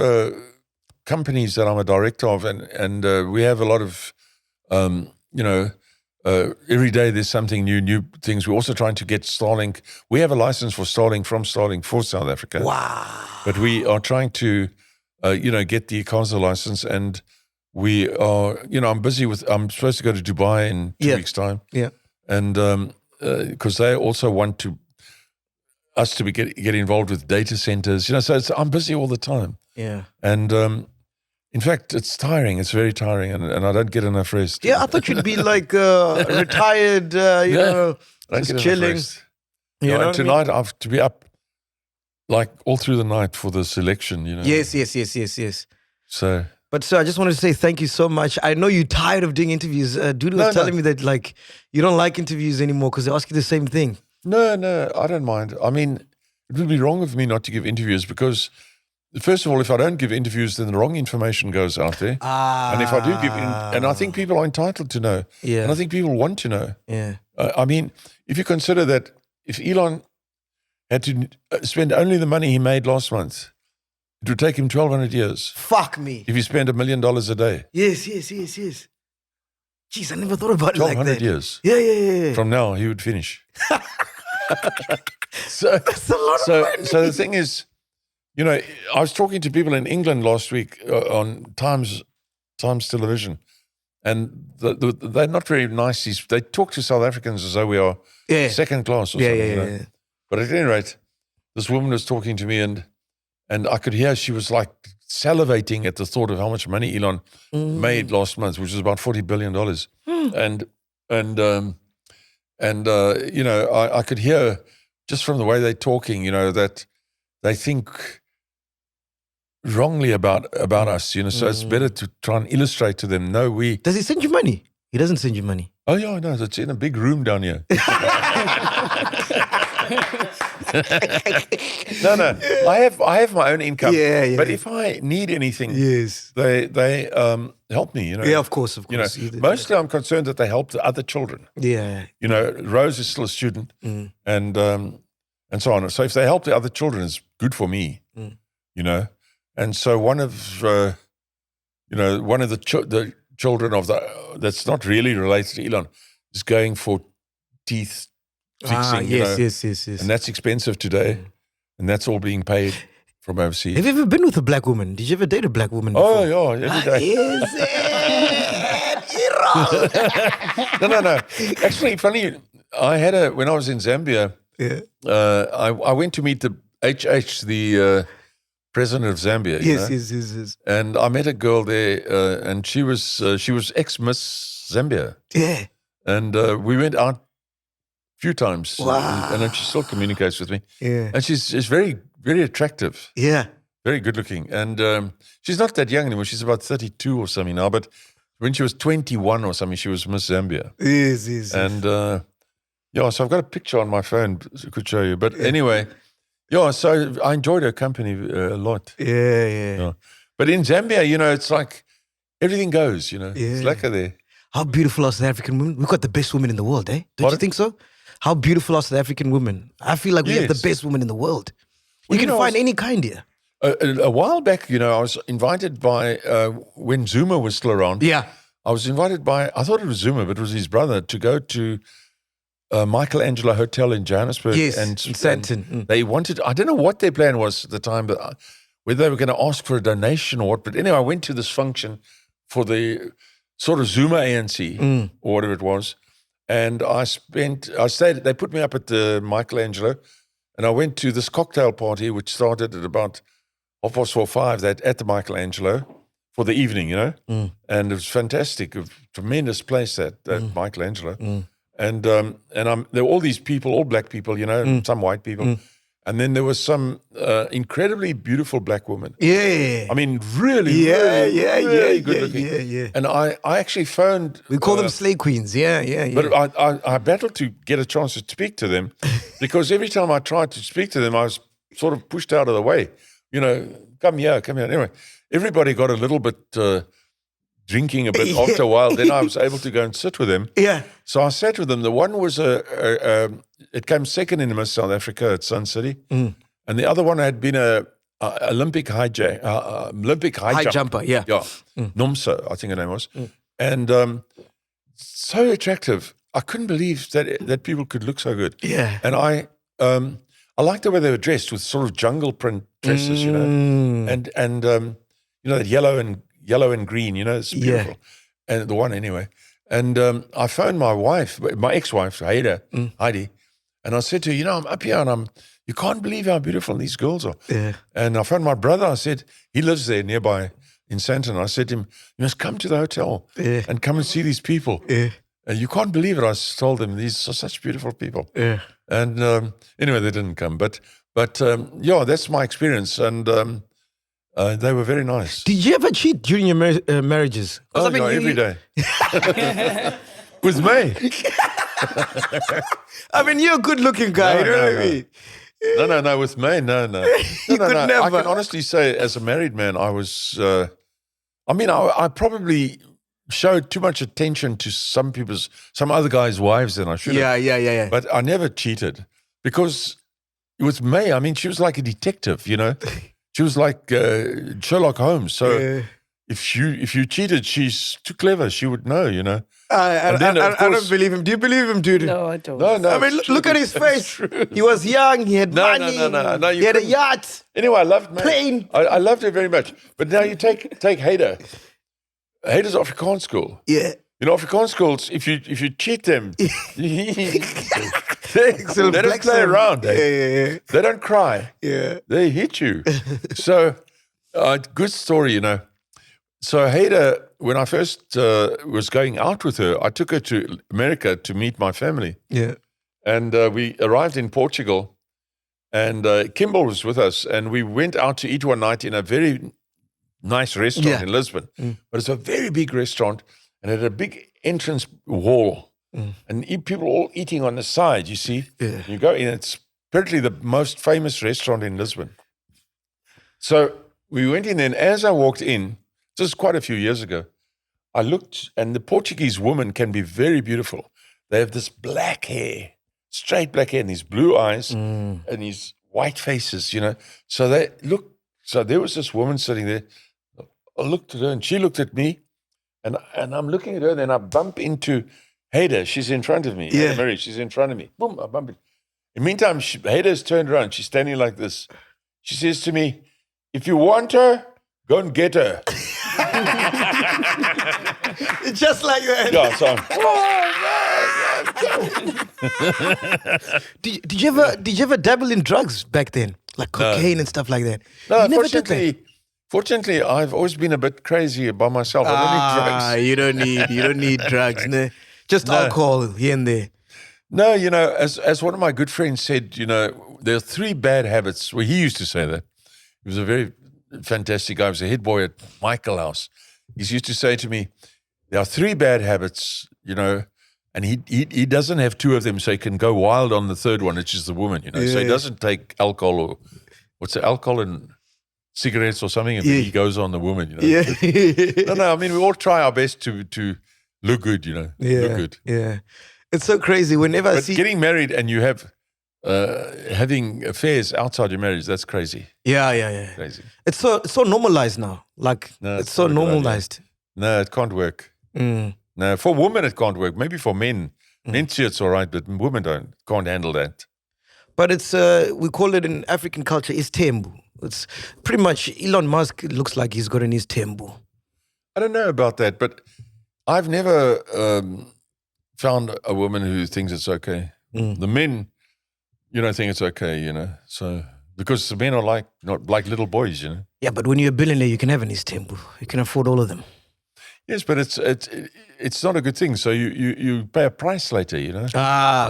companies that I'm a director of, and we have a lot of, every day there's something new things. We're also trying to get Starlink. We have a license for Starlink from Starlink for South Africa. Wow. But we are trying to, get the ICASA license, and we are, I'm supposed to go to Dubai in 2 weeks' time. Yeah. And because they also want to us to get involved with data centers. So I'm busy all the time. Yeah. And in fact, it's tiring. It's very tiring, and I don't get enough rest. Yeah, I thought you'd be like retired, you know, I don't just get enough chilling. rest. You know and what I mean? tonight I have to be up like all through the night for the selection. Yes. So But sir, I just wanted to say thank you so much. I know you're tired of doing interviews. Dude was telling me that like you don't like interviews anymore because they ask you the same thing. no, I don't mind. I mean, it would be wrong of me not to give interviews because, first of all, if I don't give interviews, then the wrong information goes out there. And if I do give, and I think people are entitled to know. Yeah. And I think people want to know. Yeah. I mean, if you consider that if Elon had to spend only the money he made last month, it would take him 1,200 years Fuck me. if he spent $1 million a day. Yes. Jeez, I never thought about it like 1,200 that. years. Yeah. From now, he would finish. So the thing is, I was talking to people in England last week on Times Television, and they're not very nice. They talk to South Africans as though we are second class or something. Yeah. But at any rate, this woman was talking to me, and I could hear she was like salivating at the thought of how much money Elon made last month, which was about $40 billion. I could hear just from the way they're talking, that they think wrongly about us, so it's better to try and illustrate to them, no, Does he send you money? He doesn't send you money. Oh, yeah, no, it's in a big room down here. No, I have my own income. Yeah. But if I need anything, Yes. they help me, Yeah, of course. Mostly I'm concerned that they help the other children. Yeah. Rose is still a student and so on. So if they help the other children, it's good for me, And so one of the children that's not really related to Elon is going for teeth fixing. Yes. And that's expensive today, and that's all being paid from overseas. Have you ever been with a black woman? Did you ever date a black woman before? Oh, yeah, every day. Is it? Errol. No. Actually, funny, when I was in Zambia, I went to meet the HH, the president of Zambia. Yes. And I met a girl there, and she was ex-Miss Zambia. Yeah. And we went out a few times. Wow. And then she still communicates with me. Yeah. And she's very, very attractive. Yeah. Very good looking. And she's not that young anymore. She's about 32 or something now. But when she was 21 or something, she was Miss Zambia. Yes. And so I've got a picture on my phone I could show you. But anyway, so I enjoyed her company a lot. Yeah. But in Zambia, it's like everything goes, It's lekker there. How beautiful are South African women? We've got the best women in the world, eh? Don't you think so? How beautiful are South African women? I feel like we have the best women in the world. You can find any kind here. A while back, I was invited by, when Zuma was still around. Yeah. I was invited by, I thought it was Zuma, but it was his brother, to go to Michelangelo Hotel in Johannesburg. Yes, in Sandton. They wanted, I don't know what their plan was at the time, but whether they were going to ask for a donation or what. But anyway, I went to this function for the sort of Zuma ANC or whatever it was. And I stayed, they put me up at the Michelangelo, and I went to this cocktail party, which started at about 4:30 at the Michelangelo for the evening, And it was fantastic, a tremendous place, that Michelangelo. And there were all these people, all black people, some white people. And then there was some incredibly beautiful black woman. Yeah. I mean, really good looking. Yeah. And I actually phoned. We call them slay queens. Yeah. But I battled to get a chance to speak to them because every time I tried to speak to them, I was sort of pushed out of the way. Come here. Anyway, everybody got a little bit drinking a bit after a while. Then I was able to go and sit with them. Yeah. So I sat with them. The one was it came second in Miss South Africa at Sun City, and the other one had been a Olympic high jumper. Yeah. Nomsa, I think her name was, and so attractive. I couldn't believe that people could look so good. Yeah. And I liked the way they were dressed with sort of jungle print dresses, and that yellow and green, it's beautiful. And the one anyway. And I phoned my wife, my ex-wife, Heidi, And I said to her, I'm up here and you can't believe how beautiful these girls are. Yeah. And I found my brother, I said, he lives there nearby in Santon. I said to him, you must come to the hotel and come and see these people. Yeah. And you can't believe it. I told them, these are such beautiful people. Yeah. And anyway, they didn't come. But that's my experience. And they were very nice. Did you ever cheat during your marriages? 'Cause Every day. With Maye. I mean, you're a good-looking guy. You know what I mean? No, with Maye, no. You could never. I can honestly say, as a married man, I was, I probably showed too much attention to some other guys' wives than I should have. Yeah. But I never cheated because with Maye, I mean, she was like a detective, She was like Sherlock Holmes. So if you cheated, she's too clever. She would know, I don't believe him. Do you believe him, dude? No, I don't. No. I mean, look at his face. He was young. He had money. No. He had a yacht. Anyway, I loved Maye. Plane. I loved her very much. But now you take Hader. Hader's Afrikaans school. Yeah. In Afrikaans schools, if you cheat them, they don't play around. Yeah. They don't cry. Yeah. They hit you. So, good story, So Hader, when I first was going out with her, I took her to America to meet my family. Yeah. And we arrived in Portugal, and Kimball was with us, and we went out to eat one night in a very nice restaurant in Lisbon. But it's a very big restaurant, and it had a big entrance wall, and people all eating on the side, you see. Yeah. You go in, it's apparently the most famous restaurant in Lisbon. So we went in there, and as I walked in, this is quite a few years ago, I looked, and the Portuguese woman can be very beautiful. They have this black hair, straight black hair, and these blue eyes, and these white faces, So so there was this woman sitting there. I looked at her, and she looked at me, and I'm looking at her, and then I bump into Hader. She's in front of me. Yeah. Mary, she's in front of me. Boom, I bump it. In the meantime, Hader's turned around. She's standing like this. She says to me, if you want her, go and get her. Just like that. Yeah, so Did you ever dabble in drugs back then, like cocaine and stuff like that? No, you never did that. Fortunately, I've always been a bit crazy by myself. I don't need drugs. You don't need drugs, no. Just alcohol here and there. No, as one of my good friends said, there are 3 bad habits. Well, he used to say that. He was a very fantastic guy. He was a head boy at Michael House. He used to say to me, there are 3 bad habits, and he doesn't have 2 of them, so he can go wild on the 3rd one, which is the woman, So he doesn't take alcohol or what's the alcohol and cigarettes or something, and then he goes on the woman, Yeah. No, I mean, we all try our best to look good, Look good. Yeah. It's so crazy. Whenever I But see getting married and you have having affairs outside your marriage, that's crazy. Yeah. Crazy. It's so normalized now. Like No, it's it's so not a good idea. normalized. No, it can't work. No, for women it can't work. Maybe for men. Men see it's all right, but women can't handle that. But it's we call it in African culture istembu. It's pretty much Elon Musk looks like he's got an istembu. I don't know about that, but I've never found a woman who thinks it's okay. The men, think it's okay, So because the men are not like little boys, Yeah, but when you're a billionaire, you can have an istembu. You can afford all of them. Yes, but it's not a good thing. So you pay a price later,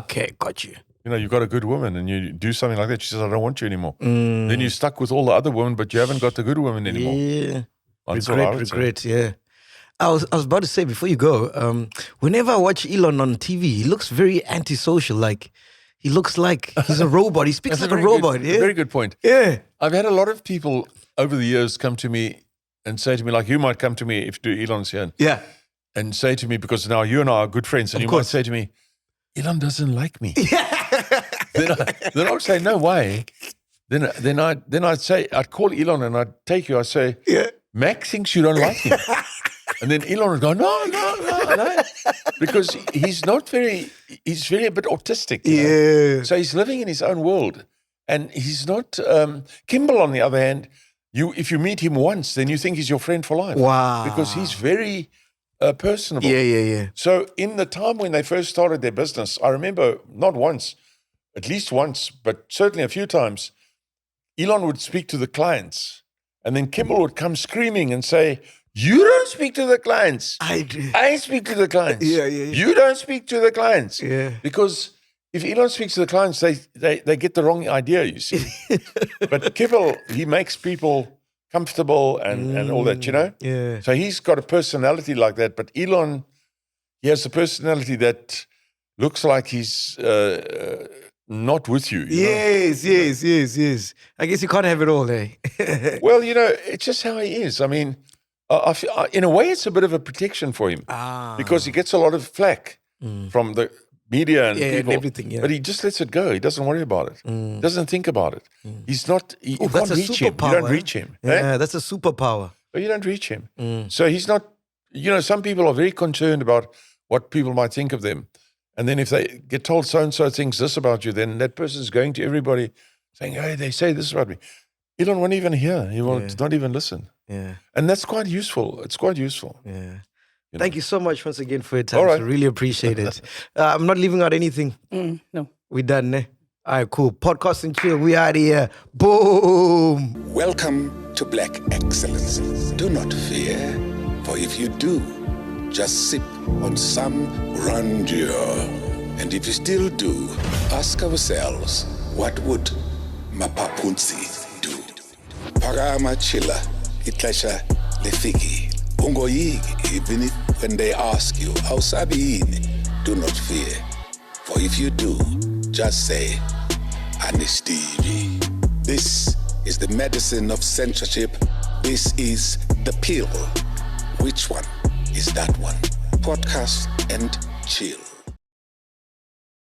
Okay, got you. You've got a good woman and you do something like that. She says, I don't want you anymore. Then you're stuck with all the other women, but you haven't got the good woman anymore. Yeah. That's all I would say. Regret, yeah. I was about to say before you go, whenever I watch Elon on TV, he looks very antisocial. Like he looks like he's a robot. He speaks like a robot. Yeah. Very good point. Yeah. I've had a lot of people over the years come to me and say to me, like you might come to me if Elon's here. Yeah. And say to me, because now you and I are good friends, and you might say to me, Elon doesn't like me. then I'll say, no way. Then I'd say, I'd call Elon and I'd take you, I'd say, MacG thinks you don't like him. And then Elon would go, no. Because he's very a bit autistic. Yeah. So he's living in his own world. And he's not, Kimball on the other hand, if you meet him once, then you think he's your friend for life. Wow. Because he's very personable. Yeah. So in the time when they first started their business, I remember not once, at least once, but certainly a few times, Elon would speak to the clients, and then Kimmel would come screaming and say, "You don't speak to the clients. I speak to the clients. Yeah. You don't speak to the clients." Yeah. Because if Elon speaks to the clients, they get the wrong idea, you see. But Kimmel, he makes people comfortable and all that, you know? Yeah. So he's got a personality like that. But Elon, he has a personality that looks like he's not with you. You know? Yes. I guess you can't have it all, eh? Well, you know, it's just how he is. I mean, in a way, it's a bit of a protection for him because he gets a lot of flack from the media and people. And everything, yeah. But he just lets it go. He doesn't worry about it. Doesn't think about it. He's not, you that's can't a reach him. You superpower, don't eh? reach him. Yeah, that's a superpower. But you don't reach him. So he's not, you know, some people are very concerned about what people might think of them. And then if they get told so-and-so thinks this about you, then that person's going to everybody saying, "Hey, they say this about me." Elon won't even hear. He won't not even listen. Yeah. And that's quite useful. It's quite useful. Yeah. You Thank you so much once again for your time. All right. I really appreciate it. I'm not leaving out anything. No. We done, eh? All right, cool. Podcast and chill. We out of here. Boom. Welcome to Black Excellence. Do not fear, for if you do, just sip on some grandeur. And if you still do, ask ourselves, what would Mapapunzi do? Parama chila, itlesha lefiki. Ungoyigi, even if when they ask you, how sabiini, do not fear. For if you do, just say, Anistivi. This is the medicine of censorship. This is the pill. Which one is that one? Podcast and chill.